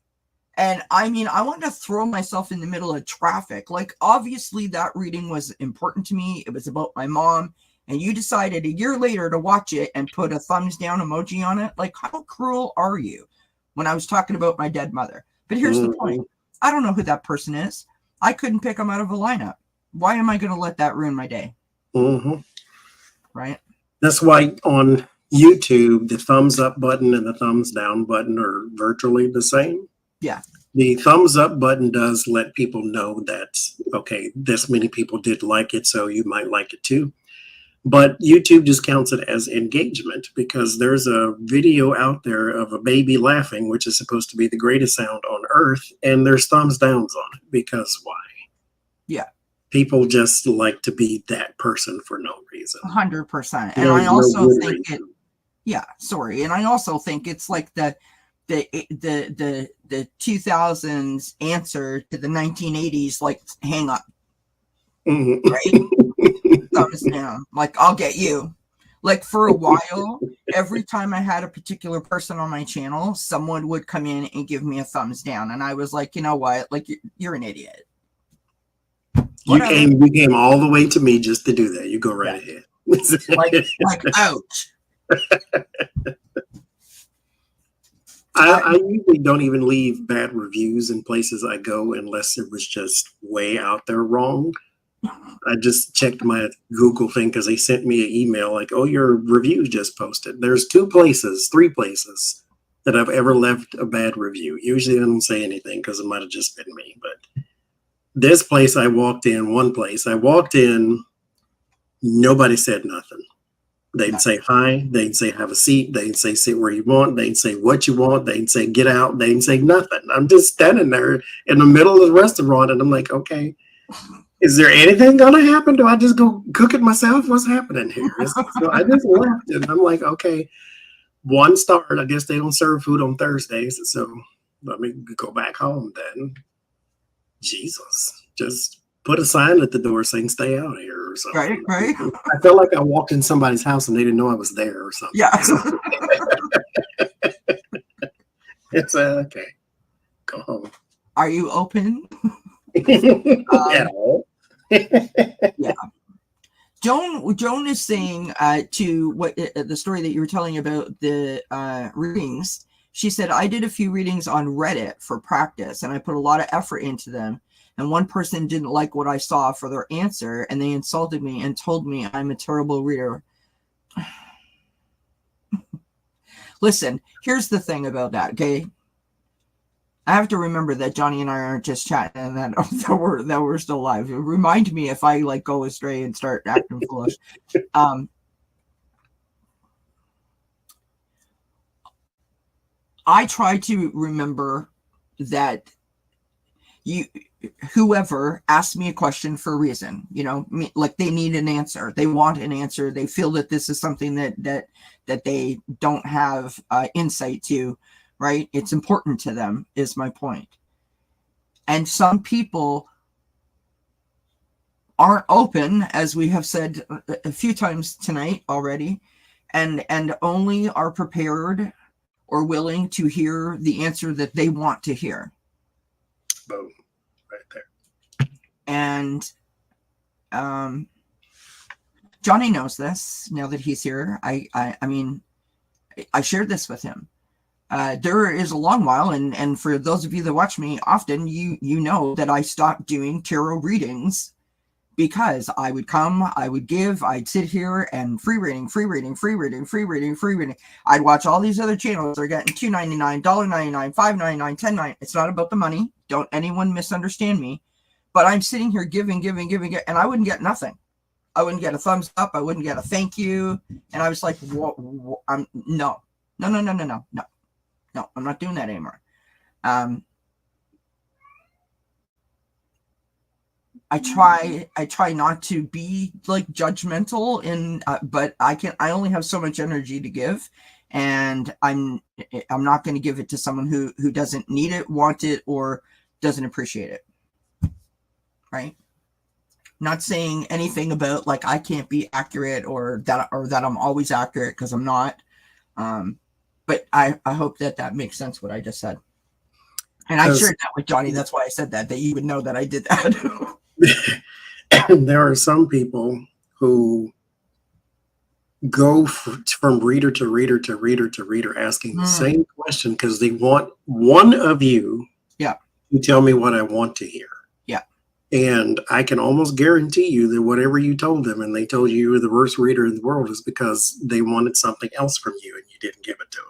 And I mean, I wanted to throw myself in the middle of traffic. Like, obviously that reading was important to me. It was about my mom. And you decided a year later to watch it and put a thumbs down emoji on it. Like, how cruel are you? When I was talking about my dead mother. But here's the point. I don't know who that person is. I couldn't pick them out of a lineup. Why am I going to let that ruin my day? Mm-hmm. Right? That's why on YouTube, the thumbs up button and the thumbs down button are virtually the same. Yeah. The thumbs up button does let people know that, okay, this many people did like it, so you might like it too. But YouTube just counts it as engagement because there's a video out there of a baby laughing, which is supposed to be the greatest sound on earth, and there's thumbs downs on it because why? Yeah. People just like to be that person for no reason. 100%. And I also think it, yeah, sorry. And I also think it's like the 2000s answer to the 1980s, like, hang up. Mm-hmm. Right? Thumbs down. Like, I'll get you. Like, for a while, every time I had a particular person on my channel, someone would come in and give me a thumbs down. And I was like, you know what? Like, you're an idiot. You came all the way to me just to do that. You go right ahead. like, ouch. I usually don't even leave bad reviews in places I go unless it was just way out there wrong. I just checked my Google thing because they sent me an email like, oh, your review just posted. There's 3 places that I've ever left a bad review. Usually I don't say anything because it might have just been me. But this place one place I walked in, nobody said nothing. They'd say hi. They'd say have a seat. They'd say sit where you want. They'd say what you want. They'd say get out. They'd say nothing. I'm just standing there in the middle of the restaurant and I'm like, okay, is there anything going to happen? Do I just go cook it myself? What's happening here? So I just left and I'm like, okay, 1 star. I guess they don't serve food on Thursdays. So let me go back home then. Jesus, just put a sign at the door saying stay out here or something. Right. I felt like I walked in somebody's house and they didn't know I was there or something. Yeah. It's okay. Go home. Are you open? At all? Yeah. Joan is saying to what the story that you were telling about the readings. She said, I did a few readings on Reddit for practice and I put a lot of effort into them. And one person didn't like what I saw for their answer and they insulted me and told me I'm a terrible reader. Listen, here's the thing about that, okay? I have to remember that Johnny and I aren't just chatting and that we're still live. Remind me if I like go astray and start acting foolish. I try to remember that whoever asked me a question for a reason, like they need an answer. They want an answer. They feel that this is something that they don't have insight to, right? It's important to them is my point. And some people aren't open, as we have said a few times tonight already, and only are prepared or willing to hear the answer that they want to hear. Boom. Right there. And Johnny knows this now that he's here. I mean, I shared this with him. there is a long while, and for those of you that watch me often, you know that I stopped doing tarot readings because I would come, I would give, I'd sit here and free reading. I'd watch all these other channels. They're getting $2.99, $1.99, $5.99, $10.99. It's not about the money. Don't anyone misunderstand me. But I'm sitting here giving, and I wouldn't get nothing. I wouldn't get a thumbs up. I wouldn't get a thank you. And I was like, no. I'm not doing that anymore. I try not to be like judgmental but I only have so much energy to give, and I'm not going to give it to someone who doesn't need it, want it, or doesn't appreciate it. Right? Not saying anything about like I can't be accurate or that I'm always accurate, because I'm not. But I hope that makes sense what I just said. And I shared that with Johnny. That's why I said that you would know that I did that. There are some people who go from reader to reader to reader to reader asking the same question because they want one of you to tell me what I want to hear. Yeah. And I can almost guarantee you that whatever you told them and they told you were the worst reader in the world is because they wanted something else from you and you didn't give it to them.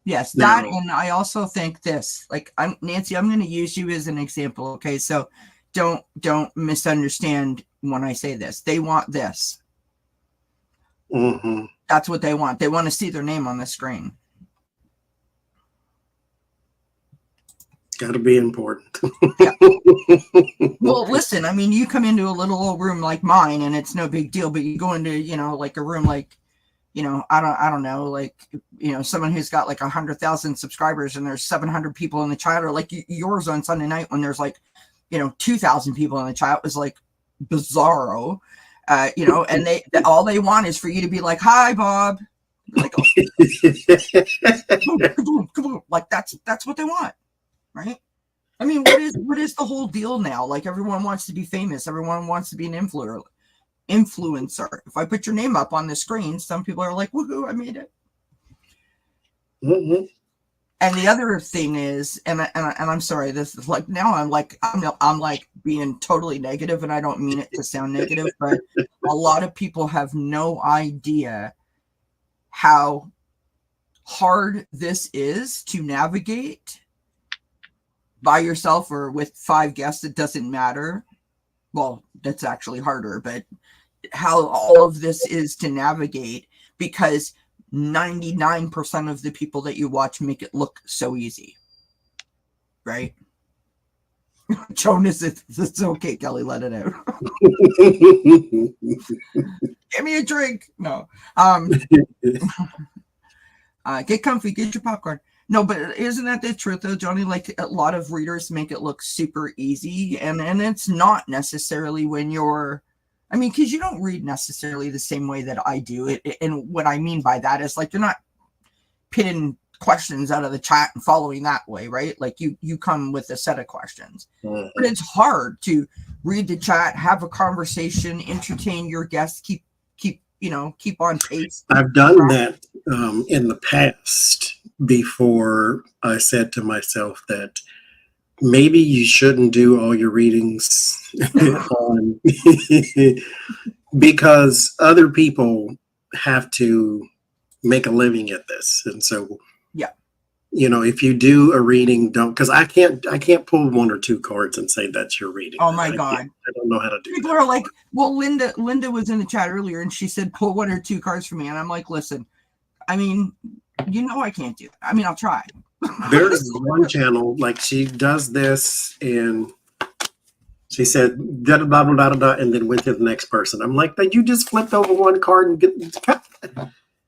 Yes, that, and I also think this, like, Nancy, I'm going to use you as an example. Okay, so don't misunderstand when I say this. They want this. Mm-hmm. That's what they want. They want to see their name on the screen. Got to be important. Yeah. Well, listen, I mean, you come into a little old room like mine, and it's no big deal. But you go into, like a room like, I don't know, like, someone who's got like 100,000 subscribers, and there's 700 people in the chat, or like yours on Sunday night when there's like, 2,000 people in the chat, was like bizarro, and all they want is for you to be like, "Hi, Bob," like, oh, come on, like that's what they want, right? I mean, what is the whole deal now? Like, everyone wants to be famous, everyone wants to be an influencer. If I put your name up on the screen, some people are like, "Woohoo, I made it." Mm-hmm. And the other thing is, and I'm sorry, this is like, now I'm like being totally negative, and I don't mean it to sound negative, but a lot of people have no idea how hard this is to navigate by yourself or with 5 guests. It doesn't matter. Well, that's actually harder, but how all of this is to navigate, because 99% of the people that you watch make it look so easy, right? Jonas, it's okay, Kelly, let it out. Give me a drink. No. Get comfy, get your popcorn. No, but isn't that the truth though, Johnny? Like, a lot of readers make it look super easy, and it's not necessarily when you're, I mean, because you don't read necessarily the same way that I do it. And what I mean by that is, like, you're not pitting questions out of the chat and following that way, right? Like, you come with a set of questions. Mm-hmm. But it's hard to read the chat, have a conversation, entertain your guests, keep on pace. I've done that in the past before I said to myself that maybe you shouldn't do all your readings on because other people have to make a living at this. And so, if you do a reading, because I can't pull 1 or 2 cards and say that's your reading. Oh my God. I don't know how to do People that. are like, well, Linda was in the chat earlier, and she said, pull 1 or 2 cards for me. And I'm like, listen, I mean, I can't do it. I mean, I'll try. There's one channel, like, she does this, and she said, da da da da da, and then went to the next person. I'm like, you just flipped over 1 card and get.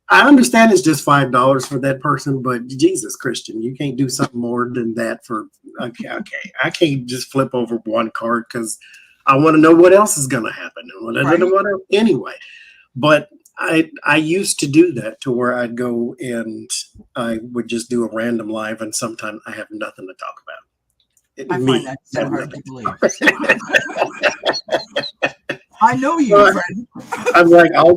I understand it's just $5 for that person, but Jesus, Christian, you can't do something more than that for. Okay. I can't just flip over 1 card because I want to know what else is going to happen. Anyway, but I used to do that to where I'd go and I would just do a random live, and sometimes I have nothing to talk about. I find that so hard to believe. I know you, Well, friend. I'm like, I'll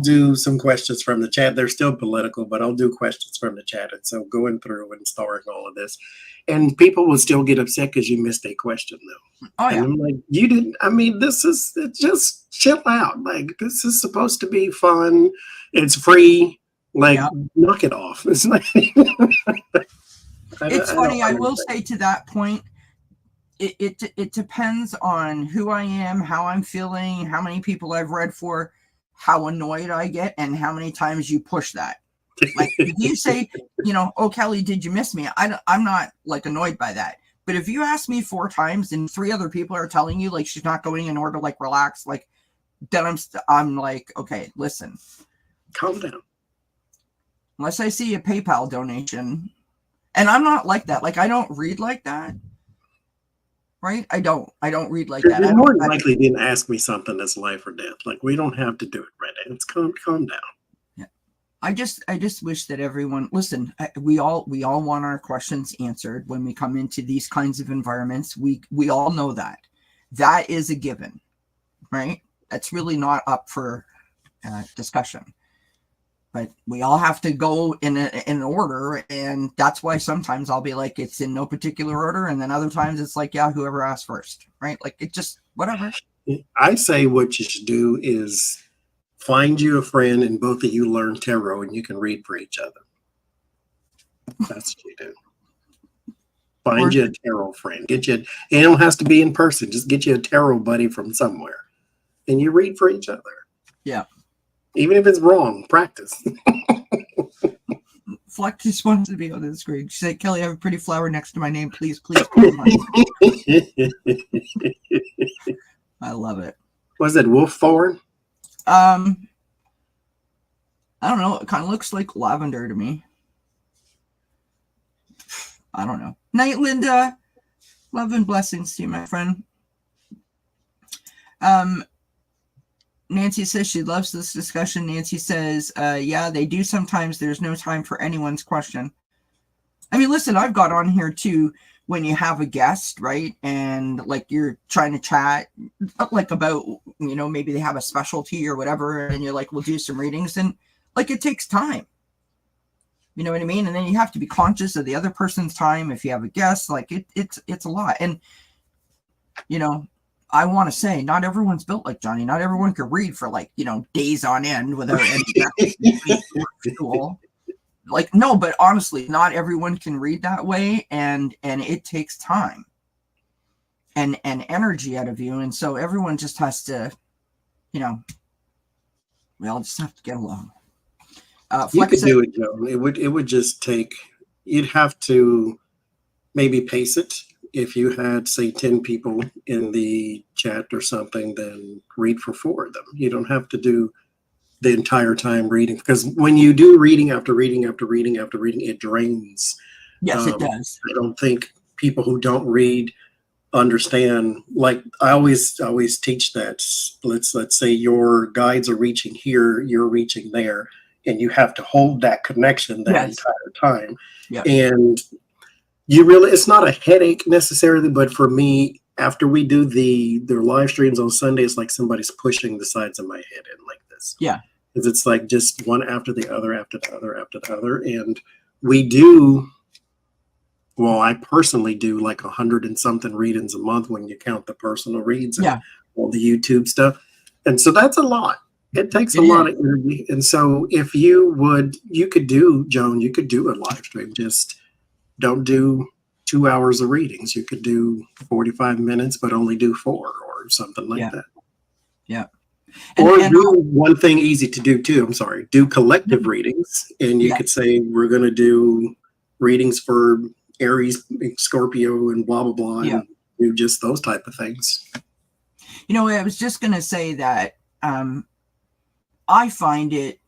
do some questions from the chat. They're still political, but I'll do questions from the chat. And so going through and storing all of this, and people will still get upset because you missed a question though. Oh And yeah. I'm like, you didn't. I mean, just chill out. Like this is supposed to be fun. It's free. Like Yeah. knock it off. It's like It's I don't funny. I will understand. say to that point, it depends on who I am, how I'm feeling, how many people I've read for, how annoyed I get, and how many times you push that. Like if you say, oh Kelly, did you miss me? I'm not like annoyed by that. But if you ask me 4 times and 3 other people are telling you like she's not going in order, like relax, like then I'm like, okay, listen. Calm down. Unless I see a PayPal donation, and I'm not like that. Like I don't read like that. Right? I don't read like that. You're more than likely didn't ask me something that's life or death. Like we don't have to do it right now. It's calm down. Yeah. I just wish that everyone listen. We all want our questions answered when we come into these kinds of environments. We all know that is a given, right? That's really not up for discussion. But we all have to go in an order, and that's why sometimes I'll be like, it's in no particular order, and then other times it's like, yeah, whoever asked first, right? Like it just whatever. I say what you should do is find you a friend, and both of you learn tarot, and you can read for each other. That's what you do. Find you a tarot friend. It don't have to be in person. Just get you a tarot buddy from somewhere, and you read for each other. Yeah. Even if it's wrong, practice. Flex just wants to be on the screen. She said, Kelly, I have a pretty flower next to my name. Please. I love it. Was it wolf thorn? I don't know. It kind of looks like lavender to me. I don't know. Night, Linda. Love and blessings to you, my friend. Nancy says she loves this discussion. Nancy says, yeah, they do sometimes. There's no time for anyone's question. I mean, listen, I've got on here too when you have a guest, right? And like you're trying to chat like about, maybe they have a specialty or whatever. And you're like, we'll do some readings. And like, it takes time. You know what I mean? And then you have to be conscious of the other person's time. If you have a guest, like it's a lot. And, I want to say not everyone's built like Johnny. Not everyone could read for like, days on end without any tool. Like, no, but honestly, not everyone can read that way. And it takes time and energy out of you. And so everyone just has to, we all just have to get along. You could do it, Joe. It would just take, you'd have to maybe pace it. If you had, say, 10 people in the chat or something, then read for 4 of them. You don't have to do the entire time reading, because when you do reading after reading after reading after reading, it drains. Yes, it does. I don't think people who don't read understand. Like I always teach that. Let's say your guides are reaching here, you're reaching there, and you have to hold that connection that entire time. Yeah. And it's not a headache necessarily, but for me, after we do their live streams on Sunday, it's like somebody's pushing the sides of my head in like this. Yeah. Because it's like just one after the other, after the other, after the other. And we do, well, I personally do like 100 and something readings a month when you count the personal reads and all the YouTube stuff. And so that's a lot. It takes a lot of energy. And so if you could do, Joan, you could do a live stream. Just don't do 2 hours of readings. You could do 45 minutes, but only do 4 or something like that. Yeah. Or do one thing easy to do too. I'm sorry. Do collective readings. And you could say, we're going to do readings for Aries, Scorpio, and blah, blah, blah. And do just those type of things. I was just going to say that I find it,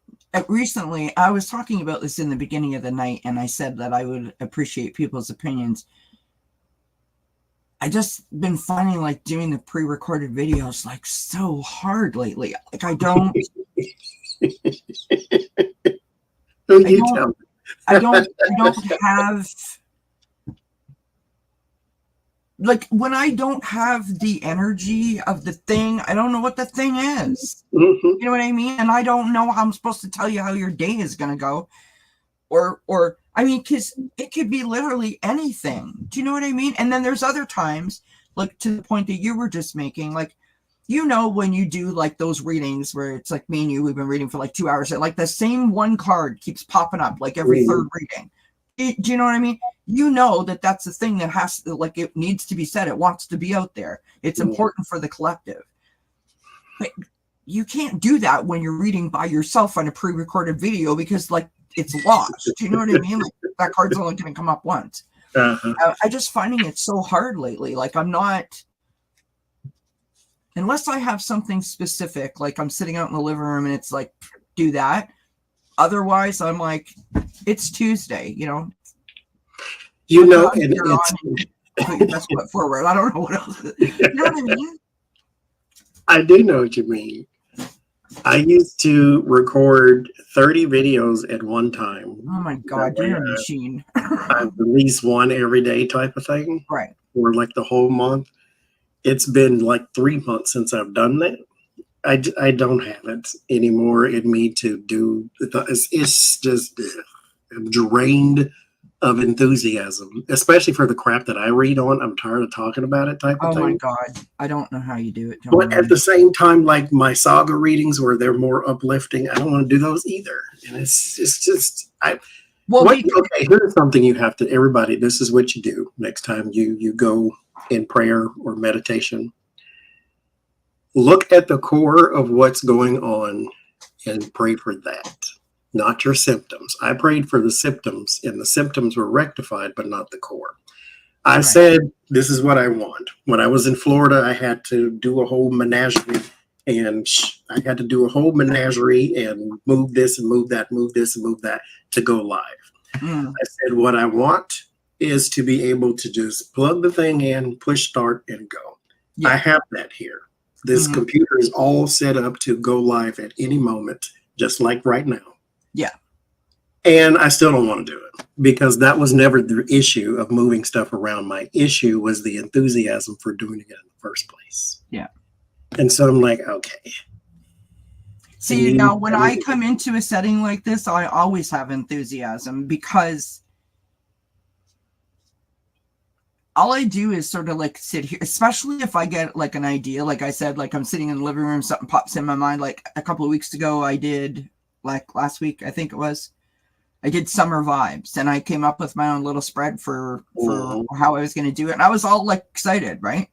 recently, I was talking about this in the beginning of the night, and I said that I would appreciate people's opinions. I just been finding like doing the pre-recorded videos like so hard lately. Like I don't have like when I don't have the energy of the thing, I don't know what the thing is. Mm-hmm. You know what I mean? And I don't know how I'm supposed to tell you how your day is going to go. Or I mean, because it could be literally anything. Do you know what I mean? And then there's other times, like to the point that you were just making, like, you know, when you do like those readings where it's like me and you, we've been reading for like 2 hours, and like the same one card keeps popping up like every third reading. Do you know what I mean? You know that that's the thing that has to, like, it needs to be said. It wants to be out there. It's important for the collective. But you can't do that when you're reading by yourself on a pre-recorded video because, like, it's lost. Do you know what I mean? Like, that card's only going to come up once. I just finding it so hard lately. Like, I'm not, unless I have something specific, like I'm sitting out in the living room and it's like, do that. Otherwise, I'm like, it's Tuesday, you know. You know, and put your best foot forward. I don't know what else. You know what I mean? I do know what you mean. I used to record 30 videos at one time. Oh my God, you're a machine. I release one every day type of thing. Right. Or like the whole month. It's been like 3 months since I've done that. I don't have it anymore in me to do. It's just I'm drained of enthusiasm, especially for the crap that I read on. I'm tired of talking about it type of thing. Oh my God. I don't know how you do it, John. But at the same time, like my saga readings where they're more uplifting, I don't want to do those either. And it's just, okay, here's something you have to, everybody, this is what you do next time you go in prayer or meditation. Look at the core of what's going on and pray for that. Not your symptoms. I prayed for the symptoms, and the symptoms were rectified, but not the core. I said, this is what I want. When I was in Florida, I had to do a whole menagerie, and move this and move that, move this and move that to go live. I said, what I want is to be able to just plug the thing in, push start, and go. Yeah. I have that here. This computer is all set up to go live at any moment, just like right now. Yeah. And I still don't want to do it because that was never the issue of moving stuff around. My issue was the enthusiasm for doing it in the first place. Yeah. And so I'm like, okay. See, now when I come into a setting like this, I always have enthusiasm because all I do is sort of like sit here, especially if I get like an idea. Like I said, like I'm sitting in the living room, something pops in my mind. Like a couple of weeks ago, I did, like last week, I think it was, I did summer vibes, and I came up with my own little spread for how I was going to do it. And I was all like excited, right?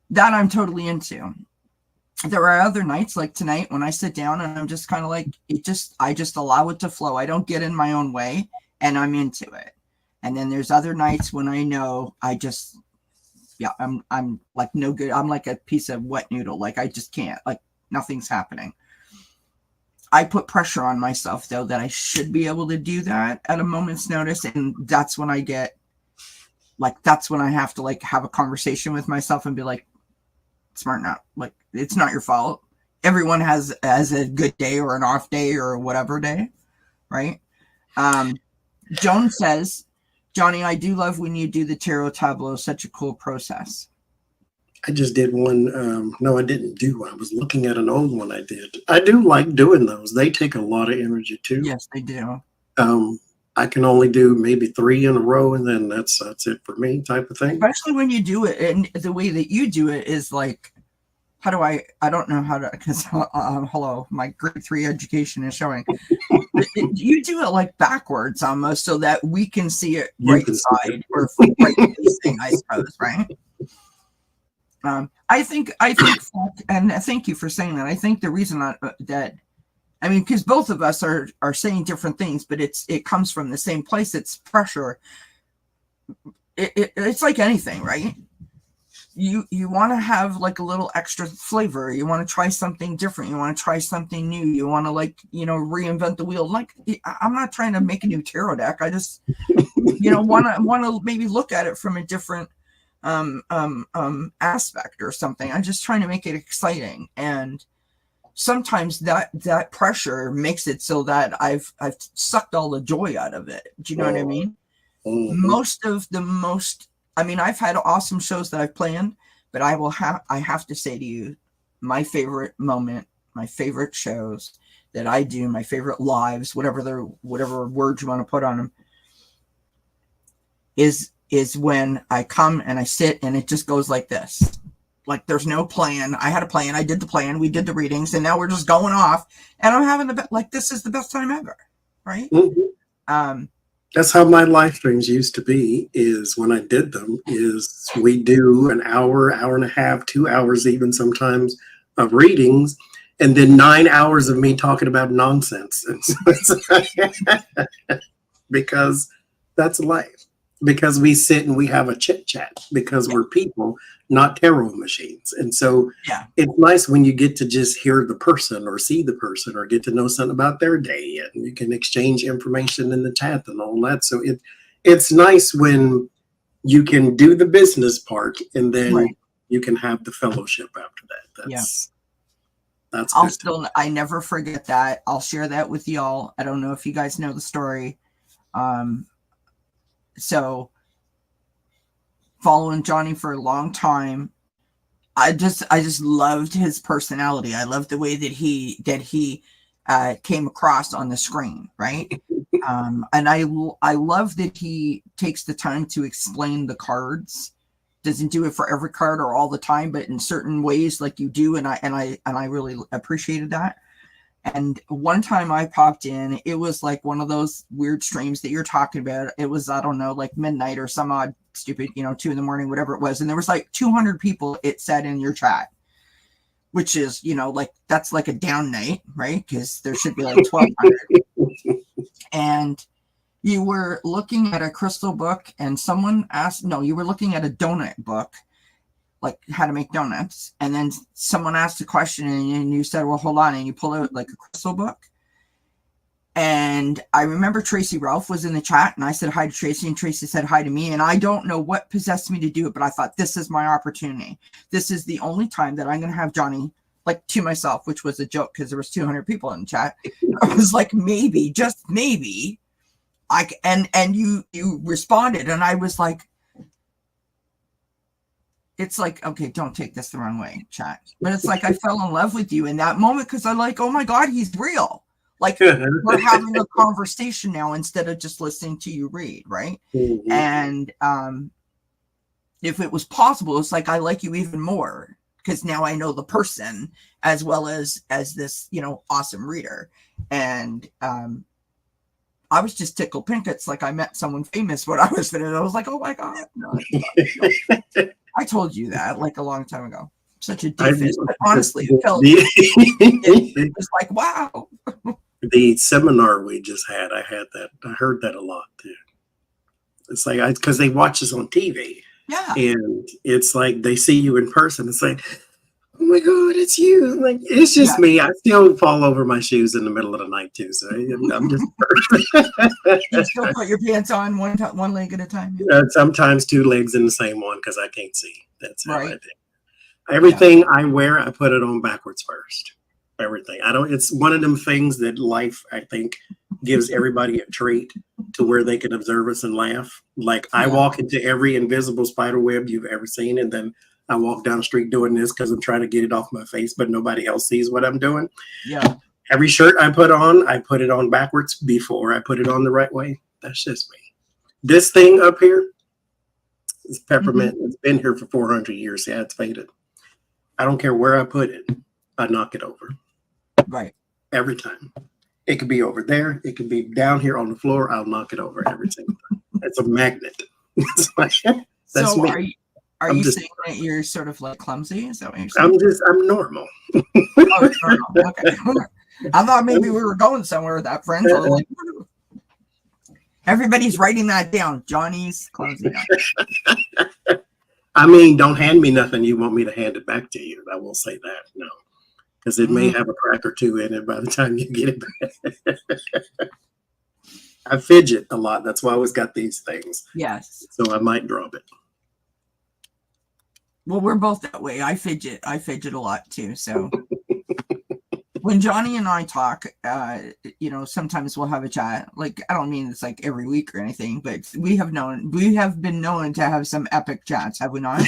That I'm totally into. There are other nights like tonight when I sit down and I'm just kind of like, I just allow it to flow. I don't get in my own way and I'm into it. And then there's other nights when I know I'm like no good. I'm like a piece of wet noodle. Like I just can't, like nothing's happening. I put pressure on myself though, that I should be able to do that at a moment's notice. And that's when I get like, that's when I have to like have a conversation with myself and be like, smarten up. Like, it's not your fault. Everyone has a good day or an off day or whatever day. Right. Joan says, Johnny, I do love when you do the tarot tableau. Such a cool process. I just did one. No, I didn't do one. I was looking at an old one I did. I do like doing those. They take a lot of energy too. Yes, they do. I can only do maybe 3 in a row, and then that's it for me type of thing. Especially when you do it, and the way that you do it is like, how do I don't know how to, because hello, my grade 3 education is showing. You do it like backwards almost so that we can see it right side or right facing, I suppose, right? I think, and thank you for saying that. I think the reason that I mean, because both of us are saying different things, but it comes from the same place. It's pressure. It's like anything, right? You want to have like a little extra flavor. You want to try something different. You want to try something new. You want to like, reinvent the wheel. Like, I'm not trying to make a new tarot deck. I just, want to maybe look at it from a different aspect or something. I'm just trying to make it exciting. And sometimes that pressure makes it so that I've sucked all the joy out of it. Do you know what I mean? Mm-hmm. Most of the most I mean, I've had awesome shows that I've planned, but I have to say to you, my favorite moment, my favorite shows that I do, my favorite lives, whatever words you want to put on them, is when I come and I sit and it just goes like this. Like there's no plan. I had a plan. I did the plan. We did the readings, and now we're just going off. And I'm having this is the best time ever, right? Mm-hmm. That's how my live streams used to be. Is when I did them. Is we do an hour, hour and a half, 2 hours, even sometimes of readings, and then 9 hours of me talking about nonsense. Because that's life. Because we sit and we have a chit chat. Because we're people, not tarot machines. And so it's nice when you get to just hear the person or see the person or get to know something about their day, and you can exchange information in the chat and all that. So it's nice when you can do the business part and then you can have the fellowship after that. That's I never forget that. I'll share that with y'all. I don't know if you guys know the story. So following Johnny for a long time, I just loved his personality. I loved the way that he came across on the screen, right? And I love that he takes the time to explain the cards. Doesn't do it for every card or all the time, but in certain ways, like you do, and I really appreciated that. And one time I popped in, it was like one of those weird streams that you're talking about. It was, I don't know, like midnight or some odd stupid, 2 a.m, whatever it was. And there was like 200 people, it said, in your chat, which is, like, that's like a down night, right? Because there should be like 1,200. And you were looking at a crystal book, and someone asked, no, you were looking at a donut book, like how to make donuts. And then someone asked a question and you said, well, hold on. And you pull out like a crystal book. And I remember Tracy Ralph was in the chat, and I said hi to Tracy, and Tracy said hi to me. And I don't know what possessed me to do it, but I thought, this is my opportunity. This is the only time that I'm going to have Johnny, like, to myself, which was a joke because there was 200 people in the chat. I was like, maybe, just maybe, and you responded, and I was like, it's like, okay, don't take this the wrong way, chat. But it's like I fell in love with you in that moment because I'm like, oh my God, he's real. Like, we're having a conversation now instead of just listening to you read, right? Mm-hmm. And if it was possible, it's like I like you even more because now I know the person as well as this, awesome reader. And I was just tickled pink. It's like I met someone famous when I was there. I was like, oh my God. No. I told you that like a long time ago. Such a doofus, but honestly, it was like, wow. The seminar we just had, I heard that a lot too. It's like, because they watch us on TV. Yeah. And it's like they see you in person. It's like, oh my God, it's you. Like, it's just me. I still fall over my shoes in the middle of the night too. So I'm just You still put your pants on one leg at a time? Sometimes 2 legs in the same one because I can't see. That's how I think. Everything I wear, I put it on backwards first. Everything. It's one of them things that life, I think, gives everybody a trait to where they can observe us and laugh. Like I walk into every invisible spider web you've ever seen, and then I walk down the street doing this because I'm trying to get it off my face, but nobody else sees what I'm doing. Yeah. Every shirt I put it on backwards before I put it on the right way. That's just me. This thing up here is peppermint. Mm-hmm. It's been here for 400 years. Yeah, it's faded. I don't care where I put it. I knock it over. Right. Every time. It could be over there. It could be down here on the floor. I'll knock it over every single time. It's a magnet. That's so me. Are you saying that you're sort of like clumsy? Is that what you're saying? I'm normal. Oh, normal. Okay. I thought maybe we were going somewhere with that, friend. Like, everybody's writing that down. Johnny's clumsy. I mean, don't hand me nothing you want me to hand it back to you. I will say that. No. Because it may have a crack or two in it by the time you get it back. I fidget a lot. That's why I always got these things. Yes. So I might drop it. Well, we're both that way. I fidget a lot too. So when Johnny and I talk, sometimes we'll have a chat. Like, I don't mean it's like every week or anything, but we have been known to have some epic chats, have we not?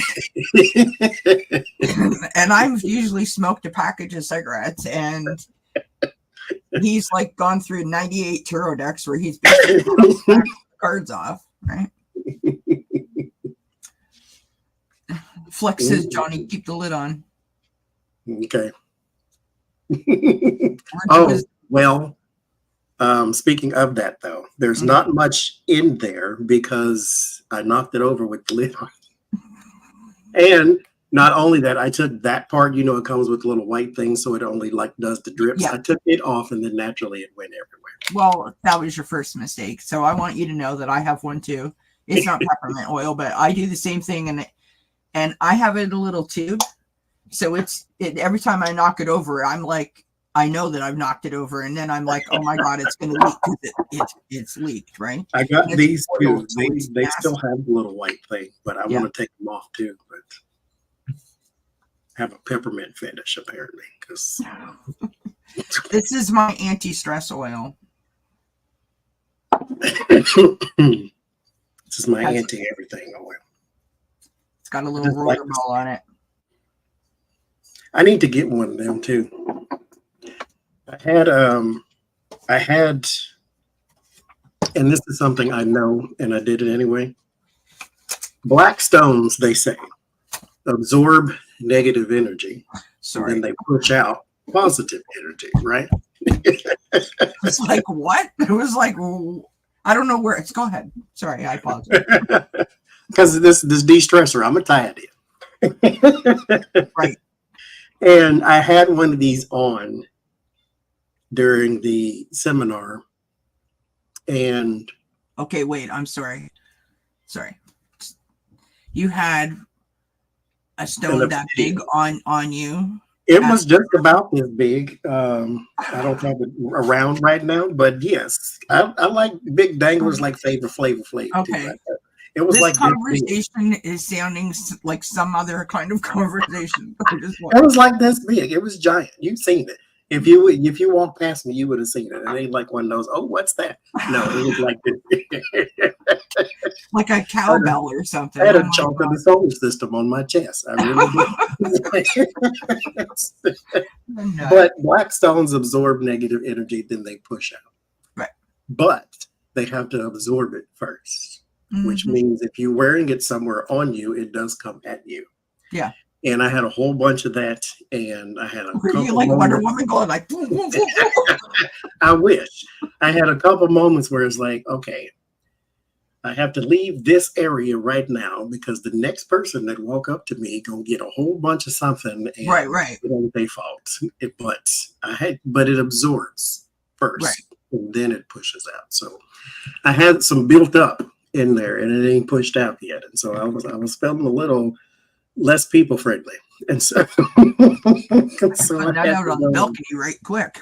And I've usually smoked a package of cigarettes, and he's like gone through 98 tarot decks where he's basically cards off, right? Flex says, Johnny, keep the lid on. Okay. Oh, well, speaking of that, though, there's not much in there because I knocked it over with the lid on. And not only that, I took that part, it comes with a little white thing, so it only like does the drips. Yeah. I took it off, and then naturally it went everywhere. Well, that was your first mistake. So I want you to know that I have one too. It's not peppermint oil, but I do the same thing, and I have it in a little tube. So every time I knock it over, I'm like, I know that I've knocked it over, and then I'm like, oh my God, it's going to leak because it's leaked, right? I got these too. They still have the little white thing, but I want to take them off too. But have a peppermint fetish apparently, because this is my anti-stress oil. This is my anti-everything oil. It's got a little roller ball on it. I need to get one of them too. I had, and this is something I know, and I did it anyway. Black stones, they say, absorb negative energy. Sorry. And then they push out positive energy, right? It's like, what? It was like, I don't know where it's. Go ahead. Sorry, I apologize. Because this de-stressor, I'm a tired end. Right. And I had one of these on during the seminar. And okay, wait, I'm sorry. You had a stone that big on you? It was just about this big. I don't have it around right now, but yes, I like big danglers like Flavor Flav. Okay. Like it was this like conversation is sounding like some other kind of conversation. It was like this big. It was giant. You've seen it. If you walked past me, you would have seen it. It ain't like one of those. Oh, what's that? No, it was like this. Like a cowbell or something. I had a chunk of the solar system on my chest. I really did. No. But black stones absorb negative energy, then they push out. Right. But they have to absorb it first, which means if you're wearing it somewhere on you, it does come at you. Yeah. And I had a whole bunch of that, and I had a Were you like Wonder Woman going like? I wish. I had a couple moments where it's like, okay, I have to leave this area right now because the next person that walk up to me gonna get a whole bunch of something. And right. It ain't their fault. But it absorbs first, right, and then it pushes out. So I had some built up in there, and it ain't pushed out yet. And so I was feeling a little less people friendly, and so I got out on the balcony right quick.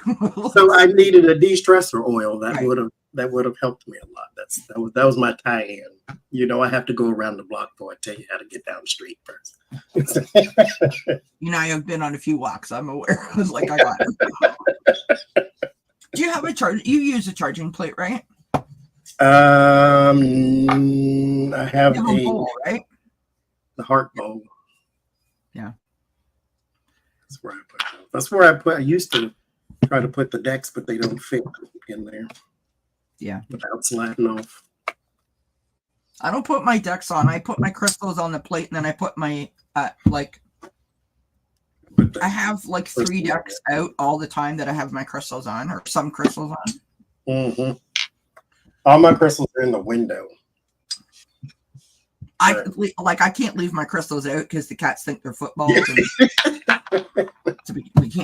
So I needed a de-stressor oil that would have helped me a lot. That was my tie-in. I have to go around the block before I tell you how to get down the street first. I have been on a few walks. I'm aware. I was like, I got it. Do you have a charge? You use a charging plate, right? I have a bowl, right? The heart bowl. Yeah. That's where I put. I used to try to put the decks, but they don't fit in there. Yeah. Without sliding off. I don't put my decks on. I put my crystals on the plate, and then I put my I have like 3 decks out all the time that I have my crystals on, or some crystals on. Mm-hmm. All my crystals are in the window. I can't leave my crystals out because the cats think they're footballs. So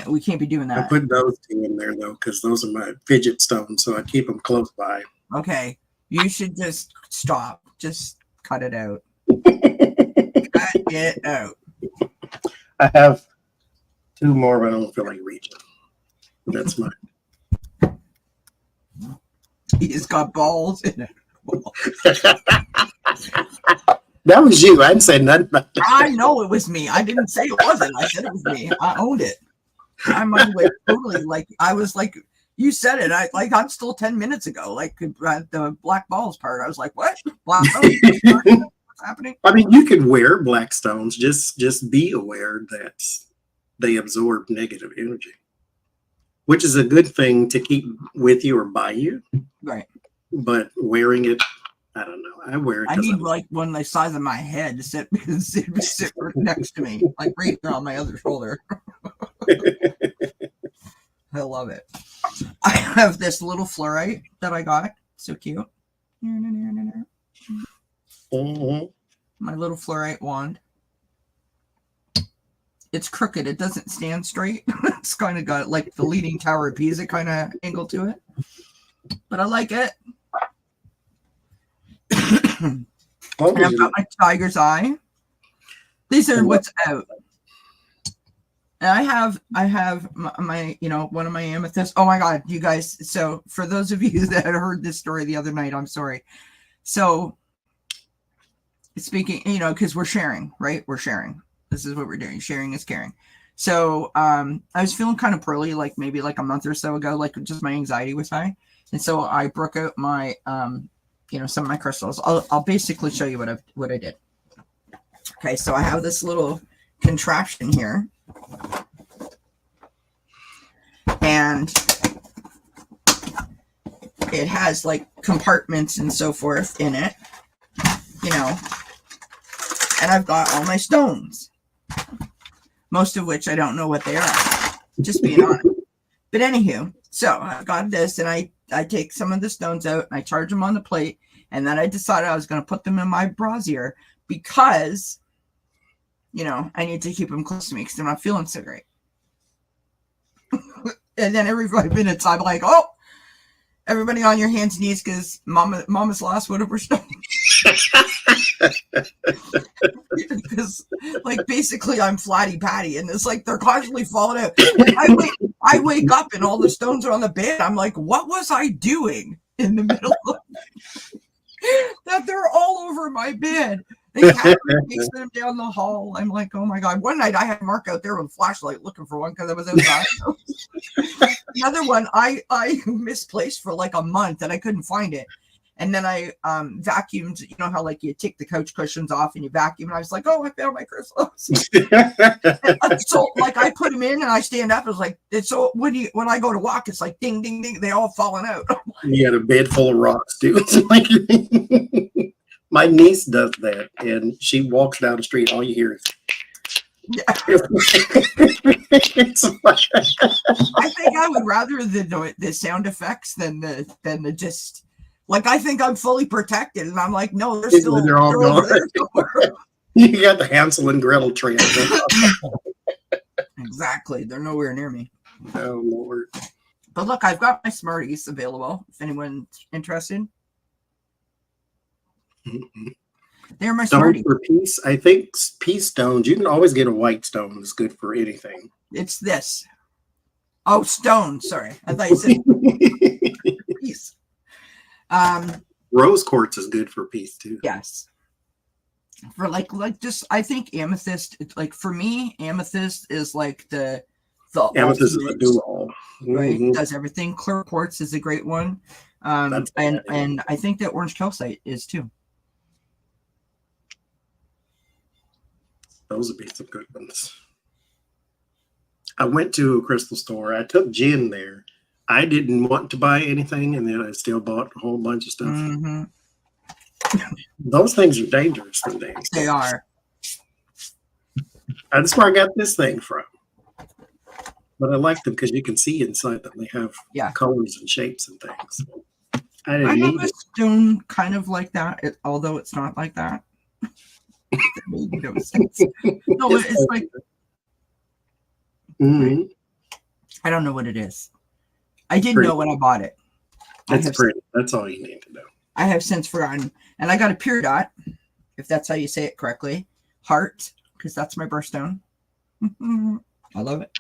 we can't be doing that. I put those 2 in there though because those are my fidget stones, so I keep them close by. Okay, you should just stop. Just cut it out. Cut it out. I have 2 more, but I don't feel like reaching. That's mine. He's got balls in it. That was you. I didn't say nothing about that. I know it was me. I didn't say it wasn't. I said it was me. I owned it. My mind went totally like I was like, you said it. I'm still 10 minutes ago. Like the black balls part. I was like, what? Black balls? What's happening? I mean, you can wear black stones. Just be aware that they absorb negative energy, which is a good thing to keep with you or by you. Right. But wearing it, I don't know. I wear it. I need like one the size of my head to sit right next to me, like right there on my other shoulder. I love it. I have this little fluorite that I got. So cute. Mm-hmm. My little fluorite wand. It's crooked. It doesn't stand straight. It's kind of got like the Leaning Tower of Pisa kind of angle to it. But I like it. And I've got my tiger's eye. These are what's out. And I have my one of my amethysts. Oh my God, you guys. So for those of you that heard this story the other night, I'm sorry. So speaking, because we're sharing, right? We're sharing. This is what we're doing. Sharing is caring. So I was feeling kind of poorly, like maybe like a month or so ago, like just my anxiety was high. And so I broke out my some of my crystals. I'll basically show you what I did. Okay, so I have this little contraption here. And it has like compartments and so forth in it, and I've got all my stones, most of which I don't know what they are, just being honest. But anywho, so I've got this, and I take some of the stones out and I charge them on the plate, and then I decided I was going to put them in my brassiere because, I need to keep them close to me because I'm not feeling so great. And then every 5 minutes, I'm like, oh, everybody on your hands and knees because Mama's lost one of her stones. Because, like, basically, I'm Flatty Patty, and it's like they're constantly falling out. I wake up and all the stones are on the bed. I'm like, what was I doing in the middle of that? They're all over my bed. They takes them down the hall. I'm like, oh my God. One night I had Mark out there with a flashlight looking for one because I was outside. The other one I misplaced for like a month and I couldn't find it. And then I vacuumed, how like you take the couch cushions off and you vacuum. And I was like, oh, I found my crystals. So like I put them in and I stand up. It's like, so when I go to walk, it's like ding, ding, ding. They all falling out. You had a bed full of rocks, dude. It's like my niece does that, and she walks down the street. All you hear is. Yeah. I think I would rather the sound effects than the just. Like, I think I'm fully protected, and I'm like, no, they're all gone. You got the Hansel and Gretel trail. Exactly. They're nowhere near me. Oh, Lord. But look, I've got my Smarties available if anyone's interested. Mm-hmm. They're my Smarties. For peace, I think peace stones, you can always get a white stone. It's good for anything. It's this. Oh, stone. Sorry. I thought you said peace. Rose quartz is good for peace too. Yes. For like just I think amethyst, like for me, amethyst is like the amethyst is a do-all. Right? Mm-hmm. Does everything. Clear quartz is a great one. And I think that orange calcite is too. Those would be some good ones. I went to a crystal store. I took Jen there. I didn't want to buy anything, and then I still bought a whole bunch of stuff. Mm-hmm. Those things are dangerous nowadays. They are. That's where I got this thing from. But I like them because you can see inside them. They have colors and shapes and things. I have a stone kind of like that, although it's not like that. No sense. No, it's like. Mm-hmm. I don't know what it is. I didn't know when I bought it. That's pretty. That's all you need to know. I have since forgotten. And I got a pure dot, if that's how you say it correctly. Heart, because that's my birthstone. I love it.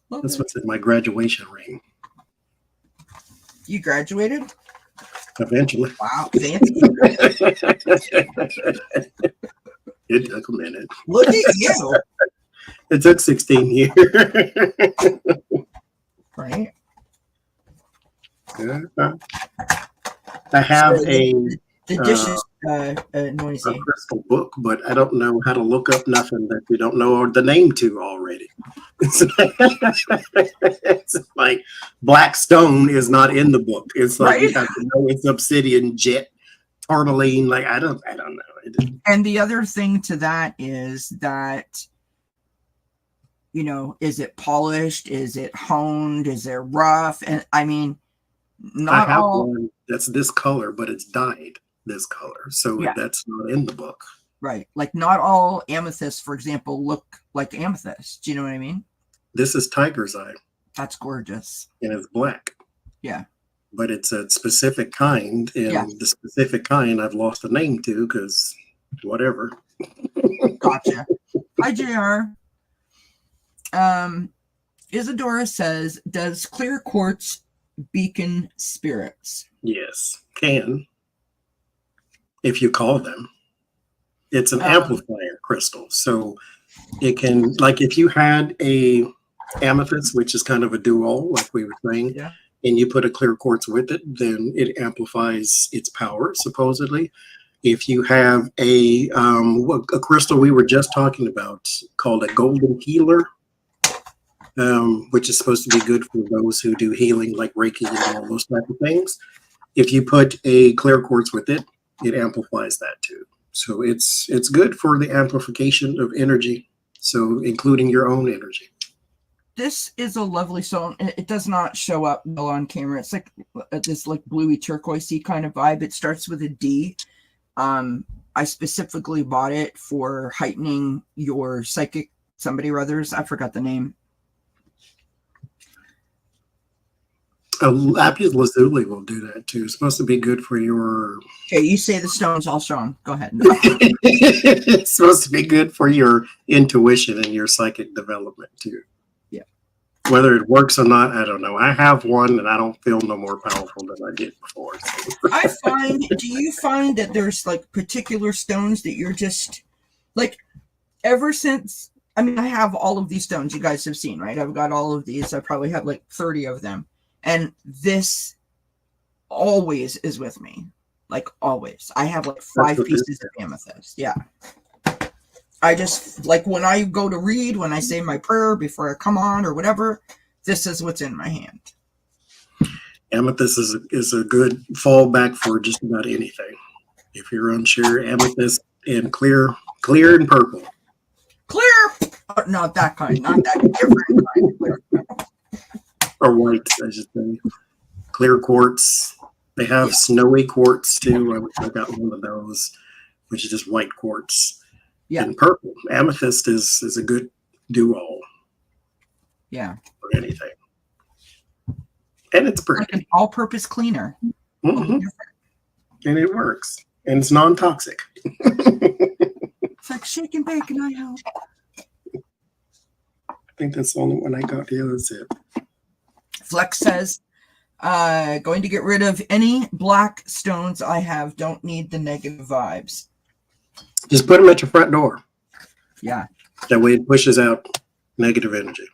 That's what's in my graduation ring. You graduated? Eventually. Wow, fancy. It took a minute. Look at you. It took 16 years. Right. I have Sorry, the dish uh, is a noisy. crystal book, but I don't know how to look up nothing that you don't know the name to already. It's like black stone is not in the book. It's like Right. you have to know it's obsidian, jet, tourmaline. Like I don't know. And the other thing to that is that, you know, is it polished? Is it honed? Is it rough? And I mean, I not have all. one that's this color, but it's dyed this color, so Yeah. that's not in the book. Right. Like not all amethysts, for example, look like amethyst. Do you know what I mean? This is tiger's eye, That's gorgeous. and it's black. Yeah. But it's a specific kind, and Yeah. the specific kind I've lost the name to because whatever. Gotcha. Hi, JR. Isadora says, does clear quartz beacon spirits? Yes, can if you call them. It's an amplifier crystal, so it can, like if you had a amethyst, which is kind of a duo, like we were saying, Yeah. and you put a clear quartz with it, then it amplifies its power, supposedly. If you have a crystal we were just talking about called a golden healer, which is supposed to be good for those who do healing like Reiki and all those type of things. If you put a clear quartz with it, it amplifies that too. So it's good for the amplification of energy, so including your own energy. This is a lovely stone. It does not show up well on camera. It's like this like bluey turquoisey kind of vibe. It starts with a D. I specifically bought it for heightening your psychic somebody or others. I forgot the name. Lapis lazuli will do that too. It's supposed to be good for your. Okay, you say the stones, I'll show them. Go ahead. It's supposed to be good for your intuition and your psychic development too. Yeah. Whether it works or not, I don't know. I have one, and I don't feel no more powerful than I did before. So. I find. Do you find that there's like particular stones that you're just like? Ever since, I mean, I have all of these stones you guys have seen, right? I've got all of these. I probably have like 30 of them. And this always is with me. Like always. I have like 5 pieces of amethyst. Yeah. I just, like when I go to read, when I say my prayer before I come on or whatever, this is what's in my hand. Amethyst is a good fallback for just about anything. If you're unsure, amethyst and clear and purple. Clear! Oh, not that kind. Not that different kind of clear. Or white, I should say. Clear quartz. They have snowy quartz too. I got one of those, which is just white quartz. Yeah. And purple. Amethyst is a good duo. Yeah. For anything. And it's pretty. Like an all-purpose cleaner. Mm-hmm. And it works. And it's non-toxic. It's like shake and bake and I help. I think that's the only one I got. Yeah, that's it. Flex says, going to get rid of any black stones I have. Don't need the negative vibes. Just put them at your front door. Yeah. That way it pushes out negative energy.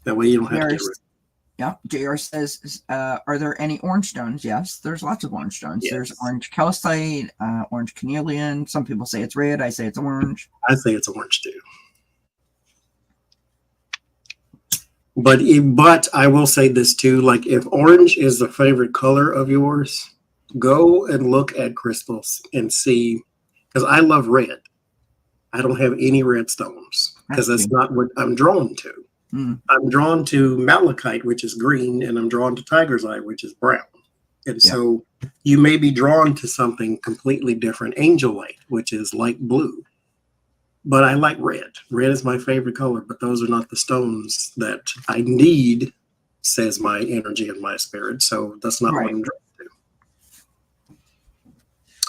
That way you don't have to get rid of it. Yeah. JR says, are there any orange stones? Yes, there's lots of orange stones. Yes. There's orange calcite, orange carnelian. Some people say it's red. I say it's orange. I say it's orange too. But I will say this too, like if orange is the favorite color of yours, go and look at crystals and see, because I love red. I don't have any red stones because that's not what I'm drawn to. Mm. I'm drawn to malachite, which is green, and I'm drawn to tiger's eye, which is brown. And so you may be drawn to something completely different, angelite, which is light blue. But I like red. Red is my favorite color, but those are not the stones that I need, says my energy and my spirit. So that's not what I'm drawn to.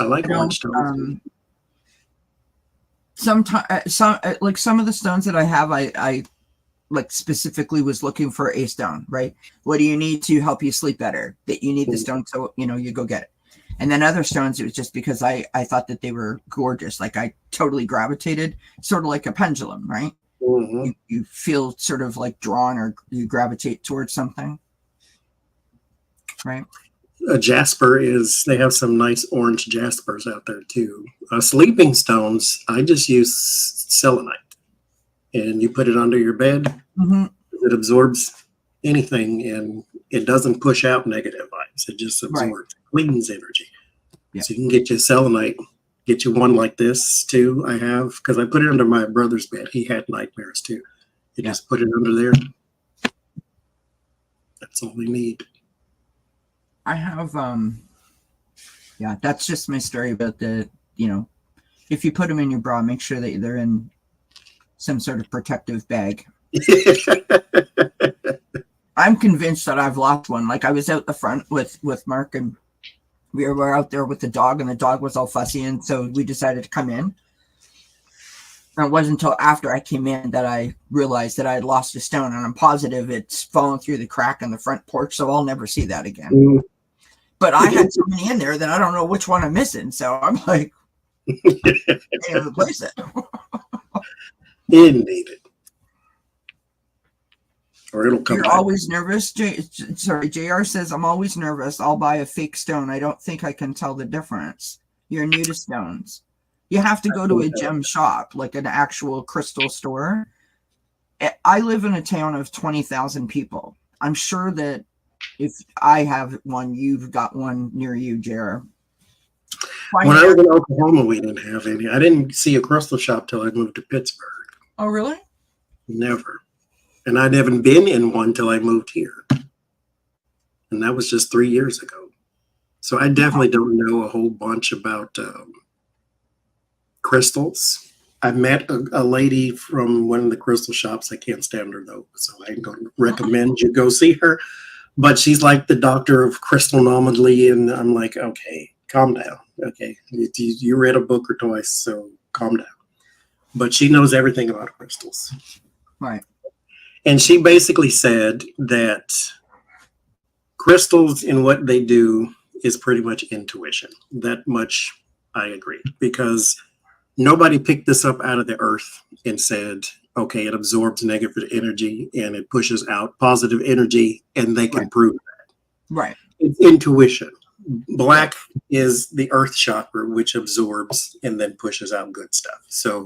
I like orange stones. Sometimes, some of the stones that I have, I like specifically was looking for a stone, right? What do you need to help you sleep better? That you need the stone, so you go get it. And then other stones, it was just because I thought that they were gorgeous. Like I totally gravitated, sort of like a pendulum, right? Mhm. you feel sort of like drawn or you gravitate towards something, right? A jasper they have some nice orange jaspers out there too. Sleeping stones, I just use selenite, and you put it under your bed. Mm-hmm. It absorbs anything, and it doesn't push out negative vibes. It just absorbs, cleans energy. Yeah. So you can get you selenite, get you one like this too. I have, because I put it under my brother's bed. He had nightmares too. You just put it under there. That's all we need. I have, yeah, that's just my story about the, if you put them in your bra, make sure that they're in some sort of protective bag. I'm convinced that I've lost one. Like I was out the front with Mark, and we were out there with the dog, and the dog was all fussy, and so we decided to come in. And it wasn't until after I came in that I realized that I had lost a stone, and I'm positive it's fallen through the crack in the front porch, so I'll never see that again. But I had so many in there that I don't know which one I'm missing, so I'm like, I can't replace it. Indeed. Or it'll come You're back. always nervous? JR says, I'm always nervous. I'll buy a fake stone. I don't think I can tell the difference. You're new to stones. You have to go to a gem shop, like an actual crystal store. I live in a town of 20,000 people. I'm sure that if I have one, you've got one near you, JR. When I was in Oklahoma, we didn't have any. I didn't see a crystal shop till I moved to Pittsburgh. Oh, really? Never. And I'd never been in one till I moved here. And that was just 3 years ago. So I definitely don't know a whole bunch about crystals. I met a lady from one of the crystal shops. I can't stand her, though, so I ain't going to recommend you go see her. But she's like the doctor of crystalnometry, and I'm like, okay, calm down. Okay, you read a book or twice, so calm down. But she knows everything about crystals. Right. And she basically said that crystals in what they do is pretty much intuition. That much I agree, because nobody picked this up out of the earth and said, okay, it absorbs negative energy and it pushes out positive energy, and they can prove that. Right. It's intuition. Black is the earth chakra, which absorbs and then pushes out good stuff. So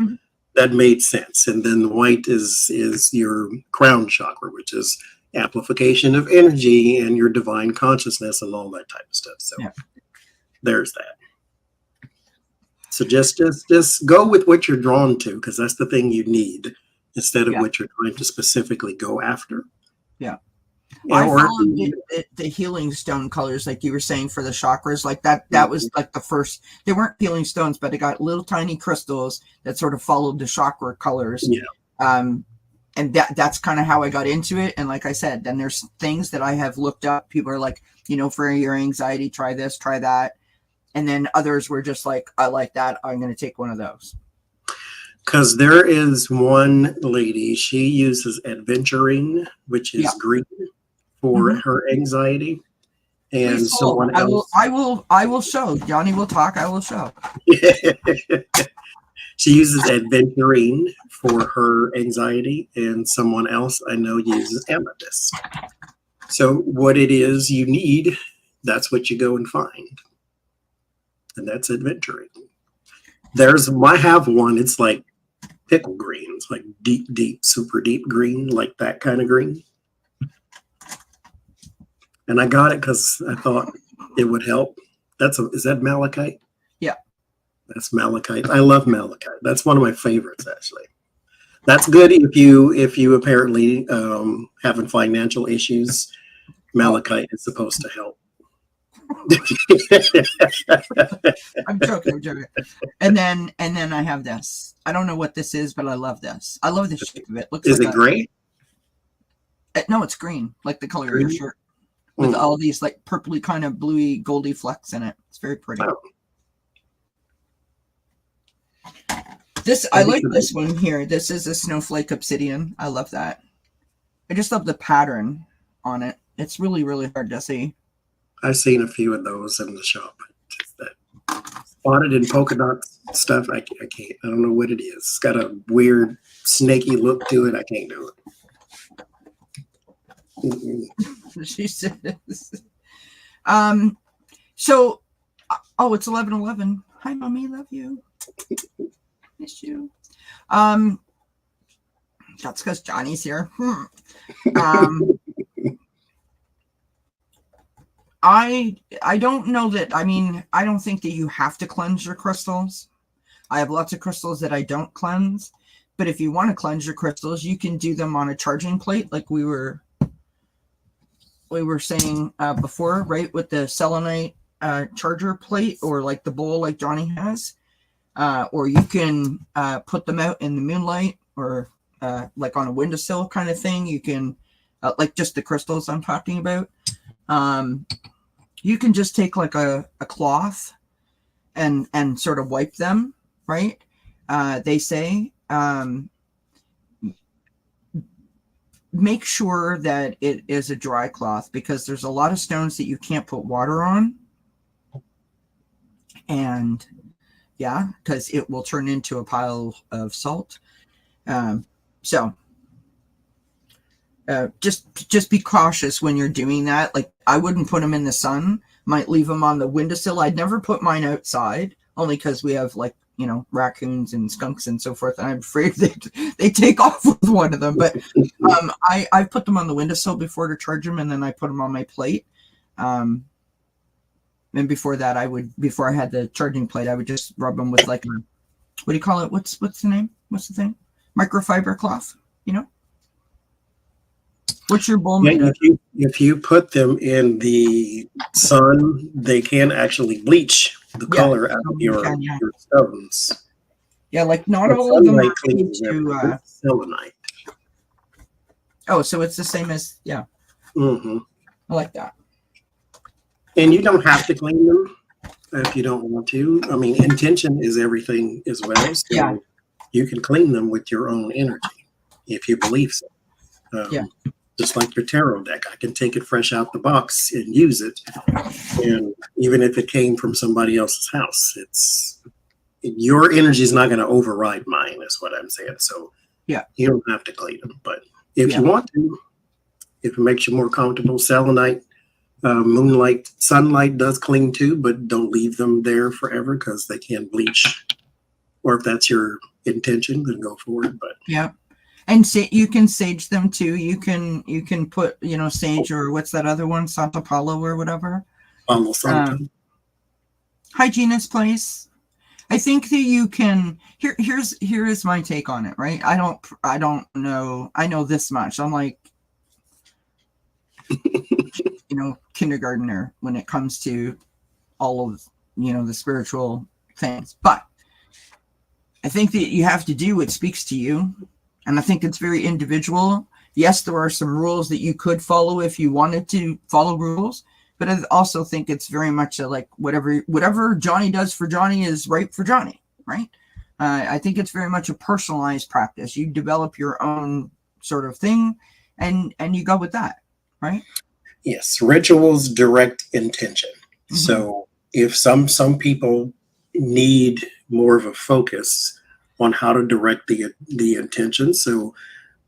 that made sense. And then white is your crown chakra, which is amplification of energy and your divine consciousness and all that type of stuff. So there's that. So just go with what you're drawn to, because that's the thing you need, instead of what you're trying to specifically go after. Yeah. I followed the healing stone colors, like you were saying, for the chakras. Like that was like the first. They weren't healing stones, but they got little tiny crystals that sort of followed the chakra colors. Yeah. And that's kind of how I got into it. And like I said, then there's things that I have looked up. People are like, for your anxiety, try this, try that. And then others were just like, I like that. I'm going to take one of those. Because there is one lady, she uses adventuring, which is green, for her anxiety. And someone else. I will show. Johnny will talk. I will show. She uses adventuring for her anxiety, and someone else I know uses amethyst. So what it is you need, that's what you go and find. And that's adventuring. I have one, it's like pickle green. It's like deep, super deep green, like that kind of green. And I got it because I thought it would help. Is that malachite? Yeah. That's malachite. I love malachite. That's one of my favorites, actually. That's good if you apparently having financial issues. Malachite is supposed to help. I'm joking. And then I have this. I don't know what this is, but I love this. I love the shape of it. Is it gray? No, it's green, like the color of your shirt, with all these like purpley kind of bluey goldy flecks in it. It's very pretty. Oh. I like this one here. This is a snowflake obsidian. I love that. I just love the pattern on it. It's really, really hard to see. I've seen a few of those in the shop. Spotted in polka dots. stuff. I can't. I don't know what it is. It's got a weird snaky look to it. I can't do it. Mm-mm. She says. So, oh, it's 11:11. Hi, mommy, love you. Miss you. That's because Johnny's here. I don't know that. I mean, I don't think that you have to cleanse your crystals. I have lots of crystals that I don't cleanse, but if you want to cleanse your crystals, you can do them on a charging plate, like we were saying before, right? With the selenite charger plate, or like the bowl, like Johnny has, or you can put them out in the moonlight, or like on a windowsill kind of thing. You can like just the crystals I'm talking about. You can just take like a cloth and sort of wipe them, right? They say make sure that it is a dry cloth, because there's a lot of stones that you can't put water on. And yeah, because it will turn into a pile of salt. So just be cautious when you're doing that. Like, I wouldn't put them in the sun. Might leave them on the windowsill. I'd never put mine outside, only because we have, like, you know, raccoons and skunks and so forth, and I'm afraid they take off with one of them. But I put them on the windowsill before to charge them, and then I put them on my plate. And before that, before I had the charging plate, I would just rub them with, like, what do you call it? What's the name? What's the thing? Microfiber cloth, you know? What's your bowl made of? If you put them in the sun, they can actually bleach the color out of your stones. Yeah, like not all of them are made to selenite. Oh, so it's the same as, yeah. Mm-hmm. I like that. And you don't have to clean them if you don't want to. I mean, intention is everything as well. So yeah. You can clean them with your own energy if you believe so. Yeah. Just like your tarot deck, I can take it fresh out the box and use it. And even if it came from somebody else's house, your energy is not going to override mine, is what I'm saying. So yeah, you don't have to clean them. But if you want to, if it makes you more comfortable, selenite, moonlight, sunlight does cling too, but don't leave them there forever because they can bleach. Or if that's your intention, then go for it. But yeah. And you can sage them too. You can put, you know, sage, or what's that other one, Santa Paulo or whatever. Hygienist place. I think that you can. Here is my take on it. Right. I don't know. I know this much. I'm like, you know, kindergartner when it comes to all of, you know, the spiritual things. But I think that you have to do what speaks to you. And I think it's very individual. Yes, there are some rules that you could follow if you wanted to follow rules, but I also think it's very much like whatever Johnny does for Johnny is right for Johnny, right? I think it's very much a personalized practice. You develop your own sort of thing, and you go with that, right? Yes, rituals direct intention. Mm-hmm. So if some people need more of a focus on how to direct the intention. So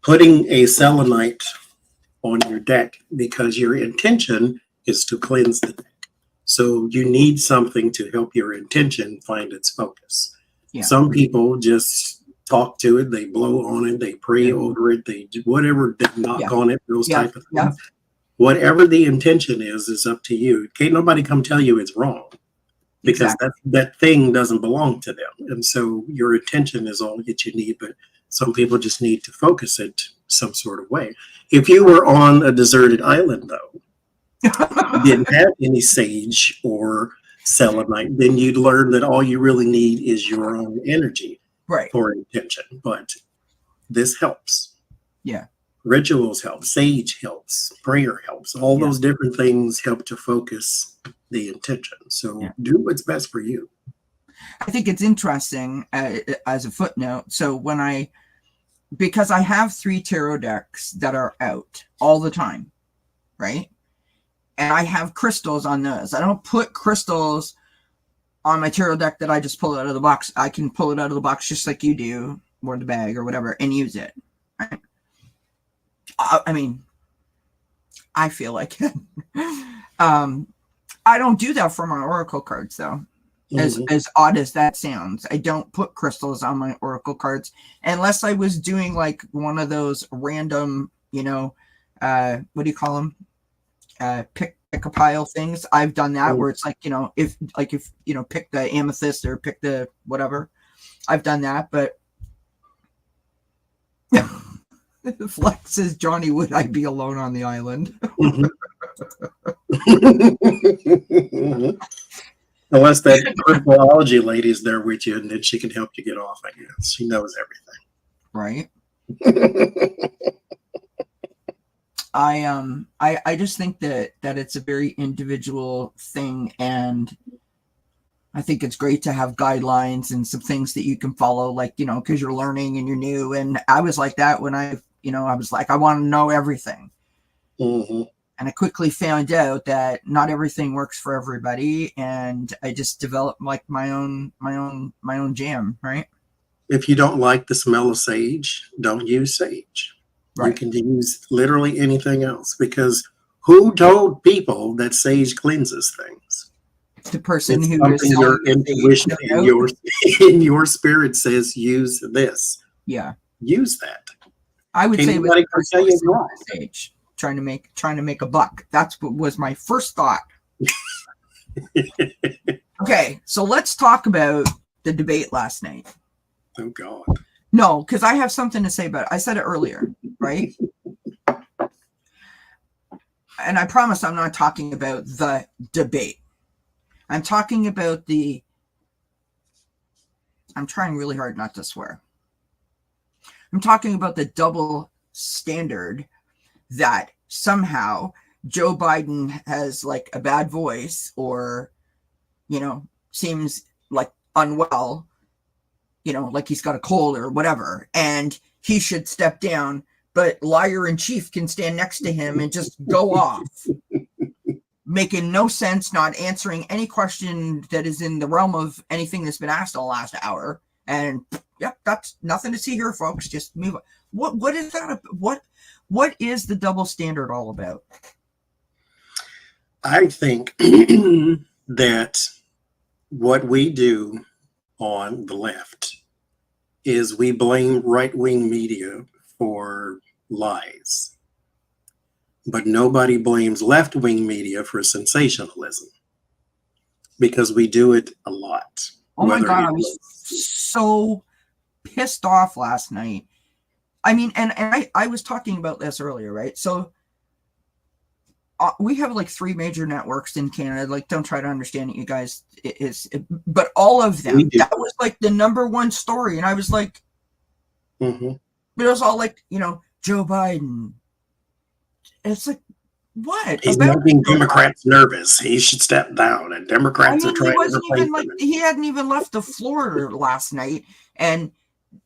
putting a selenite on your deck because your intention is to cleanse the deck. So you need something to help your intention find its focus. Yeah. Some people just talk to it, they blow on it, they pray over it, they do whatever, they knock on it, those type of things. Yeah. Whatever the intention is up to you. Can't nobody come tell you it's wrong. Because that thing doesn't belong to them. And so your attention is all that you need, but some people just need to focus it some sort of way. If you were on a deserted island, though, didn't have any sage or selenite, then you'd learn that all you really need is your own energy for intention. But this helps. Yeah. Rituals help, sage helps, prayer helps. All those different things help to focus the intention. So do what's best for you. I think it's interesting as a footnote. So because I have 3 tarot decks that are out all the time, right? And I have crystals on those. I don't put crystals on my tarot deck that I just pull it out of the box. I can pull it out of the box just like you do, or the bag or whatever, and use it. Right? I mean, I feel like it. I don't do that for my oracle cards, though. As odd as that sounds, I don't put crystals on my oracle cards unless I was doing like one of those random, you know, what do you call them? Pick a pile things. I've done that where it's like, you know, if you know, pick the amethyst or pick the whatever. I've done that, but Flex says, Johnny, would I be alone on the island? Unless that crystallology lady's there with you, and then she can help you get off, I guess. She knows everything. Right. I just think that it's a very individual thing, and I think it's great to have guidelines and some things that you can follow, like, you know, because you're learning and you're new. And I was like that when I was like, I want to know everything. And I quickly found out that not everything works for everybody, and I just developed like my own jam, right? If you don't like the smell of sage, don't use sage. Right. You can use literally anything else, because who told people that sage cleanses things? The person it's who is your intuition in your spirit says use this. Yeah, use that. I would say anybody can tell you wrong. Sage. Trying to make a buck. That's what was my first thought. Okay, so let's talk about the debate last night. Oh God. No, because I have something to say about it. I said it earlier, right? And I promise I'm not talking about the debate. I'm talking about I'm trying really hard not to swear. I'm talking about the double standard that somehow Joe Biden has like a bad voice, or, you know, seems like unwell, you know, like he's got a cold or whatever, and he should step down, but Liar in Chief can stand next to him and just go off, making no sense, not answering any question that is in the realm of anything that's been asked in the last hour. And yep, that's nothing to see here, folks. Just move on. What is that? What is the double standard all about? I think that what we do on the left is we blame right-wing media for lies, but nobody blames left-wing media for sensationalism, because we do it a lot. Oh my God, I was so pissed off last night. I mean, and I was talking about this earlier, right? So we have like 3 major networks in Canada. Like, don't try to understand it, you guys. But all of them, that was like the #1 story. And I was like, but it was all like, you know, Joe Biden. It's like, what? He's making Democrats nervous. He should step down. And Democrats are trying to replace him. He hadn't even left the floor last night. And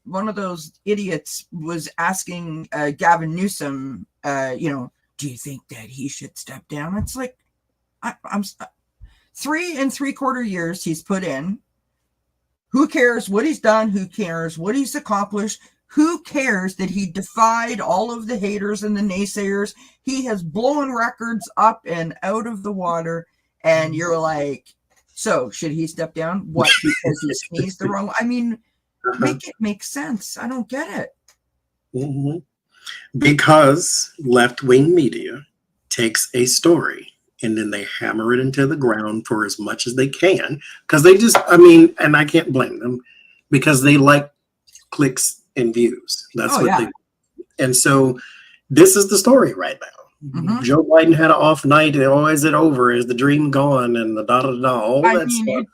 one of those idiots was asking Gavin Newsom, you know, do you think that he should step down? It's like, I'm 3 3/4 years he's put in. Who cares what he's done? Who cares what he's accomplished? Who cares that he defied all of the haters and the naysayers? He has blown records up and out of the water. And you're like, so should he step down? What, because he sneezed the wrong way? I mean, make it make sense. I don't get it. Because left-wing media takes a story and then they hammer it into the ground for as much as they can, because they just, I mean, and I can't blame them, because they like clicks and views. That's what they do. And so this is the story right now. Joe Biden had an off night. Oh, is it over? Is the dream gone? And the da-da-da, all that stuff.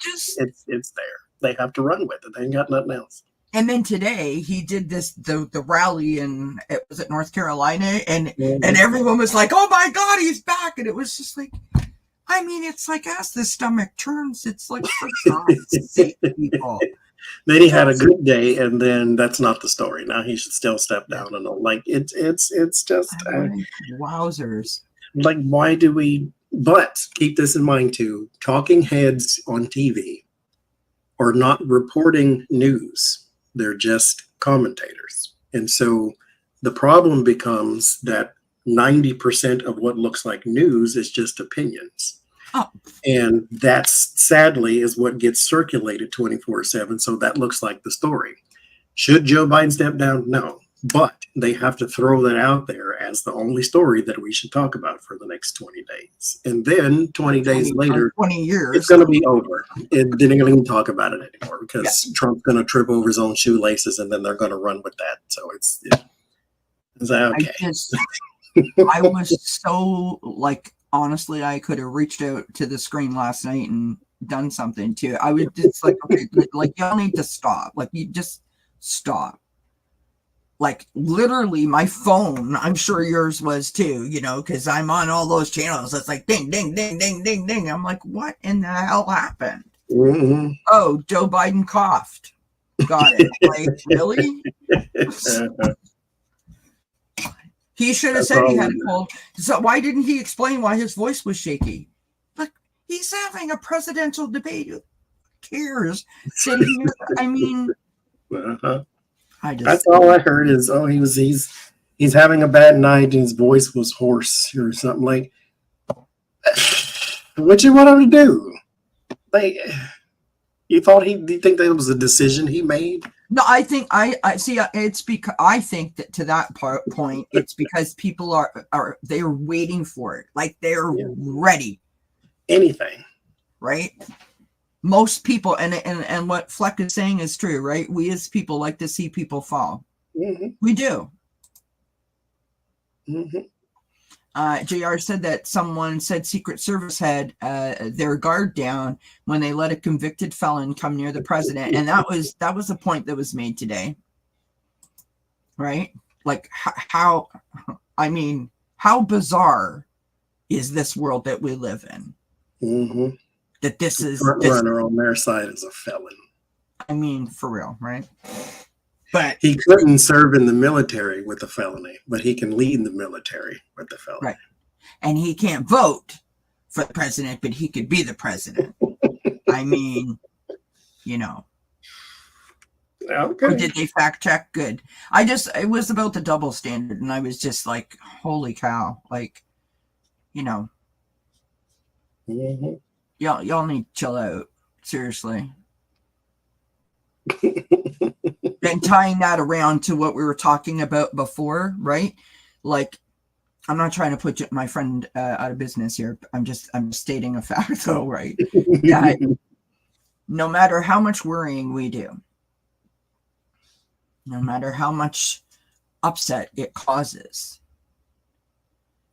It's there. They have to run with it. They ain't got nothing else. And then today he did the rally in, was it North Carolina? And everyone was like, oh my God, he's back. And it was just like, I mean, it's like, as the stomach turns, it's like, for God's sake, people. Then he had a good day, and then that's not the story. Now he should still step down, and like it's just wowzers. Like, why do we? But keep this in mind too: talking heads on TV are not reporting news. They're just commentators. And so the problem becomes that 90% of what looks like news is just opinions. Oh. And that's sadly is what gets circulated 24/7. So that looks like the story. Should Joe Biden step down? No. But they have to throw that out there as the only story that we should talk about for the next 20 days. And then 20 days later, 20 years, it's going to be over. And then they're going to even talk about it anymore because Trump's going to trip over his own shoelaces and then they're going to run with that. So it's okay. I was so like, honestly, I could have reached out to the screen last night and done something too. I was just like, okay, like y'all need to stop. Like you just stop. Like literally my phone, I'm sure yours was too, you know, because I'm on all those channels. It's like ding, ding, ding, ding, ding, ding. I'm like, what in the hell happened? Mm-hmm. Oh, Joe Biden coughed. Got it. Like, really? He should have said he had a cold. So why didn't he explain why his voice was shaky? Like, he's having a presidential debate. Who cares? I mean, that's all I heard is, he's having a bad night and his voice was hoarse or something. Like, what you want him to do? Like, you think that was a decision he made? No, I think I see. It's because I think that to that point, it's because people they're waiting for it, like they're ready. Anything, right? Most people, and what Fleck is saying is true, right? We as people like to see people fall. Mm-hmm. We do. Mm-hmm. JR said that someone said Secret Service had their guard down when they let a convicted felon come near the president, and that was a point that was made today, right? Like how bizarre is this world that we live in? Mm-hmm. That this is runner on their side is a felon. I mean, for real, right? But he couldn't serve in the military with a felony, but he can lead the military with the felony. Right. And he can't vote for the president, but he could be the president. I mean, you know. Okay. Did they fact check? Good. It was about the double standard, and I was just like, holy cow. Like, you know. Mm-hmm. Y'all need to chill out. Seriously. And tying that around to what we were talking about before, right? Like, I'm not trying to put my friend out of business here. I'm just stating a fact, though, right? That no matter how much worrying we do, no matter how much upset it causes,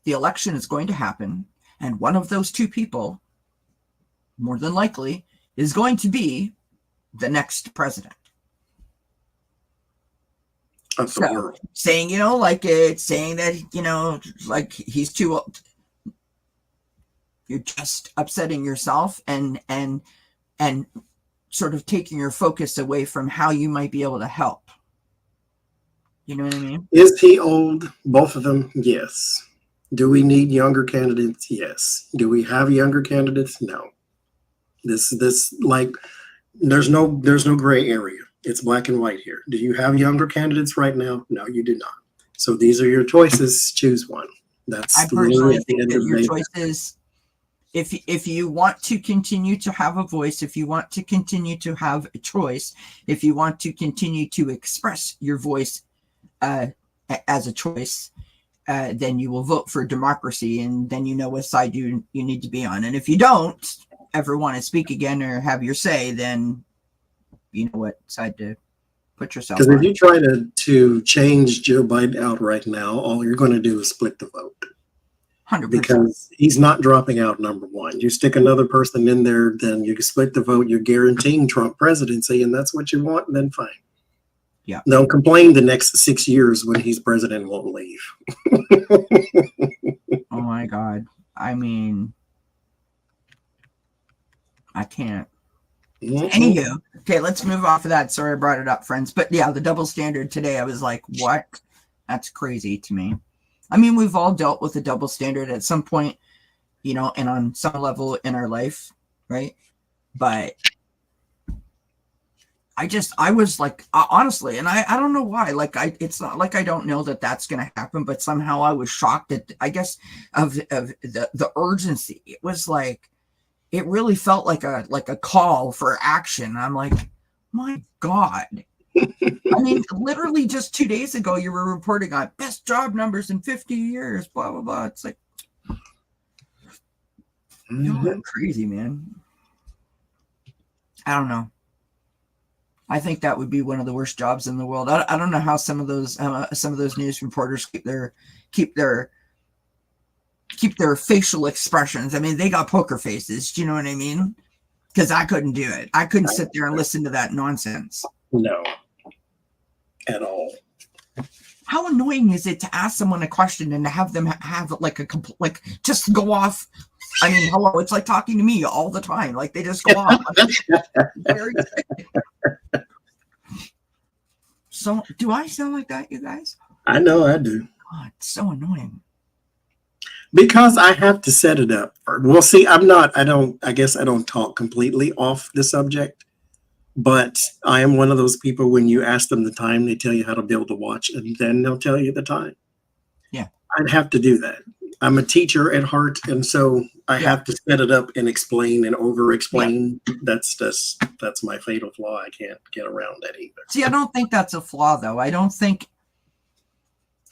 the election is going to happen, and one of those two people, more than likely, is going to be the next president. Of the world. Saying, you know, like it's saying that, you know, like he's too old. You're just upsetting yourself and sort of taking your focus away from how you might be able to help. You know what I mean? Is he old? Both of them? Yes. Do we need younger candidates? Yes. Do we have younger candidates? No. This like there's no gray area. It's black and white here. Do you have younger candidates right now? No, you do not. So these are your choices. Choose one. That's I personally think that your choices, if you want to continue to have a voice, if you want to continue to have a choice, if you want to continue to express your voice as a choice, then you will vote for democracy, and then you know what side you need to be on. And if you don't ever want to speak again or have your say, then you know what side to put yourself on. Because if you try to change Joe Biden out right now, all you're going to do is split the vote. 100%. Because he's not dropping out, number one. You stick another person in there, then you can split the vote. You're guaranteeing Trump presidency, and that's what you want, then fine. Yeah. Don't complain the next 6 years when he's president and won't leave. Oh, my God. I mean, I can't. Mm-hmm. Anywho, okay, let's move off of that. Sorry I brought it up, friends. But yeah, the double standard today, I was like, what? That's crazy to me. I mean, we've all dealt with a double standard at some point, you know, and on some level in our life, right? But I was like, honestly, and I don't know why. Like, it's not like I don't know that that's going to happen, but somehow I was shocked at, I guess, of the urgency. It was like, it really felt like a call for action. I'm like, my God. I mean, literally just 2 days ago, you were reporting on best job numbers in 50 years, blah, blah, blah. It's like, you're crazy, man. I don't know. I think that would be one of the worst jobs in the world. I don't know how some of those news reporters keep their facial expressions. I mean, they got poker faces. Do you know what I mean? Because I couldn't do it. I couldn't sit there and listen to that nonsense. No, at all. How annoying is it to ask someone a question and to have them have like just go off? I mean, hello, it's like talking to me all the time. Like they just go off. Very So, do I sound like that, you guys? I know I do. God, it's so annoying. Because I have to set it up. Well, see, I guess I don't talk completely off the subject, but I am one of those people when you ask them the time, they tell you how to build a watch and then they'll tell you the time. Yeah. I'd have to do that. I'm a teacher at heart, and so I have to set it up and explain and over-explain. Yeah. That's my fatal flaw. I can't get around that either. See, I don't think that's a flaw, though. I don't think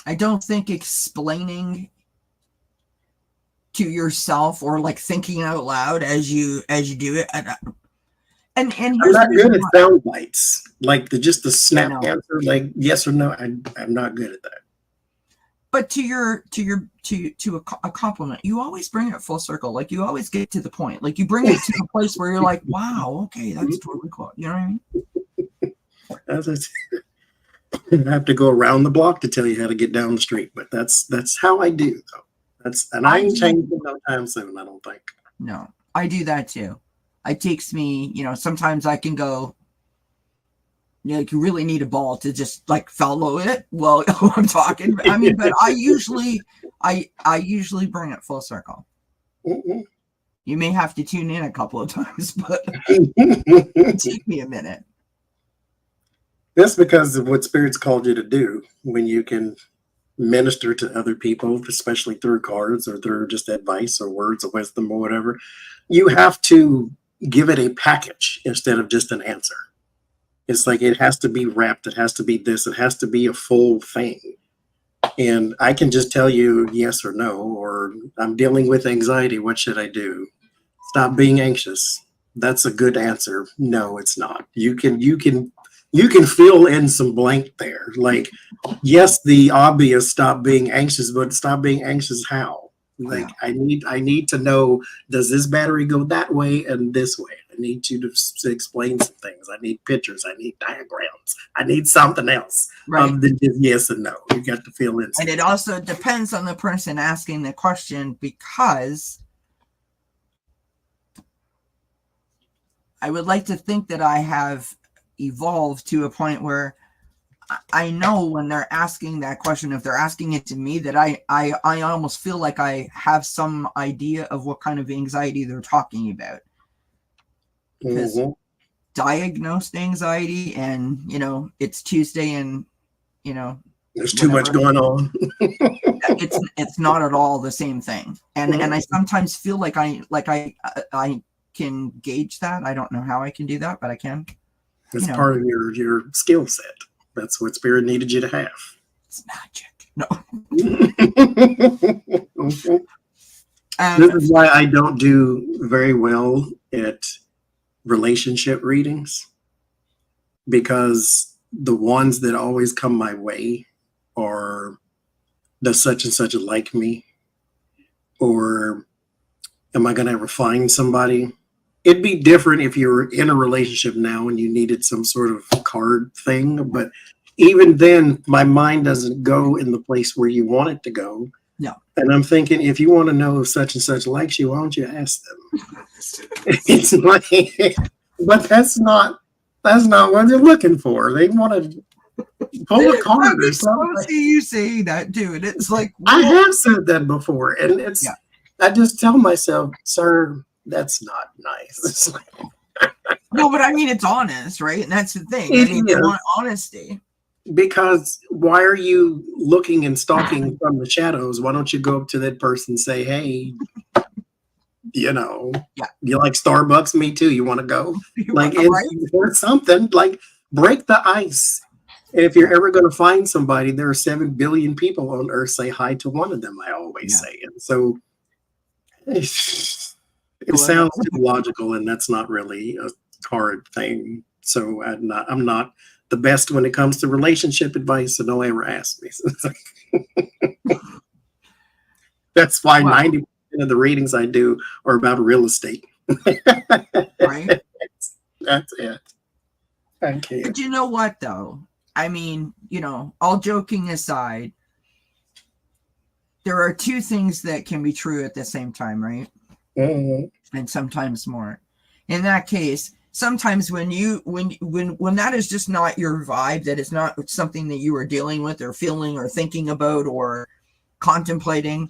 explaining to yourself or like thinking out loud as you do it. And I'm not good at sound bites, like just the snap answer, like yes or no. I'm not good at that. But to a compliment, you always bring it full circle. Like you always get to the point. Like you bring it to the place where you're like, wow, okay, that's totally cool. You know what I mean? I have to go around the block to tell you how to get down the street, but that's how I do though. I ain't changing no time soon, I don't think. No, I do that too. It takes me, sometimes I can go, like you really need a ball to just like follow it while I'm talking. I mean, but I usually bring it full circle. Mm-hmm. You may have to tune in a couple of times, but take me a minute. That's because of what Spirit's called you to do. When you can minister to other people, especially through cards or through just advice or words of wisdom or whatever, you have to give it a package instead of just an answer. It's like it has to be wrapped. It has to be this. It has to be a full thing. And I can just tell you yes or no, or I'm dealing with anxiety. What should I do? Stop being anxious. That's a good answer. No, it's not. You can fill in some blank there. Like, yes, the obvious, stop being anxious, but stop being anxious how? Like, yeah. I need to know, does this battery go that way and this way? I need you to explain some things. I need pictures. I need diagrams. I need something else other than just yes and no. You got to fill in. And it also depends on the person asking the question, because I would like to think that I have evolved to a point where I know when they're asking that question, if they're asking it to me, that I almost feel like I have some idea of what kind of anxiety they're talking about. Because diagnosed anxiety, and it's Tuesday, and there's too much going on. it's not at all the same thing, and I sometimes feel like I can gauge that. I don't know how I can do that, but I can. It's part of your skill set. That's what Spirit needed you to have. It's magic. No. This is why I don't do very well at relationship readings, because the ones that always come my way are, does such and such like me, or am I going to ever find somebody? It'd be different if you're in a relationship now and you needed some sort of card thing, but even then my mind doesn't go in the place where you want it to go. No. And I'm thinking, if you want to know if such and such likes you, why don't you ask them? It's like, but that's not what they're looking for. They want to pull a card or something. I see you saying that, dude. It's like, I have said that before, and it's I just tell myself, sir, that's not nice. It's like, No, but I mean, it's honest, right? And that's the thing. I It mean, they is. want honesty. Because why are you looking and stalking from the shadows? Why don't you go up to that person and say, hey, you know, Yeah. you like Starbucks? Me too. You want to go? Like, Right? or something, like break the ice. And if you're ever going to find somebody, there are 7 billion people on earth. Say hi to one of them, I always say. And so it sounds too logical, and that's not really a hard thing. So I'm not the best when it comes to relationship advice, so don't ever ask me. That's why 90% of the readings I do are about real estate. Right? That's it. Okay. But you know what, though? I mean, you know, all joking aside, there are two things that can be true at the same time, right? Mm-hmm. And sometimes more. In that case, sometimes when that is just not your vibe, that is not something that you are dealing with or feeling or thinking about or contemplating,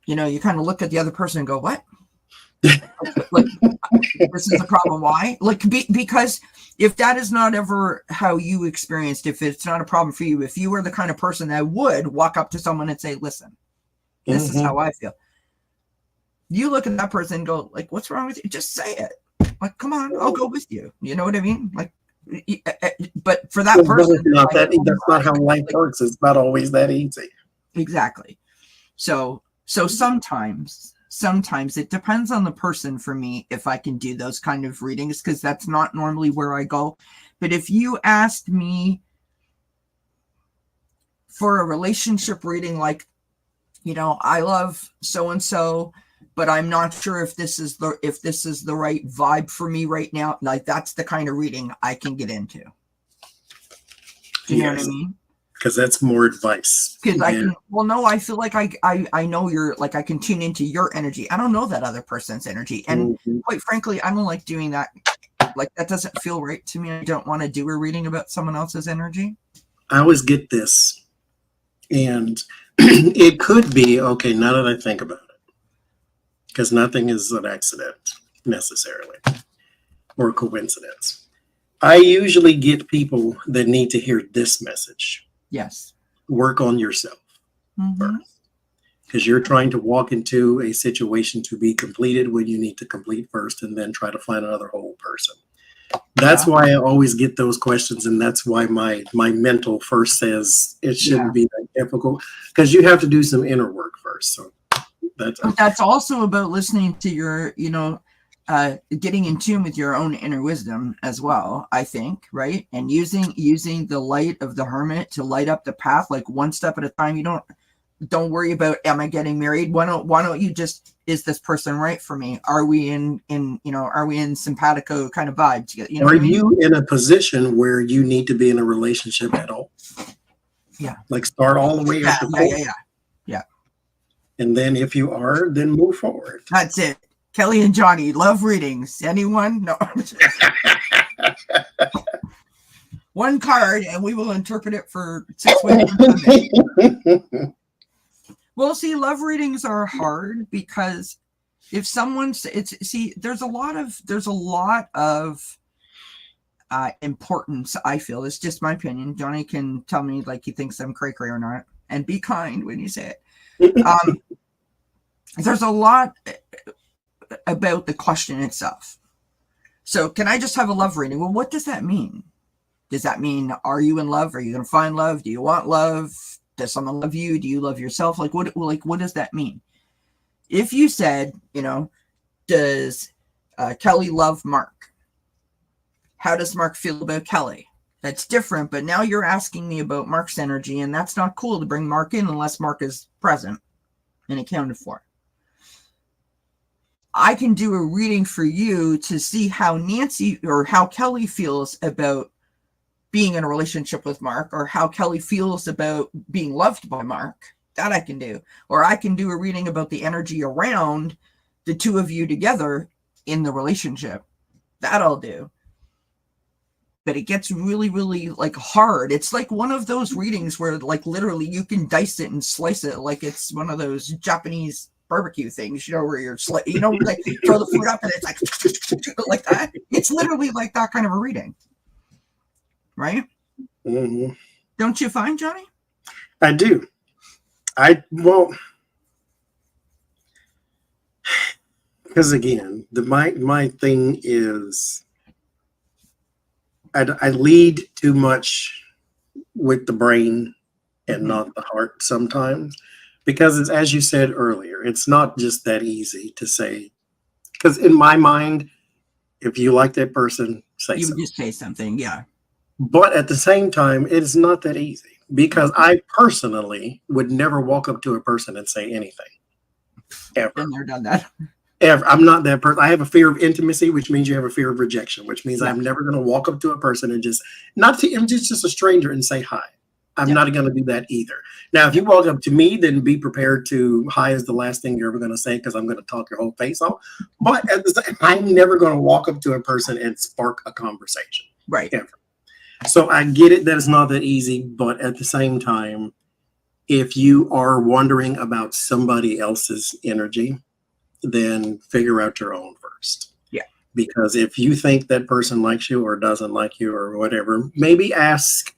you know, you kind of look at the other person and go, what? Like, this is a problem. Why? Like, because if that is not ever how you experienced, if it's not a problem for you, if you were the kind of person that would walk up to someone and say, listen, this is how I feel. You look at that person and go, like, what's wrong with you? Just say it. Like, come on, I'll go with you. You know what I mean? Like, but for that person, that's not how life works. It's not always that easy. Exactly. So sometimes it depends on the person for me if I can do those kind of readings, because that's not normally where I go. But if you asked me for a relationship reading, like, you know, I love so and so, but I'm not sure if this is the right vibe for me right now, like, that's the kind of reading I can get into. Do you know what I mean? Because that's more advice. Because I can, well, no, I feel like I know you're, like, I can tune into your energy. I don't know that other person's energy. And quite frankly, I don't like doing that. Like, that doesn't feel right to me. I don't want to do a reading about someone else's energy. I always get this. And it could be, okay, now that I think about it, because nothing is an accident necessarily or coincidence. I usually get people that need to hear this message. Yes. Work on yourself first, because you're trying to walk into a situation to be completed when you need to complete first, and then try to find another whole person. That's why I always get those questions, and that's why my mental first says it shouldn't be that difficult, because you have to do some inner work first. So that's also about listening to your, you know, getting in tune with your own inner wisdom as well, I think, right? And using the light of the hermit to light up the path, like one step at a time. You don't worry about, am I getting married? Why don't you just, is this person right for me? Are we in simpatico kind of vibe? You know, are you in a position where you need to be in a relationship at all? Yeah. Like, start all the way at the core. Yeah. And then if you are, then move forward. That's it. Kelly and Johnny love readings. Anyone? No. One card, and we will interpret it for 6 weeks. Well, see, love readings are hard because if someone's, there's a lot of importance. I feel, it's just my opinion. Johnny can tell me like he thinks I'm cray or not, and be kind when you say it. There's a lot about the question itself. So, can I just have a love reading? Well, what does that mean? Does that mean, are you in love? Are you going to find love? Do you want love? Does someone love you? Do you love yourself? Like, what does that mean? If you said, you know, does Kelly love Mark? How does Mark feel about Kelly? That's different, but now you're asking me about Mark's energy, and that's not cool to bring Mark in unless Mark is present and accounted for. I can do a reading for you to see how Nancy or how Kelly feels about being in a relationship with Mark, or how Kelly feels about being loved by Mark. That I can do. Or I can do a reading about the energy around the two of you together in the relationship. That I'll do. But it gets really, really like hard. It's like one of those readings where like literally you can dice it and slice it like it's one of those Japanese barbecue things, you know, where you're like throw the food up and it's like that. It's literally like that kind of a reading, right? Mm-hmm. Don't you find, Johnny? I do. Because again, my thing is I lead too much with the brain and not the heart sometimes, because it's, as you said earlier, it's not just that easy to say. Because in my mind, if you like that person, say You would something. just say something, yeah. But at the same time, it's not that easy, because I personally would never walk up to a person and say anything. Ever. Been there, done that. Ever. I'm not that person. I have a fear of intimacy, which means you have a fear of rejection, which means Yeah. I'm never going to walk up to a person and just, not to, I'm just a stranger and say hi. I'm not going to do that either. Now, if you walk up to me, then be prepared to, hi is the last thing you're ever going to say, because I'm going to talk your whole face off. But at the same, I'm never going to walk up to a person and spark a conversation. Right. Ever. So I get it that it's not that easy, but at the same time, if you are wondering about somebody else's energy, then figure out your own first. Yeah. Because if you think that person likes you or doesn't like you or whatever, maybe ask,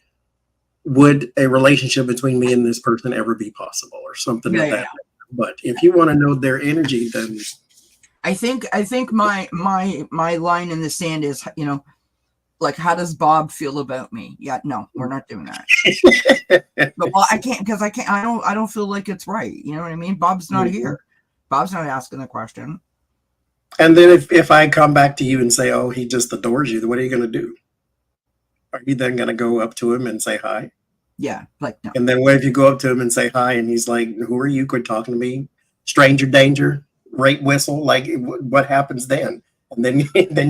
would a relationship between me and this person ever be possible, or something of that. But if you want to know their energy, then I think my line in the sand is, like, how does Bob feel about me? Yeah, no, we're not doing that. But well, I can't, because I don't feel like it's right. You know what I mean? Bob's not here. Bob's not asking the question. And then if I come back to you and say, oh, he just adores you, what are you going to do? Are you then going to go up to him and say hi? Yeah, like, no. And then what if you go up to him and say hi, and he's like, who are you? Quit talking to me. Stranger danger, rape whistle. Like, what happens then? And then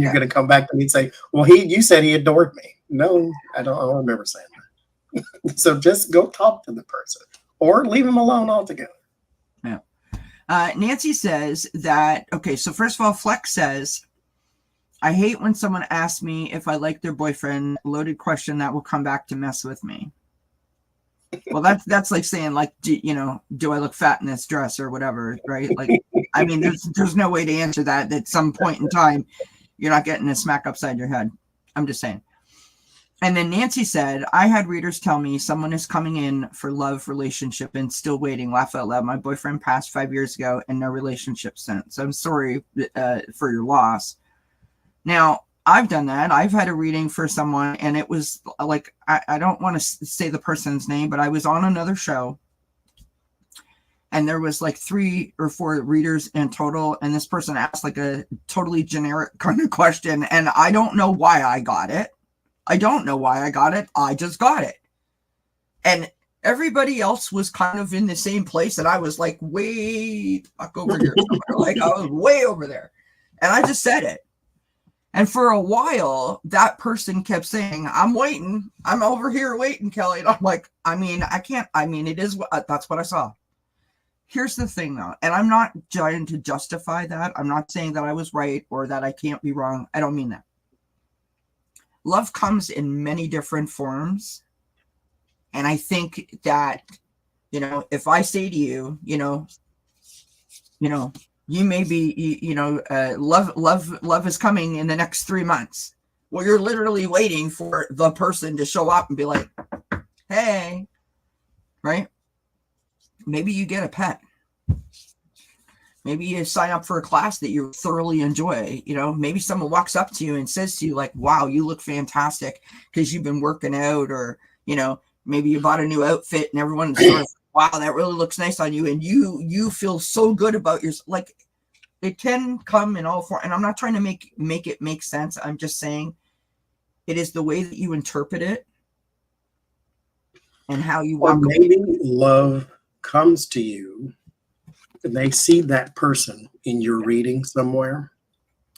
you're going to come back to me and say, well, you said he adored me. No, I don't remember saying that. So just go talk to the person, or leave him alone altogether. Yeah. Nancy says that, okay, so first of all, Flex says, I hate when someone asks me if I like their boyfriend. Loaded question that will come back to mess with me. Well, that's like saying, like, do I look fat in this dress or whatever, right? Like, I mean, there's no way to answer that. At some point in time, you're not getting a smack upside your head. I'm just saying. And then Nancy said, I had readers tell me someone is coming in for love, relationship, and still waiting. Laugh out loud. My boyfriend passed 5 years ago and no relationship since. I'm sorry for your loss. Now, I've done that. I've had a reading for someone, and it was like, I don't want to say the person's name, but I was on another show, and there was like 3 or 4 readers in total, and this person asked like a totally generic kind of question, and I don't know why I got it. I just got it. And everybody else was kind of in the same place, and I was like way back over here. Like, I was way over there, and I just said it. And for a while, that person kept saying, I'm waiting. I'm over here waiting, Kelly. And I'm like, I can't. It is, that's what I saw. Here's the thing, though. And I'm not trying to justify that. I'm not saying that I was right or that I can't be wrong. I don't mean that. Love comes in many different forms. And I think that, if I say to you, you may be, love is coming in the next 3 months. Well, you're literally waiting for the person to show up and be like, hey, right? Maybe you get a pet. Maybe you sign up for a class that you thoroughly enjoy. Maybe someone walks up to you and says to you, like, wow, you look fantastic because you've been working out, or, maybe you bought a new outfit and everyone's sort of, wow, that really looks nice on you. And you feel so good about yourself. Like, it can come in all forms. And I'm not trying to make it make sense. I'm just saying it is the way that you interpret it and how you walk away. Maybe love comes to you and they see that person in your reading somewhere.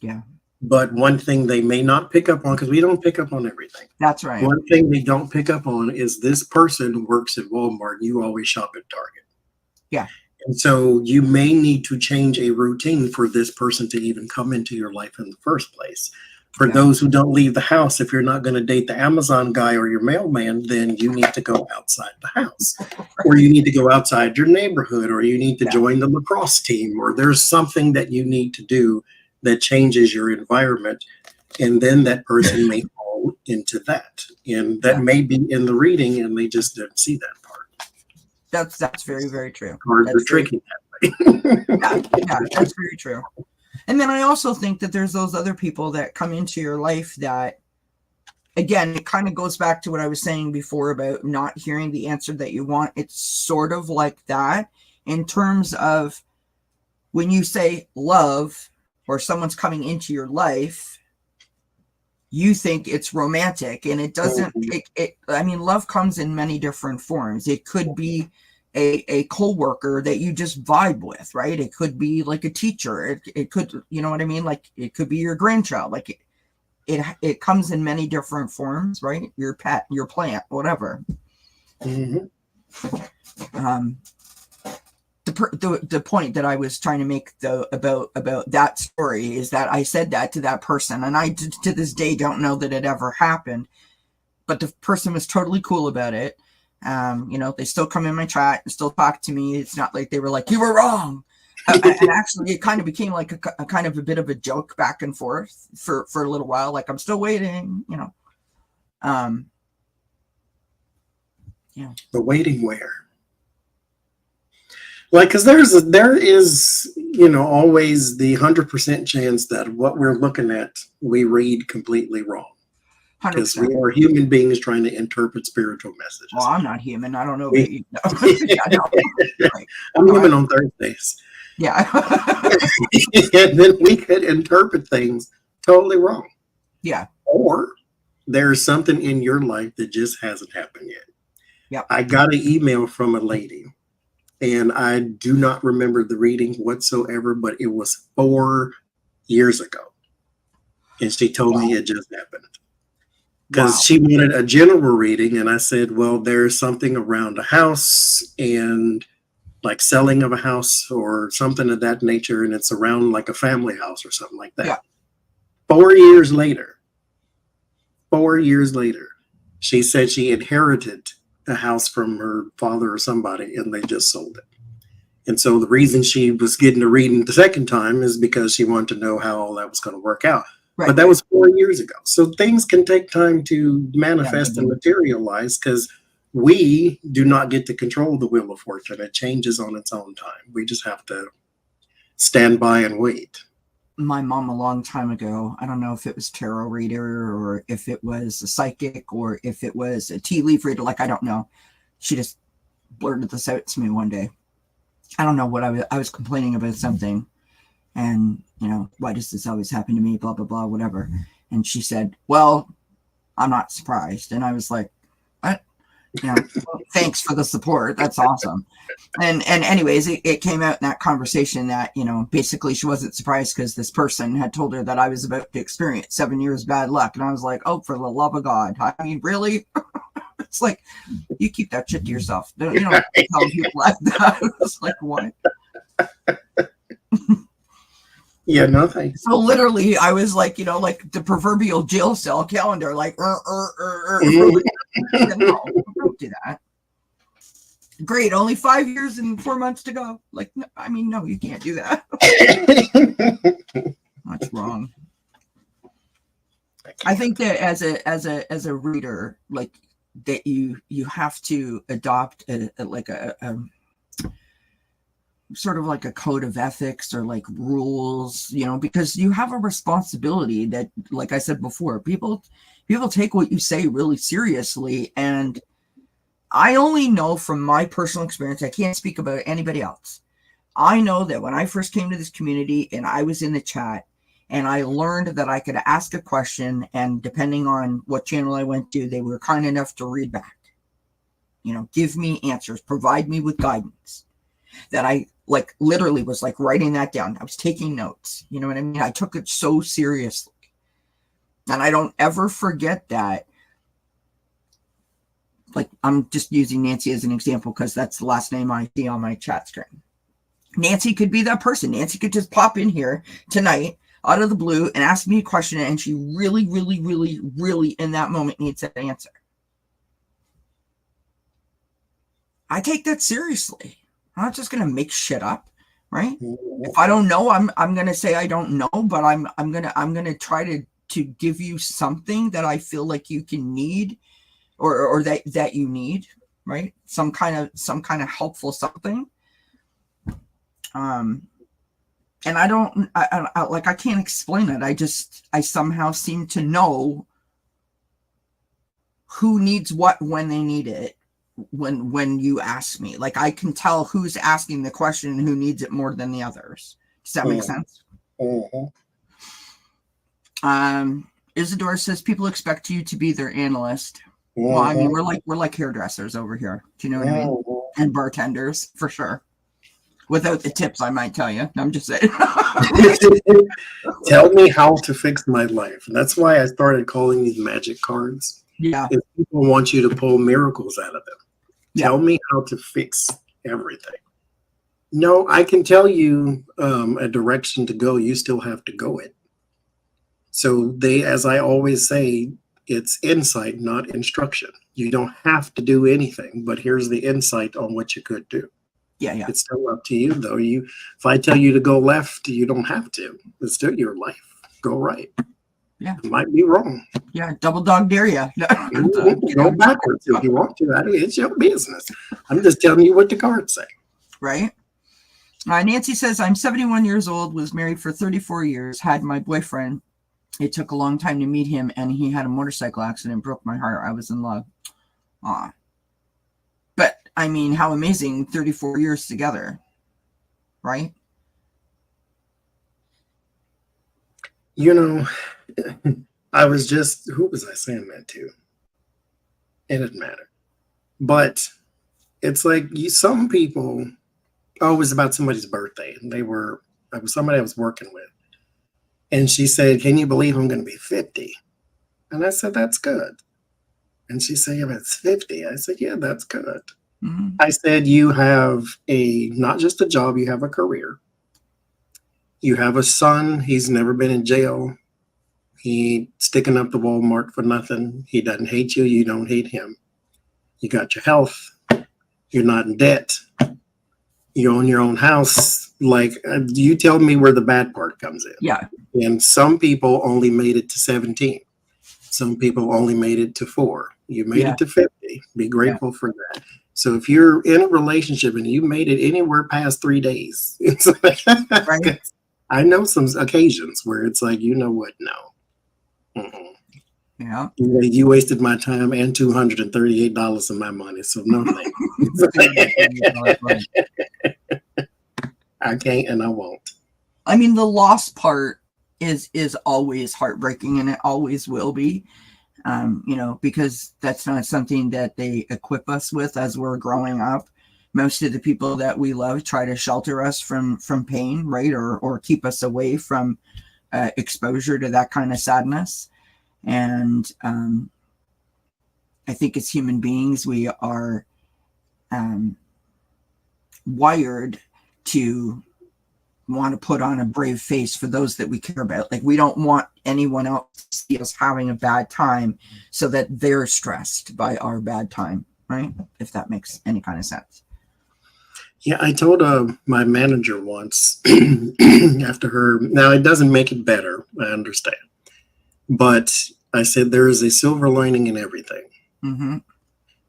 Yeah. But one thing they may not pick up on, because we don't pick up on everything. That's right. One thing they don't pick up on is this person works at Walmart. You always shop at Target. Yeah. And so you may need to change a routine for this person to even come into your life in the first place. For those who don't leave the house, if you're not going to date the Amazon guy or your mailman, then you need to go outside the house. Or you need to go outside your neighborhood, or you need to join the lacrosse team, or there's something that you need to do that changes your environment. And then that person may fall into that. And that may be in the reading and they just didn't see that part. That's very, very true. Cards are tricky that way. Yeah, that's very true. And then I also think that there's those other people that come into your life that, again, it kind of goes back to what I was saying before about not hearing the answer that you want. It's sort of like that in terms of when you say love or someone's coming into your life, you think it's romantic, and it doesn't. I mean, love comes in many different forms. It could be a co-worker that you just vibe with, right? It could be like a teacher. It could, you know what I mean? Like it could be your grandchild. Like it comes in many different forms, right? Your pet, your plant, whatever. Mm-hmm. The point that I was trying to make though about that story is that I said that to that person, and I to this day don't know that it ever happened, but the person was totally cool about it. You know, they still come in my chat and still talk to me. It's not like they were like, you were wrong. And actually it kind of became like a kind of a bit of a joke back and forth for a little while. Like, I'm still waiting, you know. Yeah. The waiting where? Like, because there is, you know, always the 100% chance that what we're looking at, we read completely wrong. Because we are human beings trying to interpret spiritual messages. Well, I'm not human. I don't know about you. No. Right. I'm human on Thursdays. Yeah. And then we could interpret things totally wrong. Yeah. Or there's something in your life that just hasn't happened yet. Yeah. I got an email from a lady, and I do not remember the reading whatsoever, but it was 4 years ago. And she told me it just happened. Because she wanted a general reading, and I said, well, there's something around a house and like selling of a house or something of that nature, and it's around like a family house or something like that. Yeah. 4 years later, she said she inherited a house from her father or somebody, and they just sold it. And so the reason she was getting a reading the second time is because she wanted to know how all that was going to work out. Right. But that was 4 years ago. So things can take time to manifest and materialize, because we do not get to control the wheel of fortune. It changes on its own time. We just have to stand by and wait. My mom, a long time ago, I don't know if it was tarot reader or if it was a psychic or if it was a tea leaf reader, like, I don't know. She just blurted this out to me one day. I don't know what I was complaining about something. And, you know, why does this always happen to me? Blah, blah, blah, whatever. And she said, well, I'm not surprised. And I was like, what? You know, thanks for the support. That's awesome. And anyways, it came out in that conversation that, you know, basically she wasn't surprised because this person had told her that I was about to experience 7 years bad luck. And I was like, oh, for the love of God. I mean, really? It's like, you keep that shit to yourself. You don't tell people like that. It's like, what? Yeah, no thanks. So literally, I was like, you know, like the proverbial jail cell calendar, like, No, don't do that. Great, only 5 years and 4 months to go. Like, no, I mean, no, you can't do that. That's wrong. I think that as a reader, like, that you have to adopt a sort of like a code of ethics or like rules, you know, because you have a responsibility that, like I said before, people take what you say really seriously. And I only know from my personal experience, I can't speak about anybody else. I know that when I first came to this community and I was in the chat and I learned that I could ask a question, and depending on what channel I went to, they were kind enough to read back, you know, give me answers, provide me with guidance, that I like literally was like writing that down. I was taking notes. You know what I mean? I took it so seriously. And I don't ever forget that. Like, I'm just using Nancy as an example because that's the last name I see on my chat screen. Nancy could be that person. Nancy could just pop in here tonight out of the blue and ask me a question, and she really, really, really, really in that moment needs an answer. I take that seriously. I'm not just gonna make shit up, right? If I don't know, I'm gonna say I don't know, but I'm gonna try to to give you something that I feel like you can need, or that you need, right? Some kind of helpful something. And I can't explain it. I somehow seem to know who needs what when they need it. When you ask me, like, I can tell who's asking the question and who needs it more than the others. Does that make sense? Isadora says people expect you to be their analyst. Well, I mean, we're like hairdressers over here. Do you know what I mean? And bartenders, for sure. Without the tips, I might tell you. I'm just saying. Tell me how to fix my life. And that's why I started calling these magic cards. Yeah. If people want you to pull miracles out of them. Tell me how to fix everything. No, I can tell you a direction to go. You still have to go it. So as I always say, it's insight, not instruction. You don't have to do anything, but here's the insight on what you could do. Yeah. It's still up to you, though. If I tell you to go left, you don't have to. It's still your life. Go right. Yeah. It might be wrong. Yeah. Double dog dare you. Go backwards if you want to. It's your business. I'm just telling you what the cards say. Right. Nancy says, I'm 71 years old, was married for 34 years, had my boyfriend. It took a long time to meet him, and he had a motorcycle accident, broke my heart. I was in love. But, I mean, how amazing, 34 years together, right? You know, who was I saying that to? It didn't matter. But it's like some people, it was about somebody's birthday, and it was somebody I was working with. And she said, can you believe I'm going to be 50? And I said, that's good. And she said, yeah, it's 50. I said, yeah, that's good. Mm-hmm. I said, you have not just a job, you have a career. You have a son. He's never been in jail. He sticking up to Walmart for nothing. He doesn't hate you. You don't hate him. You got your health. You're not in debt. You own your own house. Like, you tell me where the bad part comes in. Yeah. And some people only made it to 17. Some people only made it to 4. You made it to 50. Be grateful for that. So if you're in a relationship and you made it anywhere past 3 days, it's like, right. I know some occasions where it's like, you know what? No. Mm-mm. Yeah. You wasted my time and $238 of my money. So no thank you. I can't and I won't. I mean, the loss part is always heartbreaking, and it always will be. Because that's not something that they equip us with as we're growing up. Most of the people that we love try to shelter us from pain, right? Or keep us away from exposure to that kind of sadness. And I think as human beings, we are wired to want to put on a brave face for those that we care about. Like, we don't want anyone else to see us having a bad time so that they're stressed by our bad time, right? If that makes any kind of sense. Yeah, I told my manager once after her, now it doesn't make it better, I understand. But I said, there is a silver lining in everything. Mm-hmm.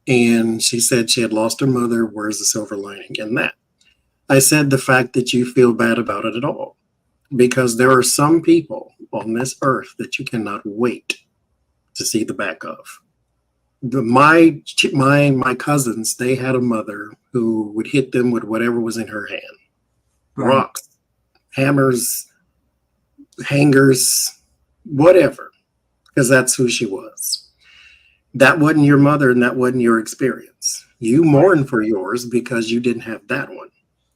And she said she had lost her mother. Where's the silver lining in that? I said, the fact that you feel bad about it at all, because there are some people on this earth that you cannot wait to see the back of. My cousins, they had a mother who would hit them with whatever was in her hand. Right. Rocks, hammers, hangers, whatever, because that's who she was. That wasn't your mother, and that wasn't your experience. You mourn for yours because you didn't have that one.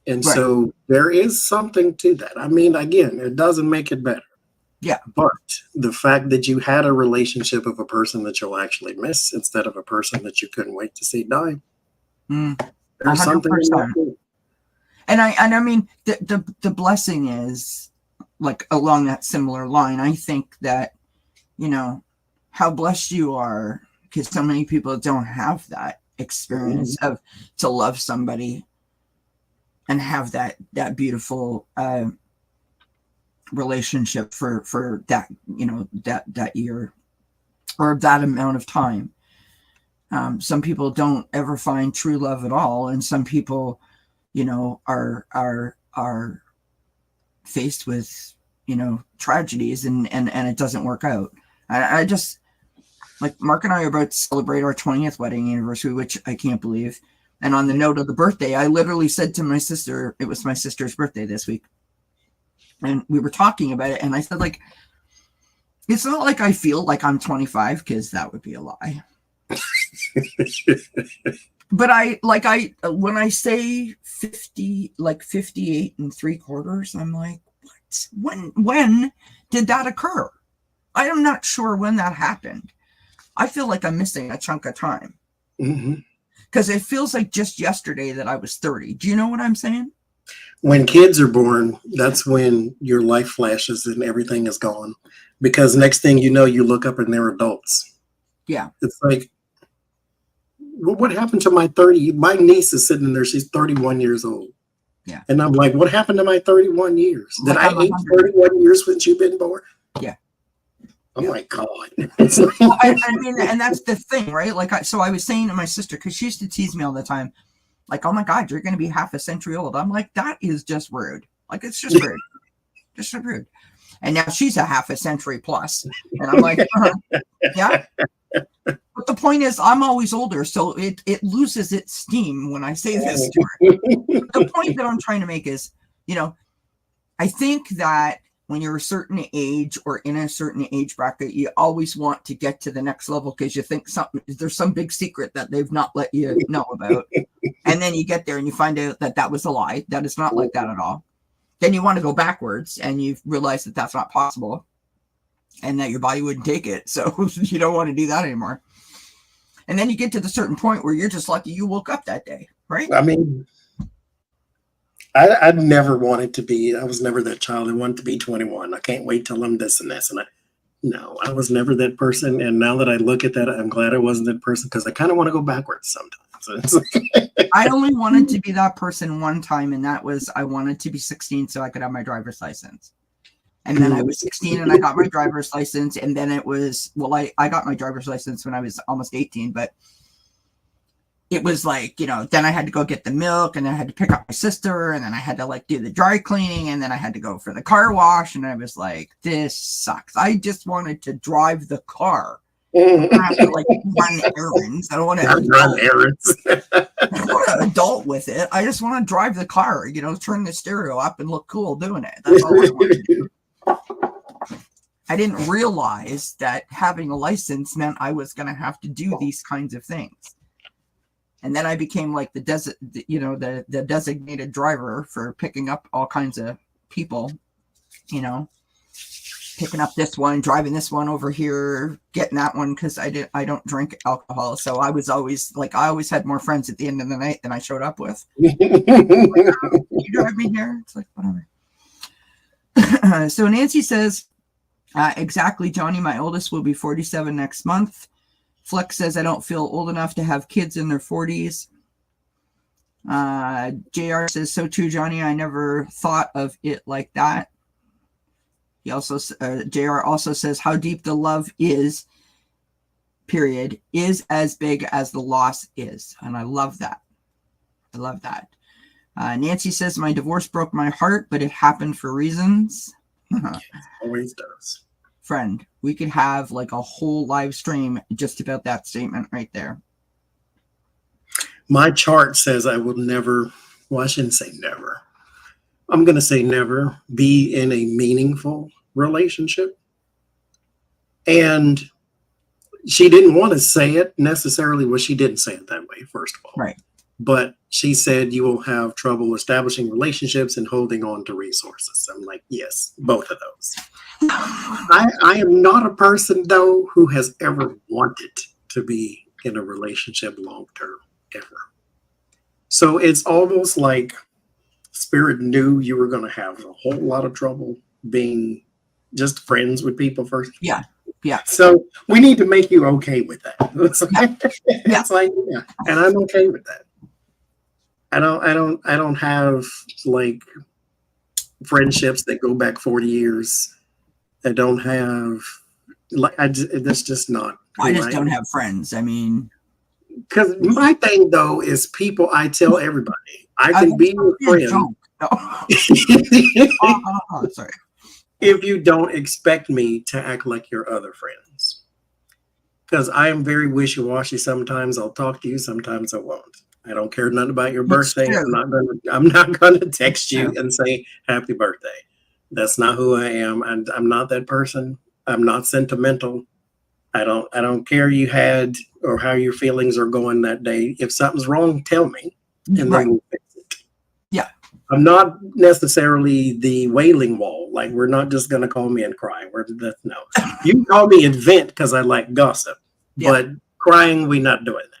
And right. So there is something to that. I mean, again, it doesn't make it better. Yeah. But the fact that you had a relationship with a person that you'll actually miss instead of a person that you couldn't wait to see die. There's 100%. Something in that too. And I mean, the blessing is, like, along that similar line, I think that, how blessed you are, because so many people don't have that experience of to love somebody and have that beautiful relationship for that, that year or that amount of time. Some people don't ever find true love at all, and some people, are faced with, tragedies and it doesn't work out. I just, like, Mark and I are about to celebrate our 20th wedding anniversary, which I can't believe. And on the note of the birthday, I literally said to my sister, it was my sister's birthday this week, and we were talking about it, and I said, like, it's not like I feel like I'm 25, because that would be a lie. But when I say 50, like 58 3/4, I'm like, what? When did that occur? I am not sure when that happened. I feel like I'm missing a chunk of time. Because it feels like just yesterday that I was 30. Do you know what I'm saying? When kids are born, that's when your life flashes and everything is gone. Because next thing you know, you look up and they're adults. Yeah. It's like, well, what happened to my 30? My niece is sitting there. She's 31 years old. Yeah. And I'm like, what happened to my 31 years? Did I age 31 years since you've been born? Yeah. Oh my God. I mean, and that's the thing, right? Like, so I was saying to my sister, because she used to tease me all the time, like, oh my God, you're going to be half a century old. I'm like, that is just rude. Like, it's just rude. Just so rude. And now she's a half a century plus. And I'm like, yeah. But the point is, I'm always older, so it loses its steam when I say this to her. The point that I'm trying to make is, I think that when you're a certain age or in a certain age bracket, you always want to get to the next level because you think there's some big secret that they've not let you know about. And then you get there and you find out that was a lie. That is not like that at all. Then you want to go backwards and you realize that that's not possible and that your body wouldn't take it. So you don't want to do that anymore. And then you get to the certain point where you're just lucky you woke up that day, right? I mean, I never wanted to be, I was never that child. I wanted to be 21. I can't wait till I'm this and this. And I was never that person. And now that I look at that, I'm glad I wasn't that person because I kind of want to go backwards sometimes. I only wanted to be that person one time, and that was I wanted to be 16 so I could have my driver's license. And then I was 16 and I got my driver's license. And then it was, I got my driver's license when I was almost 18, but it was like, then I had to go get the milk and I had to pick up my sister and then I had to do the dry cleaning and then I had to go for the car wash. And I was like, this sucks. I just wanted to drive the car. I don't have to run errands. I don't want to run errands. I don't want to adult with it. I just want to drive the car, turn the stereo up and look cool doing it. That's all I want to do. I didn't realize that having a license meant I was going to have to do these kinds of things. And then I became like the designated driver for picking up all kinds of people, picking up this one, driving this one over here, getting that one because I don't drink alcohol. So I was always I always had more friends at the end of the night than I showed up with. You drive me here? It's like, whatever. So Nancy says, exactly, Johnny, my oldest will be 47 next month. Flex says, I don't feel old enough to have kids in their 40s. JR says, so true, Johnny. I never thought of it like that. He also, JR also says, how deep the love is, period, is as big as the loss is. And I love that. I love that. Nancy says, my divorce broke my heart, but it happened for reasons. It always does. Friend, we could have a whole live stream just about that statement right there. My chart says I will never, I shouldn't say never. I'm going to say never be in a meaningful relationship. And she didn't want to say it necessarily. Well, she didn't say it that way, first of all. Right. But she said you will have trouble establishing relationships and holding on to resources. I'm like, yes, both of those. I am not a person, though, who has ever wanted to be in a relationship long term, ever. So it's almost like Spirit knew you were going to have a whole lot of trouble being just friends with people first. Yeah. Yeah. So we need to make you okay with that. It's like, yeah. And I'm okay with that. I don't have friendships that go back 40 years. I don't have like that's just not who I just I don't am. have friends. I mean, Because my thing though is people. I tell everybody I I can be your friend joke. No. Sorry. if you don't expect me to act like your other friends. Because I am very wishy-washy. Sometimes I'll talk to you, sometimes I won't. I don't care nothing about your It's birthday. true. I'm not gonna text True. you and say happy birthday. That's not who I am. And I'm not that person. I'm not sentimental. I don't care you had or how your feelings are going that day. If something's wrong, tell me and Right. then we'll fix it. Yeah. I'm not necessarily the wailing wall. Like we're not just gonna call me and cry. No. You can call me and vent because I like gossip. Yeah. But crying, we're not doing that.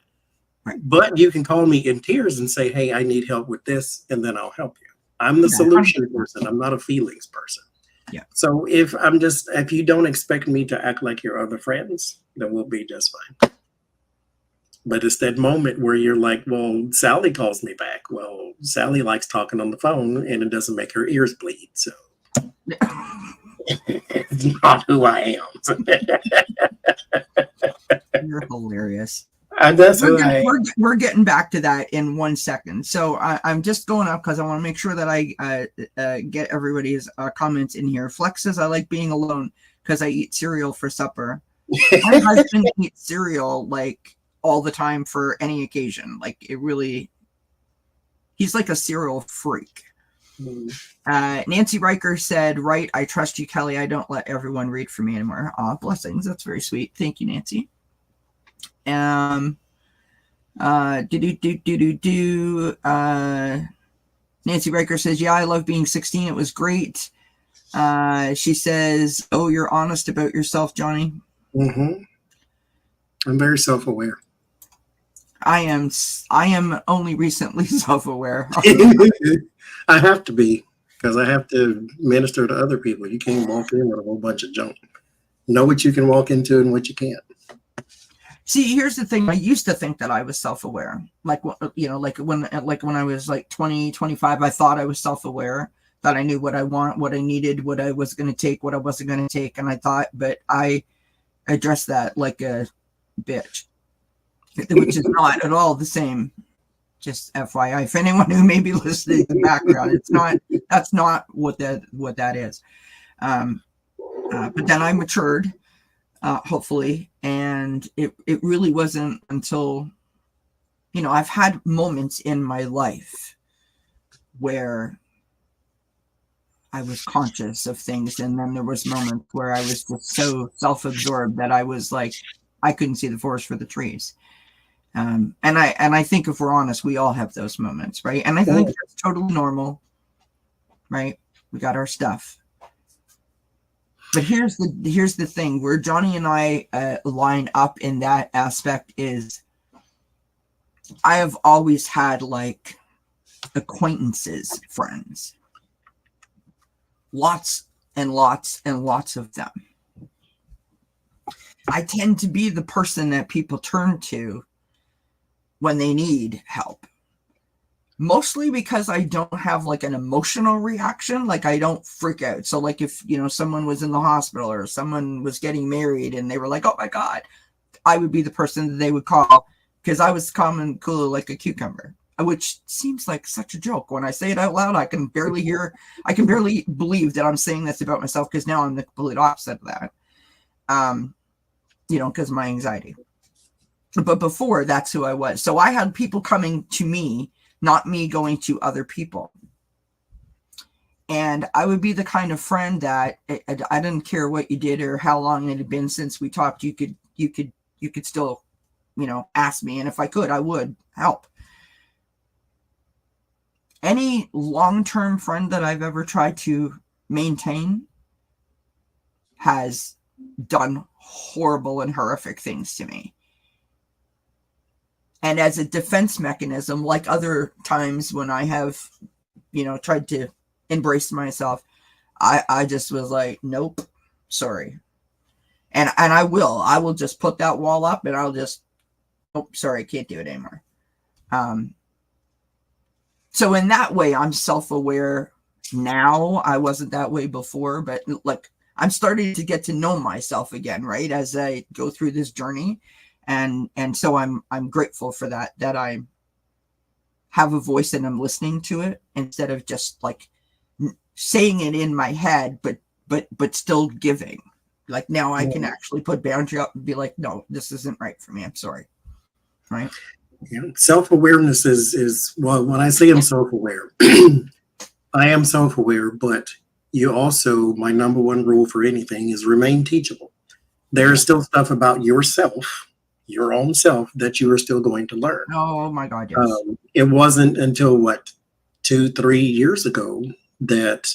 Right. But you can call me in tears and say, hey, I need help with this, and then I'll help you. I'm the Yeah. solution person. I'm not a feelings person. Yeah. So if you don't expect me to act like your other friends, then we'll be just fine. But it's that moment where you're like, well, Sally calls me back. Well, Sally likes talking on the phone and it doesn't make her ears bleed. So it's not who I am. You're hilarious. That's who I am. We're getting back to that in 1 second. So I'm just going up because I want to make sure that I get everybody's comments in here. Flex says, I like being alone because I eat cereal for supper. My husband eats cereal like all the time for any occasion. Like it really, he's like a cereal freak. Nancy Riker said, right, I trust you, Kelly. I don't let everyone read for me anymore. Aw, blessings. That's very sweet. Thank you, Nancy. Nancy Riker says, yeah, I love being 16. It was great. She says, oh, you're honest about yourself, Johnny. Mm-hmm. I'm very self-aware. I am only recently self-aware. I have to be because I have to minister to other people. You can't walk in with a whole bunch of junk. Know what you can walk into and what you can't. See, here's the thing. I used to think that I was self-aware. Like when I was like 20, 25, I thought I was self-aware, that I knew what I want, what I needed, what I was going to take, what I wasn't going to take. And I thought, but I addressed that like a bitch, which is not at all the same. Just FYI, if anyone who may be listening in the background, that's not what that is. But then I matured, hopefully, and it really wasn't until, I've had moments in my life where I was conscious of things, and then there was moments where I was just so self-absorbed that I was like, I couldn't see the forest for the trees. And I think if we're honest, we all have those moments, right? And I think that's totally normal, right? We got our stuff. But here's the thing where Johnny and I line up in that aspect is I have always had like acquaintances, friends, lots and lots and lots of them. I tend to be the person that people turn to when they need help, mostly because I don't have like an emotional reaction. Like I don't freak out. So like if, someone was in the hospital or someone was getting married and they were like, oh my God, I would be the person that they would call because I was calm and cool like a cucumber, which seems like such a joke. When I say it out loud, I can barely believe that I'm saying this about myself because now I'm the complete opposite of that. Because of my anxiety. But before, that's who I was. So I had people coming to me, not me going to other people. And I would be the kind of friend that I didn't care what you did or how long it had been since we talked. You could still, ask me. And if I could, I would help. Any long-term friend that I've ever tried to maintain has done horrible and horrific things to me. And as a defense mechanism, like other times when I have, tried to embrace myself, I just was like, nope, sorry. And I will just put that wall up and I'll just, nope, sorry, I can't do it anymore. So in that way, I'm self-aware now. I wasn't that way before, but like I'm starting to get to know myself again, right? As I go through this journey. And so I'm grateful for that I have a voice and I'm listening to it instead of just like saying it in my head, but still giving. Like now I can actually put boundary up and be like, no, this isn't right for me. I'm sorry. Right. Yeah. Self-awareness is well, when I say I'm self-aware, I am self-aware, but you also, my number one rule for anything is remain teachable. There's still stuff about yourself, your own self, that you are still going to learn. Oh my God, yes. It wasn't until 2-3 years ago that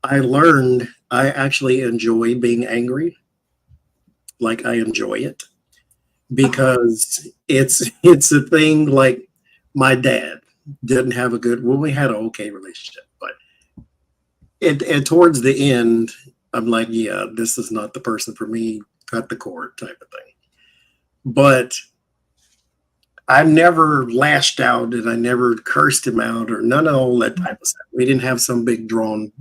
I learned I actually enjoy being angry. Like I enjoy it because it's a thing. Like my dad didn't have a good, well, we had an okay relationship, but it towards the end, I'm like, yeah, this is not the person for me, cut the cord type of thing. But I never lashed out and I never cursed him out or none of all that type of stuff. We didn't have some big drawn,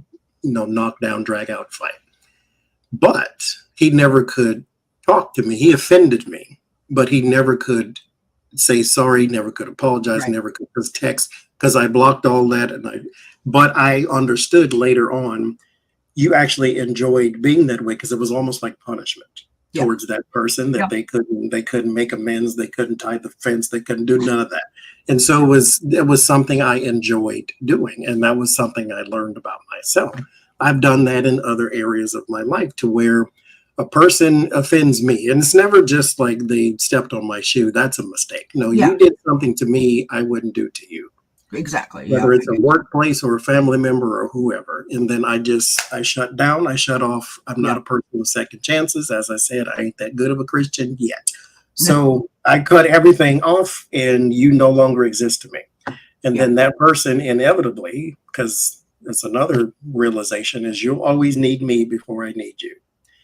knockdown, drag out fight. But he never could talk to me. He offended me, but he never could say sorry, never could apologize, Right. never could text, because I blocked all that. But I understood later on, you actually enjoyed being that way because it was almost like punishment towards that person that they couldn't make amends, they couldn't tie the fence, they couldn't do none of that. And so it was something I enjoyed doing, and that was something I learned about myself. I've done that in other areas of my life to where a person offends me, and it's never just like they stepped on my shoe. That's a mistake. No, you did something to me I wouldn't do to you. Exactly. Whether it's a workplace or a family member or whoever. And then I shut down, I shut off. I'm not a person with second chances. As I said, I ain't that good of a Christian yet. So I cut everything off and you no longer exist to me. And then that person inevitably, because that's another realization, is you'll always need me before I need you.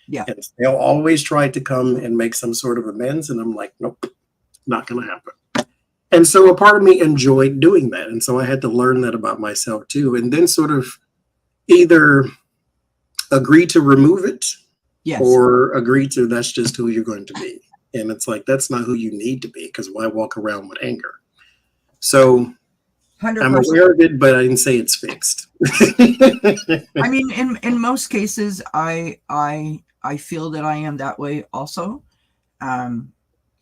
Yeah. And they'll always try to come and make some sort of amends. And I'm like, nope, not going to happen. And so a part of me enjoyed doing that. And so I had to learn that about myself too. And then sort of either agree to remove it or agree to that's just who you're going to be. And it's like, that's not who you need to be, because why walk around with anger? So 100%. I'm aware of it, but I didn't say it's fixed. I mean, in most cases, I feel that I am that way also. And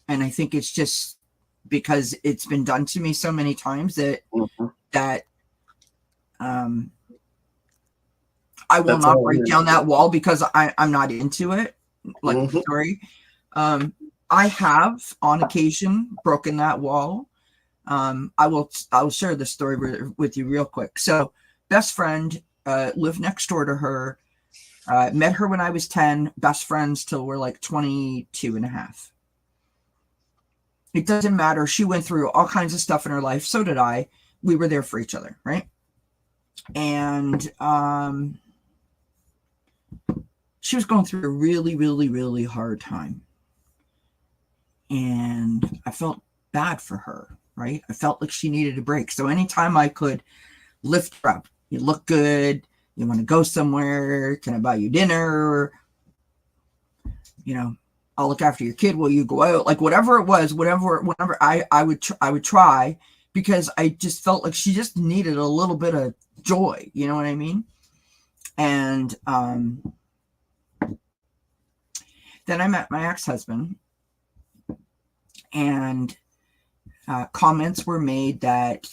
I think it's just because it's been done to me so many times that I will not break down that wall because I'm not into it. Like, sorry. I have on occasion broken that wall. I will share this story with you real quick. So best friend, lived next door to her, met her when I was 10, best friends till we're like 22 and a half. It doesn't matter. She went through all kinds of stuff in her life. So did I. We were there for each other, right? And she was going through a really, really, really hard time. And I felt bad for her, right? I felt like she needed a break. So anytime I could lift her up, you look good, you want to go somewhere, can I buy you dinner? I'll look after your kid while you go out, like whatever it was, whenever I would try, because I just felt like she just needed a little bit of joy. You know what I mean? And then I met my ex-husband, and comments were made that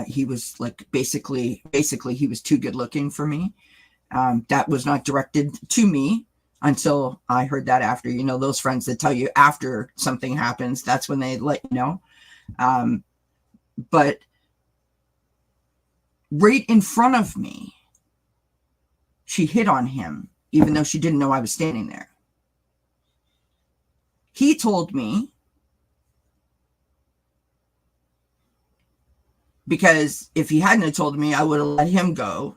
he was like basically he was too good looking for me. That was not directed to me until I heard that after. Those friends that tell you after something happens, that's when they let you know. But right in front of me, she hit on him, even though she didn't know I was standing there. He told me, because if he hadn't have told me, I would have let him go.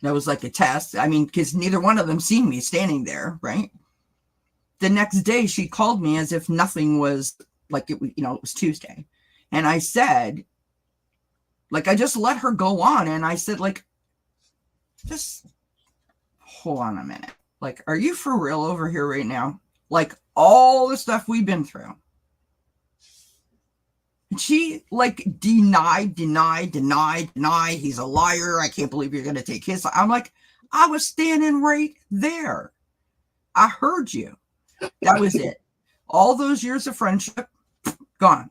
That was like a test. I mean, because neither one of them seen me standing there, right? The next day, she called me as if nothing was, like, it was Tuesday. And I said, Like, I just let her go on, and I said, like, just hold on a minute. Like, are you for real over here right now? Like, all the stuff we've been through. And she, like, denied. He's a liar. I can't believe you're going to take his. I'm like, I was standing right there. I heard you. That was it. All those years of friendship, gone.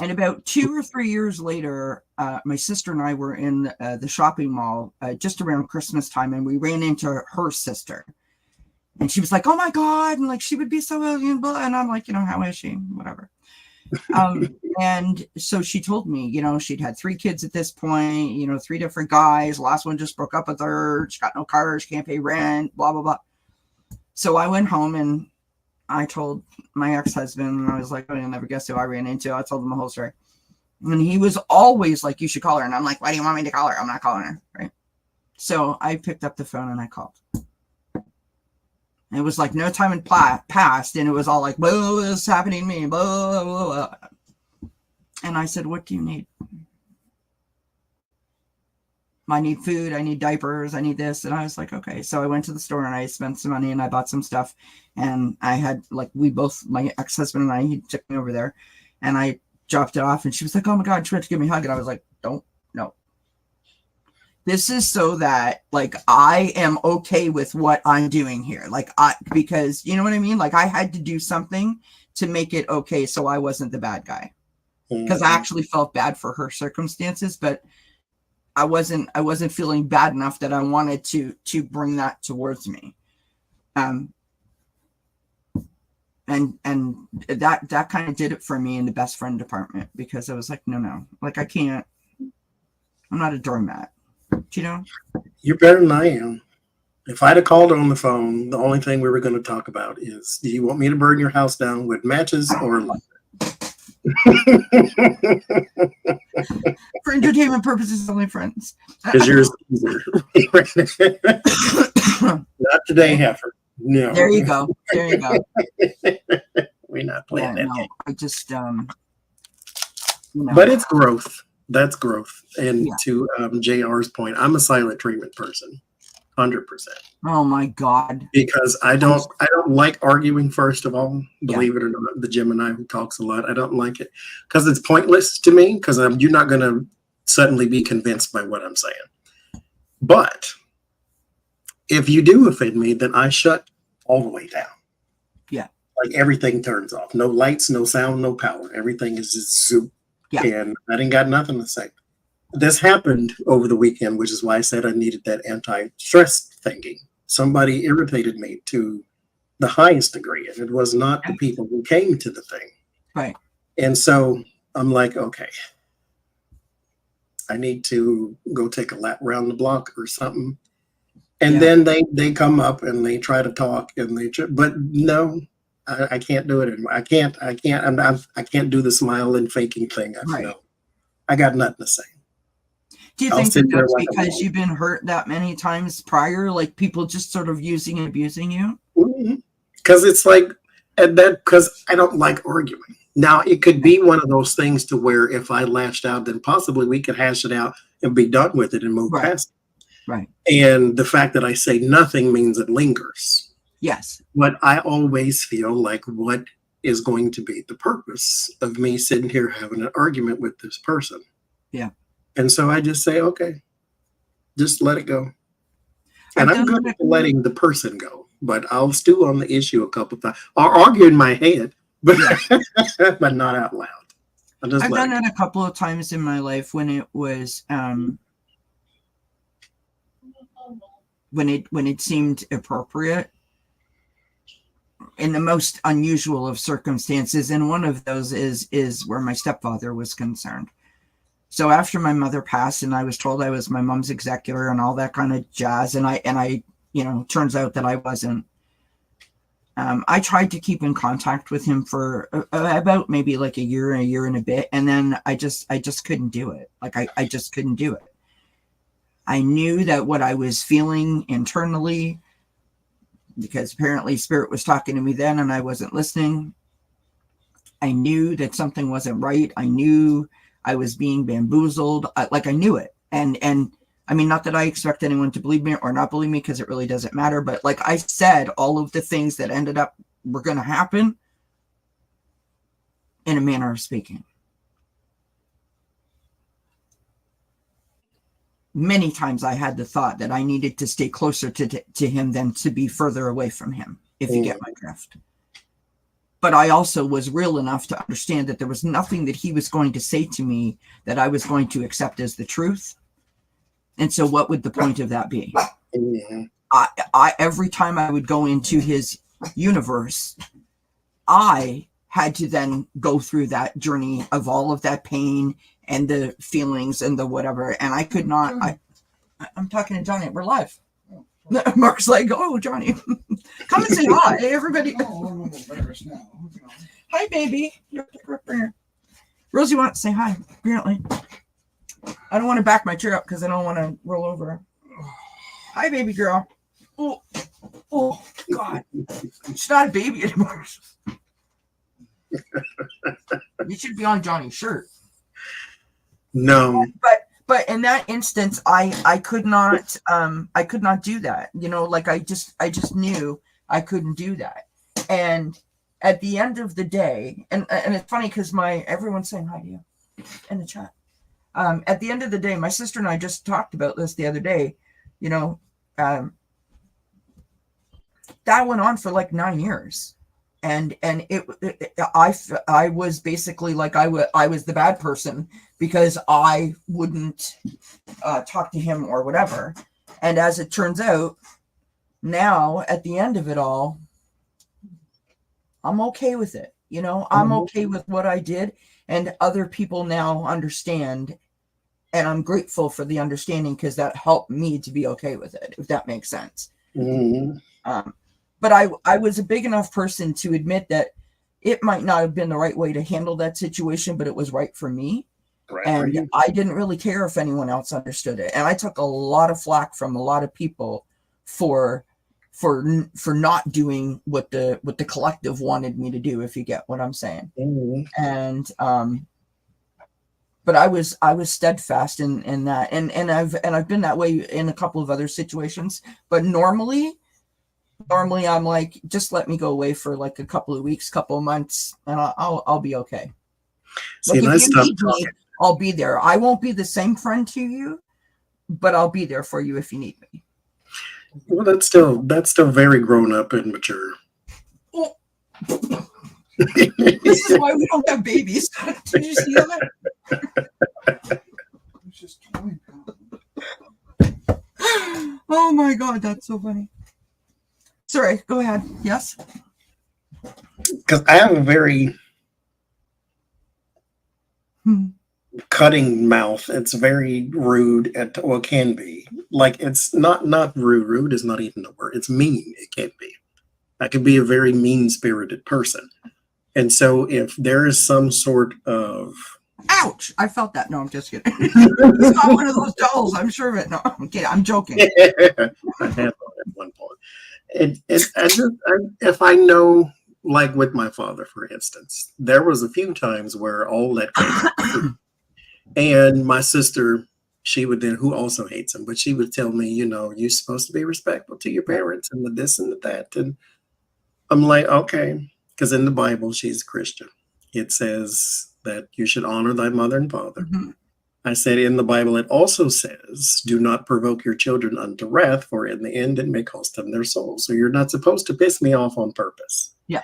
And about 2 or 3 years later, my sister and I were in the shopping mall just around Christmas time, and we ran into her sister. And she was like, oh, my God. And, like, she would be so, and I'm like, how is she? Whatever. And so she told me, she'd had 3 kids at this point, 3 different guys. The last one just broke up with her. She got no car. She can't pay rent, blah, blah, blah. So I went home and I told my ex-husband, and I was like, oh, you'll never guess who I ran into. I told him the whole story. And he was always like, you should call her. And I'm like, why do you want me to call her? I'm not calling her. Right. So I picked up the phone and I called. It was like no time had passed. And it was all like, whoa, this is happening to me. Blah, blah, blah. And I said, what do you need? I need food, I need diapers, I need this. And I was like, okay. So I went to the store and I spent some money and I bought some stuff. And I had, like, my ex-husband and I, he took me over there and I dropped it off. And she was like, oh my God, she went to give me a hug. And I was like, no. This is so that, like, I am okay with what I'm doing here. Like, because you know what I mean? Like, I had to do something to make it okay. So I wasn't the bad guy, because I actually felt bad for her circumstances, but I wasn't feeling bad enough that I wanted to bring that towards me. And that kind of did it for me in the best friend department, because I was like, no, like, I can't, I'm not a doormat, You're better than I am. If I'd have called her on the phone, the only thing we were going to talk about is, do you want me to burn your house down with matches or light? For entertainment purposes only, friends. Because yours is easier. Not today, heifer. No. There you go. We're not playing that game. I just But it's growth. That's growth. And to JR's point, I'm a silent treatment person. 100%. Oh my God. Because I don't like arguing, first of all. Believe it or not, the Gemini who talks a lot, I don't like it. Because it's pointless to me, because you're not going to suddenly be convinced by what I'm saying. But if you do offend me, then I shut all the way down. Yeah. Like, everything turns off. No lights, no sound, no power. Everything is just zoom. Yeah. And I didn't got nothing to say. This happened over the weekend, which is why I said I needed that anti-stress thinking. Somebody irritated me to the highest degree, and it was not the people who came to the thing. Right. And so I'm like, okay, I need to go take a lap around the block or something. And then they come up and they try to talk, and but no, I can't do it anymore. I can't do the smile and faking thing. I got nothing to say. Do you think that's because you've been hurt that many times prior, like people just sort of using and abusing you? Because it's like because I don't like arguing. Now, it could be one of those things to where if I lashed out, then possibly we could hash it out and be done with it and move past it. Right. And the fact that I say nothing means it lingers. Yes. But I always feel like, what is going to be the purpose of me sitting here having an argument with this person? Yeah. And so I just say, okay, just let it go. And I'm good at letting the person go, but I'll stew on the issue a couple of times. I'll argue in my head, but but not out loud. I've done it a couple of times in my life when it was when it seemed appropriate in the most unusual of circumstances. And one of those is where my stepfather was concerned. So after my mother passed, and I was told I was my mom's executor and all that kind of jazz, and I turns out that I wasn't. I tried to keep in contact with him for about maybe like a year and a bit, and then I just couldn't do it. Like I just couldn't do it. I knew that what I was feeling internally, because apparently Spirit was talking to me then, and I wasn't listening. I knew that something wasn't right. I knew I was being bamboozled. I knew it. And I mean, not that I expect anyone to believe me or not believe me, because it really doesn't matter. But like I said, all of the things that ended up were going to happen in a manner of speaking. Many times I had the thought that I needed to stay closer to him than to be further away from him, if you get my drift. But I also was real enough to understand that there was nothing that he was going to say to me that I was going to accept as the truth. And so what would the point of that be? Mm-hmm. I every time I would go into his universe, I had to then go through that journey of all of that pain and the feelings and the whatever. And I could not, I'm talking to Johnny, we're live. Mark's like, oh, Johnny, come and say hi, everybody. Hi, baby. Rosie wants to say hi, apparently. I don't want to back my chair up because I don't want to roll over. Hi, baby girl. Oh, God. She's not a baby anymore. You should be on Johnny's shirt. No. But in that instance, I could not do that. You know, like I just knew I couldn't do that. And at the end of the day, and it's funny because everyone's saying hi to you in the chat. At the end of the day, my sister and I just talked about this the other day. You know, that went on for like 9 years. And I was basically like I was the bad person because I wouldn't talk to him or whatever. And as it turns out, now at the end of it all, I'm okay with it. You know, I'm okay with what I did, and other people now understand, and I'm grateful for the understanding because that helped me to be okay with it, if that makes sense. Mm-hmm. But I was a big enough person to admit that it might not have been the right way to handle that situation, but it was right for me. Right. And I didn't really care if anyone else understood it. And I took a lot of flack from a lot of people for not doing what the collective wanted me to do, if you get what I'm saying. Mm-hmm. And but I was steadfast in that. And I've been that way in a couple of other situations. But normally I'm like, just let me go away for like a couple of weeks, couple of months, and I'll be okay. See, like if you need me, I'll be there. I won't be the same friend to you, but I'll be there for you if you need me. Well, that's still very grown up and mature. Oh. This is why we don't have babies. Did you see that? Oh my God, that's so funny. Sorry, go ahead. Yes? Because I have a very cutting mouth. It's very rude it can be. Like, it's not rude. Rude is not even the word. It's mean. It can be. I could be a very mean-spirited person. And so if there is some sort of... Ouch! I felt that. No, I'm just kidding. It's not one of those dolls. I'm sure of it. No, I'm kidding. I'm joking. I had that at one point. If I know, like with my father, for instance, there was a few times where all that came and my sister, she would then, who also hates him, but she would tell me, you know, you're supposed to be respectful to your parents and the this and the that. And I'm like, okay, because in the Bible, she's a Christian. It says that you should honor thy mother and father. Mm-hmm. I said in the Bible, it also says, do not provoke your children unto wrath, for in the end it may cost them their souls. So you're not supposed to piss me off on purpose. Yeah.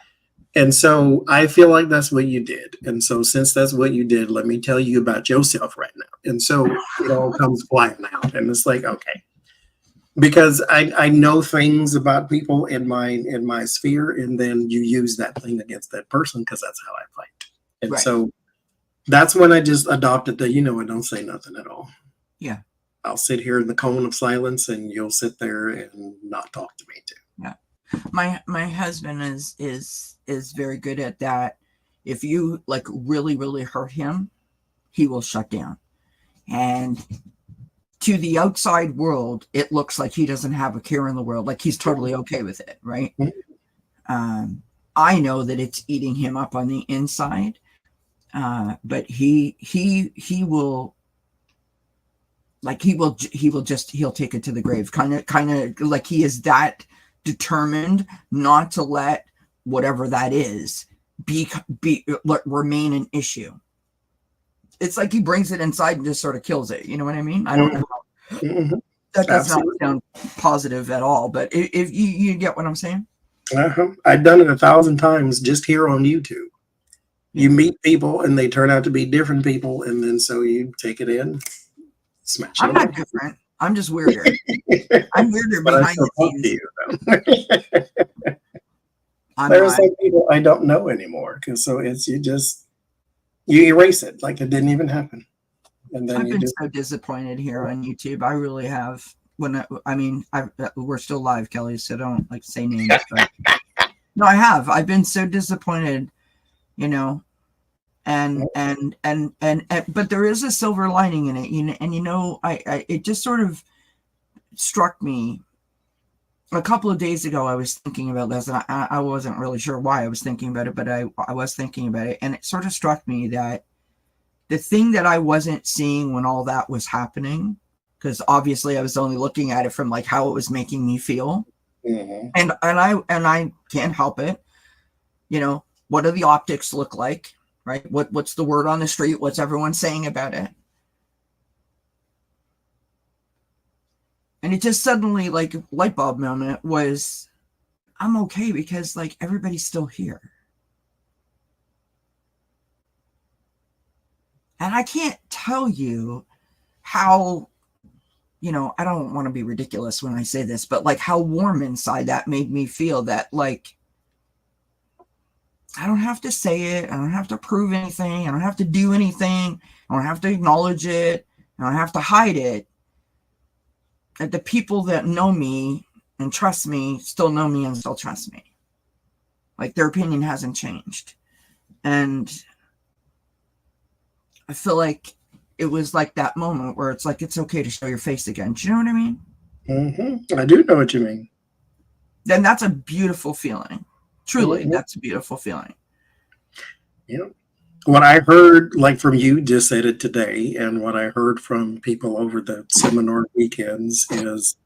And so I feel like that's what you did. And so since that's what you did, let me tell you about yourself right now. And so it all comes flying out. And it's like, okay. Because I know things about people in my sphere, and then you use that thing against that person because that's how I fight. And right. So that's when I just adopted the, I don't say nothing at all. Yeah. I'll sit here in the cone of silence and you'll sit there and not talk to me too. Yeah. My husband is very good at that. If you like really, really hurt him, he will shut down. And to the outside world, it looks like he doesn't have a care in the world. Like he's totally okay with it. Right. Mm-hmm. I know that it's eating him up on the inside. But he will, like, he'll take it to the grave, kind of like he is that determined not to let whatever that is remain an issue. It's like he brings it inside and just sort of kills it. You know what I mean? I don't know. Mm-hmm. That does Absolutely. not sound positive at all, but if you get what I'm saying. I've done it 1,000 times just here on YouTube. You meet people and they turn out to be different people, and then so you take it in, smash it. I'm not different. I'm just weirder. I'm weirder But I behind still the talk to scenes. you. I'm There are not. some people I don't know anymore, because so it's you erase it like it didn't even happen, and then I've you been just so disappointed here on YouTube. I really have. We're still live, Kelly, so don't like say names. But no, I have. I've been so disappointed, you know, and but there is a silver lining in it, and I it just sort of struck me a couple of days ago. I was thinking about this, and I wasn't really sure why I was thinking about it, but I was thinking about it, and it sort of struck me that the thing that I wasn't seeing when all that was happening, because obviously I was only looking at it from like how it was making me feel, mm-hmm. and I can't help it. What do the optics look like, right? What's the word on the street? What's everyone saying about it? And it just suddenly, like, light bulb moment was, I'm okay because like everybody's still here. And I can't tell you how, I don't want to be ridiculous when I say this, but like how warm inside that made me feel, that like I don't have to say it. I don't have to prove anything. I don't have to do anything. I don't have to acknowledge it. I don't have to hide it. That the people that know me and trust me still know me and still trust me. Like their opinion hasn't changed. And I feel like it was like that moment where it's like, it's okay to show your face again. Do you know what I mean? Mm-hmm. I do know what you mean. Then that's a beautiful feeling. Truly, Mm-hmm. that's a beautiful feeling. Yeah. What I heard, like from you, just said it today, and what I heard from people over the seminar weekends is,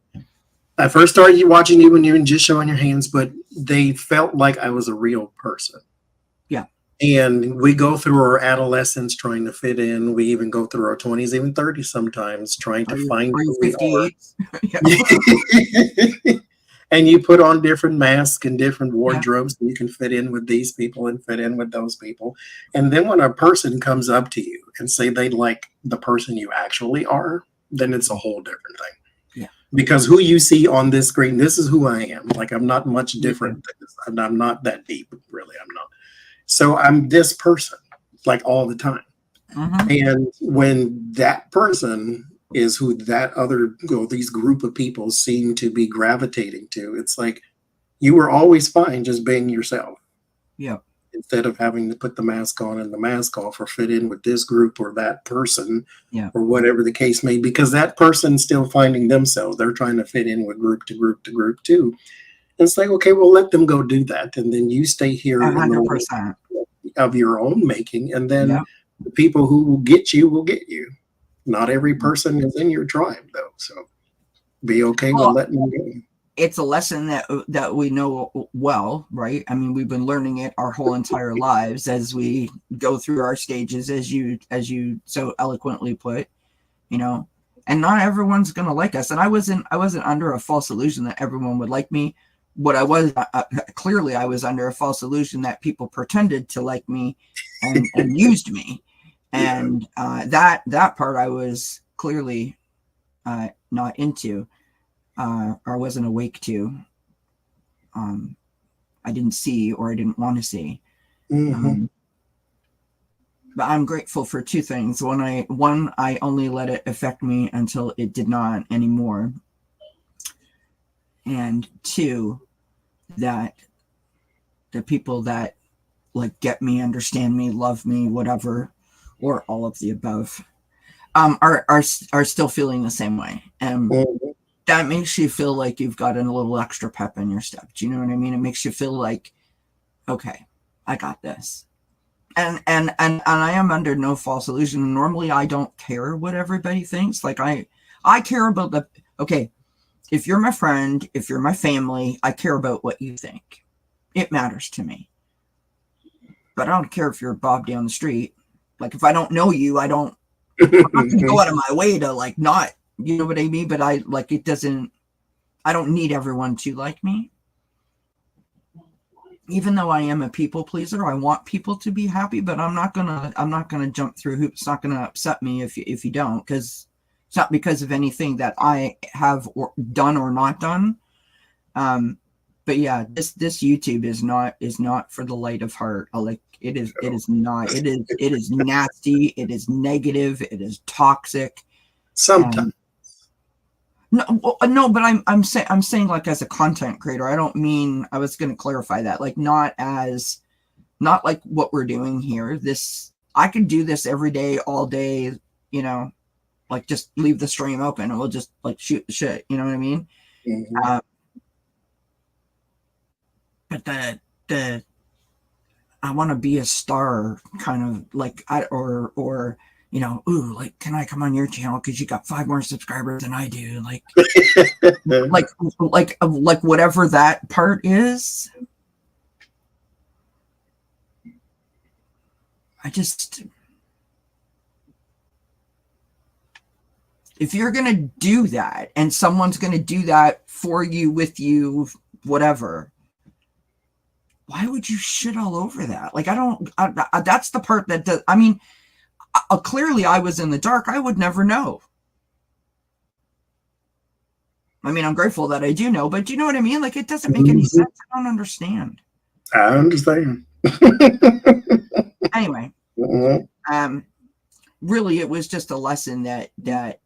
I first started watching you when you were just showing your hands, but they felt like I was a real person. Yeah. And we go through our adolescence trying to fit in. We even go through our 20s, even 30s sometimes, trying to find Are you who we 58? are. And you put on different masks and different Yeah. wardrobes, and you can fit in with these people and fit in with those people. And then when a person comes up to you and say they like the person you actually are, then it's a whole different thing. Yeah. Because who you see on this screen, this is who I am. Like, I'm not much different. I'm not that deep, really. I'm not. So I'm this person, like, all the time. Mm-hmm. And when that person is who that other, these group of people seem to be gravitating to, it's like you were always fine just being yourself. Yeah. Instead of having to put the mask on and the mask off or fit in with this group or that person, Yeah. or whatever the case may be, because that person's still finding themselves. They're trying to fit in with group to group to group too. And it's like, okay, well, let them go do that. And then you stay here in the 100%. of your own making. And then Yeah. the people who will get you. Not every person is in your tribe, though. So be okay with letting them go. It's a lesson that we know well, right? I mean, we've been learning it our whole entire lives as we go through our stages, as you so eloquently put, and not everyone's going to like us. And I wasn't under a false illusion that everyone would like me. What I was clearly, I was under a false illusion that people pretended to like me and used me. And that part I was clearly not into, or wasn't awake to. I didn't see, or I didn't want to see. Mm-hmm. But I'm grateful for two things. One, I only let it affect me until it did not anymore. And two, that the people that like get me, understand me, love me, whatever, or all of the above, are still feeling the same way. And that makes you feel like you've got a little extra pep in your step. Do you know what I mean? It makes you feel like, okay, I got this. and I am under no false illusion. Normally, I don't care what everybody thinks. Like I care about okay, if you're my friend, if you're my family, I care about what you think. It matters to me. But I don't care if you're Bob down the street. Like if I don't know you, I'm not gonna go out of my way to like not, you know what I mean? But I don't need everyone to like me. Even though I am a people pleaser, I want people to be happy, but I'm not gonna jump through hoops. It's not gonna upset me if you don't, because it's not because of anything that I have done or not done. But yeah, this YouTube is not for the light of heart. It is not. It is nasty. It is negative. It is toxic. Sometimes. No, but I'm saying like as a content creator, I don't mean, I was going to clarify that, like not like what we're doing here. I could do this every day, all day, you know, like just leave the stream open and we'll just like shoot the shit. You know what I mean? Mm-hmm. But I want to be a star kind of like, or you know, ooh, like, can I come on your channel because you got 5 more subscribers than I do? Like, like whatever that part is. If you're going to do that and someone's going to do that for you, with you, whatever, why would you shit all over that? Like, that's the part that does, I mean, clearly I was in the dark. I would never know. I mean, I'm grateful that I do know, but do you know what I mean? Like, it doesn't make any sense. I don't understand. I understand. Anyway, really, it was just a lesson that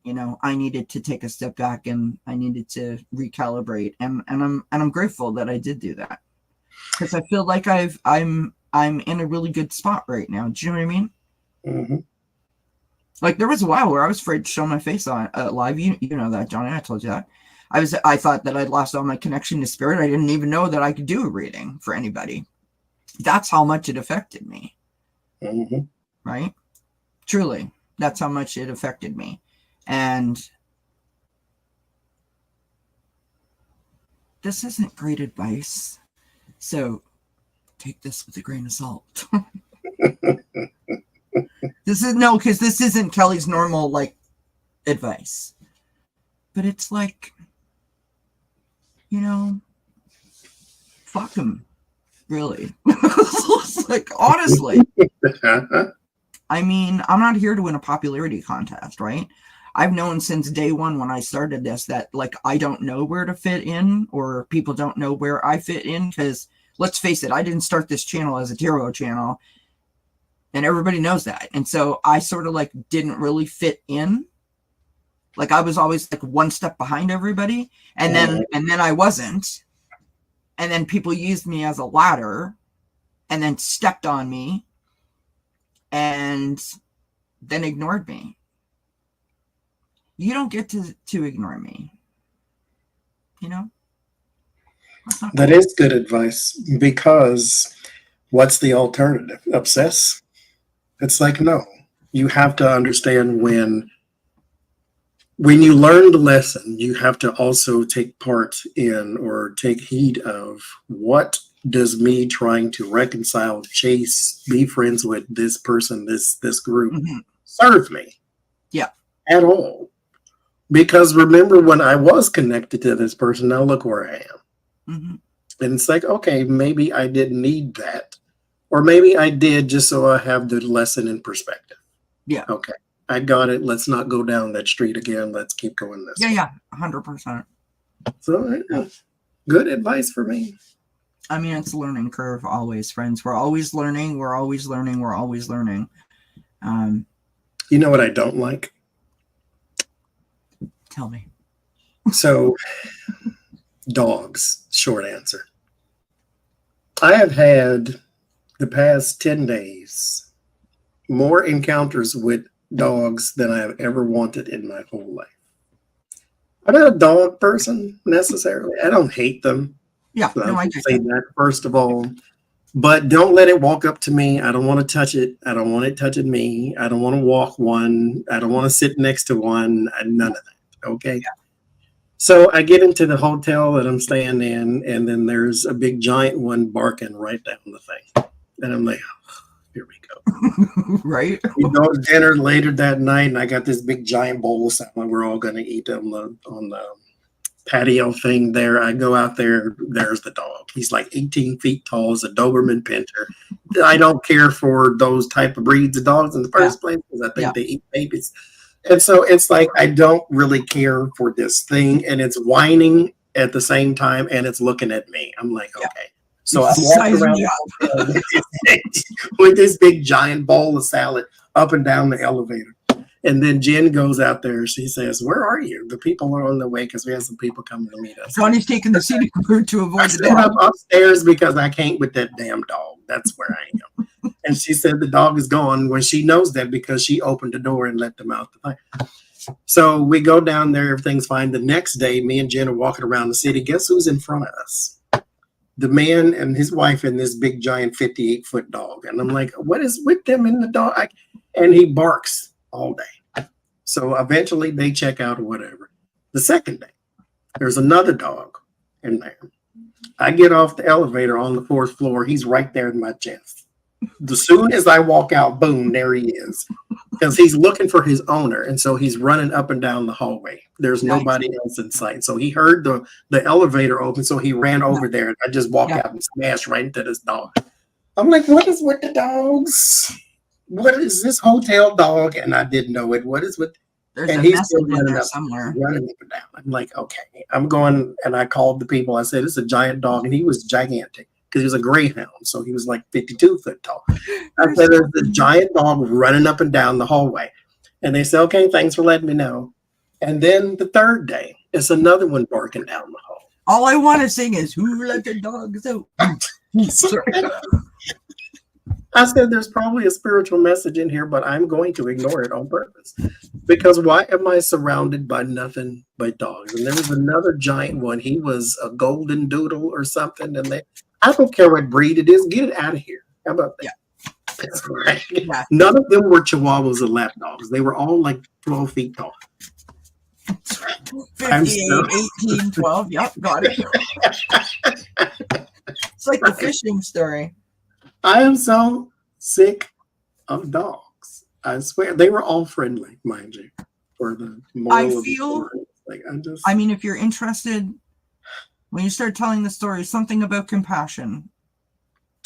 you know, I needed to take a step back and I needed to recalibrate, and I'm grateful that I did do that, because I feel like I'm in a really good spot right now. Do you know what I mean? Mm-hmm. Like there was a while where I was afraid to show my face on live. You know that, Johnny. I told you that. I thought that I'd lost all my connection to spirit. I didn't even know that I could do a reading for anybody. That's how much it affected me. Mm-hmm. Right? Truly, that's how much it affected me. And this isn't great advice, so take this with a grain of salt. Because this isn't Kelly's normal like advice, but it's like, you know, fuck him, really. Like, honestly. I mean, I'm not here to win a popularity contest, right? I've known since day one when I started this that like I don't know where to fit in, or people don't know where I fit in, because let's face it, I didn't start this channel as a tarot channel, and everybody knows that. And so I sort of like didn't really fit in. Like I was always like one step behind everybody, and then I wasn't, and then people used me as a ladder, and then stepped on me, and then ignored me. You don't get to ignore me. You know? That is good advice, because what's the alternative? Obsess? It's like, no. You have to understand when you learn the lesson, you have to also take part in or take heed of, what does me trying to reconcile, chase, be friends with this person, this group, serve me? Yeah. At all. Because remember when I was connected to this person, now look where I am. And it's like, okay, maybe I didn't need that. Or maybe I did, just so I have the lesson in perspective. Yeah. Okay. I got it. Let's not go down that street again. Let's keep going this way. Yeah, 100%. So, good advice for me. I mean, it's a learning curve always, friends. We're always learning. We're always learning. We're always learning. You know what I don't like? Tell me. So, dogs, short answer. I have had the past 10 days more encounters with dogs than I have ever wanted in my whole life. I'm not a dog person necessarily. I don't hate them. Yeah, So I can say that first of all. But don't let it walk up to me. I don't want to touch it. I don't want it touching me. I don't want to walk one. I don't want to sit next to one. None of that. Okay. So I get into the hotel that I'm staying in, and then there's a big giant one barking right down the thing. And I'm like, oh, here we go. Right. We go to dinner later that night, and I got this big giant bowl of salmon. We're all going to eat on the patio thing there. I go out there. There's the dog. He's like 18 feet tall. He's a Doberman Pinscher. I don't care for those type of breeds of dogs in the first place because I think they eat babies. And so it's like I don't really care for this thing, and it's whining at the same time, and it's looking at me. I'm like, okay. So I'm walking around with this big giant bowl of salad up and down the elevator. And then Jen goes out there. She says, "Where are you? The people are on the way because we have some people coming to meet us." Johnny's taking the scenic route to avoid the dog. I'm upstairs because I can't with that damn dog. That's where I am. And she said the dog is gone when she knows that because she opened the door and let them out the thing. So we go down there. Everything's fine. The next day, me and Jen are walking around the city. Guess who's in front of us? The man and his wife and this big giant 58-foot dog. And I'm like, what is with them in the dog? And he barks all day. So eventually they check out or whatever. The second day, there's another dog in there. I get off the elevator on the 4th floor. He's right there in my chest. As soon as I walk out, boom, there he is. Because he's looking for his owner. And so he's running up and down the hallway. There's nobody else in sight. So he heard the elevator open. So he ran over there. And I just walked out and smashed right into this dog. I'm like, what is with the dogs? What is this hotel dog? And I didn't know it. What is with? There's and a he's message still in running there up, somewhere. running up and down. I'm like, okay. I'm going, and I called the people. I said, it's a giant dog. And he was gigantic because he was a greyhound. So he was like 52 foot tall. I said, there's a giant dog running up and down the hallway. And they said, okay, thanks for letting me know. And then the third day, it's another one barking down the hall. All I want to sing is, who let the dogs out? I said, there's probably a spiritual message in here, but I'm going to ignore it on purpose. Because why am I surrounded by nothing but dogs? And there was another giant one. He was a golden doodle or something. And I don't care what breed it is. Get it out of here. How about that? Yeah. None of them were Chihuahuas or lap dogs. They were all like 12 feet tall. 58, 18, 12. Yep, got it. It's like the fishing story. I am so sick of dogs. I swear they were all friendly, mind you. For the moral of the story. I mean, if you're interested, when you start telling the story, something about compassion.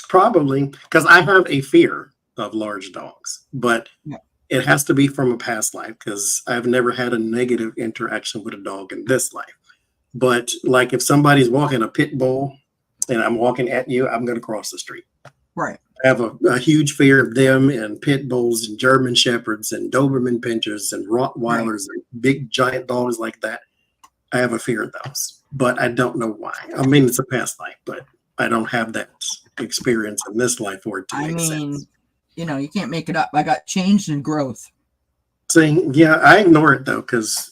Probably because I have a fear of large dogs, but it has to be from a past life because I've never had a negative interaction with a dog in this life. But like if somebody's walking a pit bull and I'm walking at you, I'm going to cross the street. Right. I have a huge fear of them and pit bulls and German shepherds and Doberman Pinschers and Rottweilers and big giant dogs like that. I have a fear of those, but I don't know why. I mean, it's a past life, but I don't have that experience in this life for it to make sense. You know, you can't make it up. I got changed in growth. See, yeah, I ignore it though, because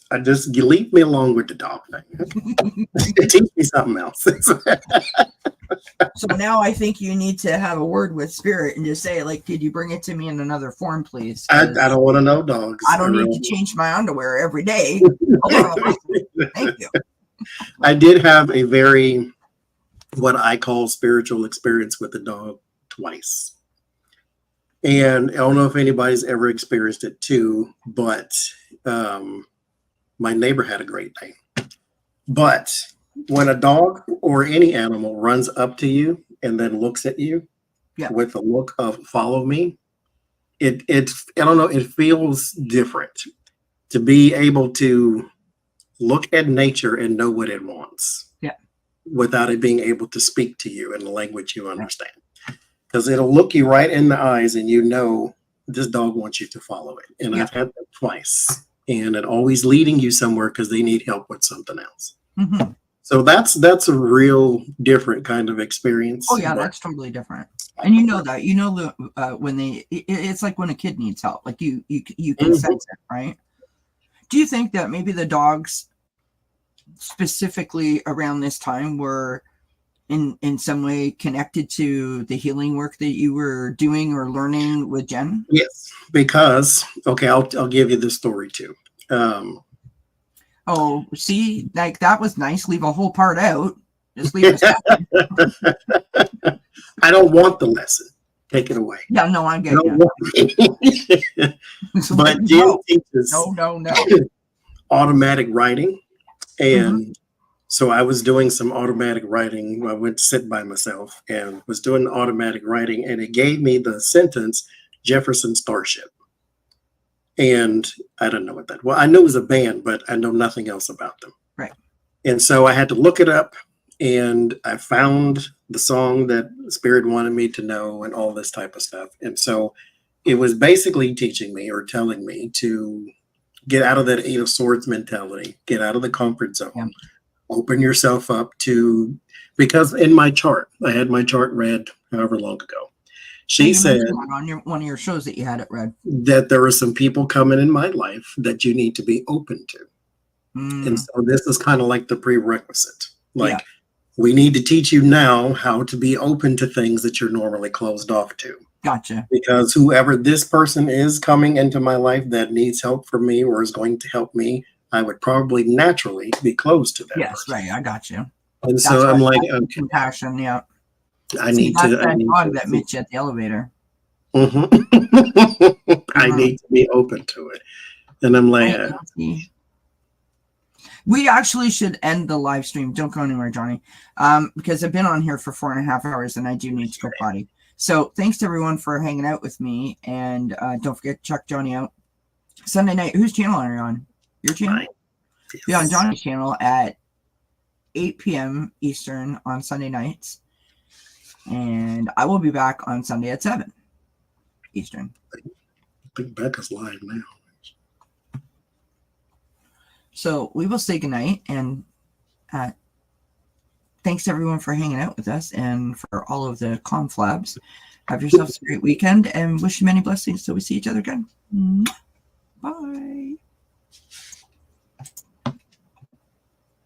you leave me alone with the dog thing. Teach me something else. So now I think you need to have a word with Spirit and just say, like, could you bring it to me in another form, please? I don't want to know dogs. I don't need to change my underwear every day. Thank you. I did have a very, what I call spiritual experience with the dog twice. And I don't know if anybody's ever experienced it too, but my neighbor had a great day. But when a dog or any animal runs up to you and then looks at you with a look of follow me, I don't know, it feels different to be able to look at nature and know what it wants without it being able to speak to you in a language you understand. Because it'll look you right in the eyes and you know this dog wants you to follow it. And I've had that twice. And it always leading you somewhere because they need help with something else. Mm-hmm. So that's a real different kind of experience. Oh, yeah, that's totally different. And you know that. You know when it's like when a kid needs help. Like you can sense it, right? Do you think that maybe the dogs specifically around this time were in some way connected to the healing work that you were doing or learning with Jen? Yes, because okay, I'll give you the story too. Oh, see, like that was nice. Leave a whole part out. Just leave a second. I don't want the lesson. Take it away. Yeah, no, I I get don't you. want but Jen teaches No. automatic writing. And so I was doing some automatic writing. I went to sit by myself and was doing automatic writing, and it gave me the sentence Jefferson Starship. And I don't know what that. Well, I knew it was a band, but I know nothing else about them. Right. And so I had to look it up, and I found the song that Spirit wanted me to know, and all this type of stuff. And so it was basically teaching me or telling me to get out of that Eight of Swords mentality, get out of the comfort zone, open yourself up to, because in my chart, I had my chart read however long ago. She said on one of your shows that you had it read that there are some people coming in my life that you need to be open to. And so this is kind of like the prerequisite. Like, we need to teach you now how to be open to things that you're normally closed off to. Gotcha. Because whoever this person is coming into my life that needs help from me or is going to help me, I would probably naturally be closed to that. Yes, person. I got you. And so I'm like, okay, compassion, yeah. I need to. That met you at the elevator. I need to be open to it. And I'm like, we actually should end the live stream. Don't go anywhere, Johnny, because I've been on here for 4.5 hours and I do need to go potty. So thanks to everyone for hanging out with me, and don't forget to check Johnny out Sunday night. Whose channel are you on? Your channel? Yes. Be on Johnny's channel at 8 p.m. Eastern on Sunday nights, and I will be back on Sunday at 7 Eastern. I think Becca's live now. So we will say goodnight, and thanks to everyone for hanging out with us and for all of the conflabs. Have yourselves a great weekend, and wish you many blessings till we see each other again. Bye.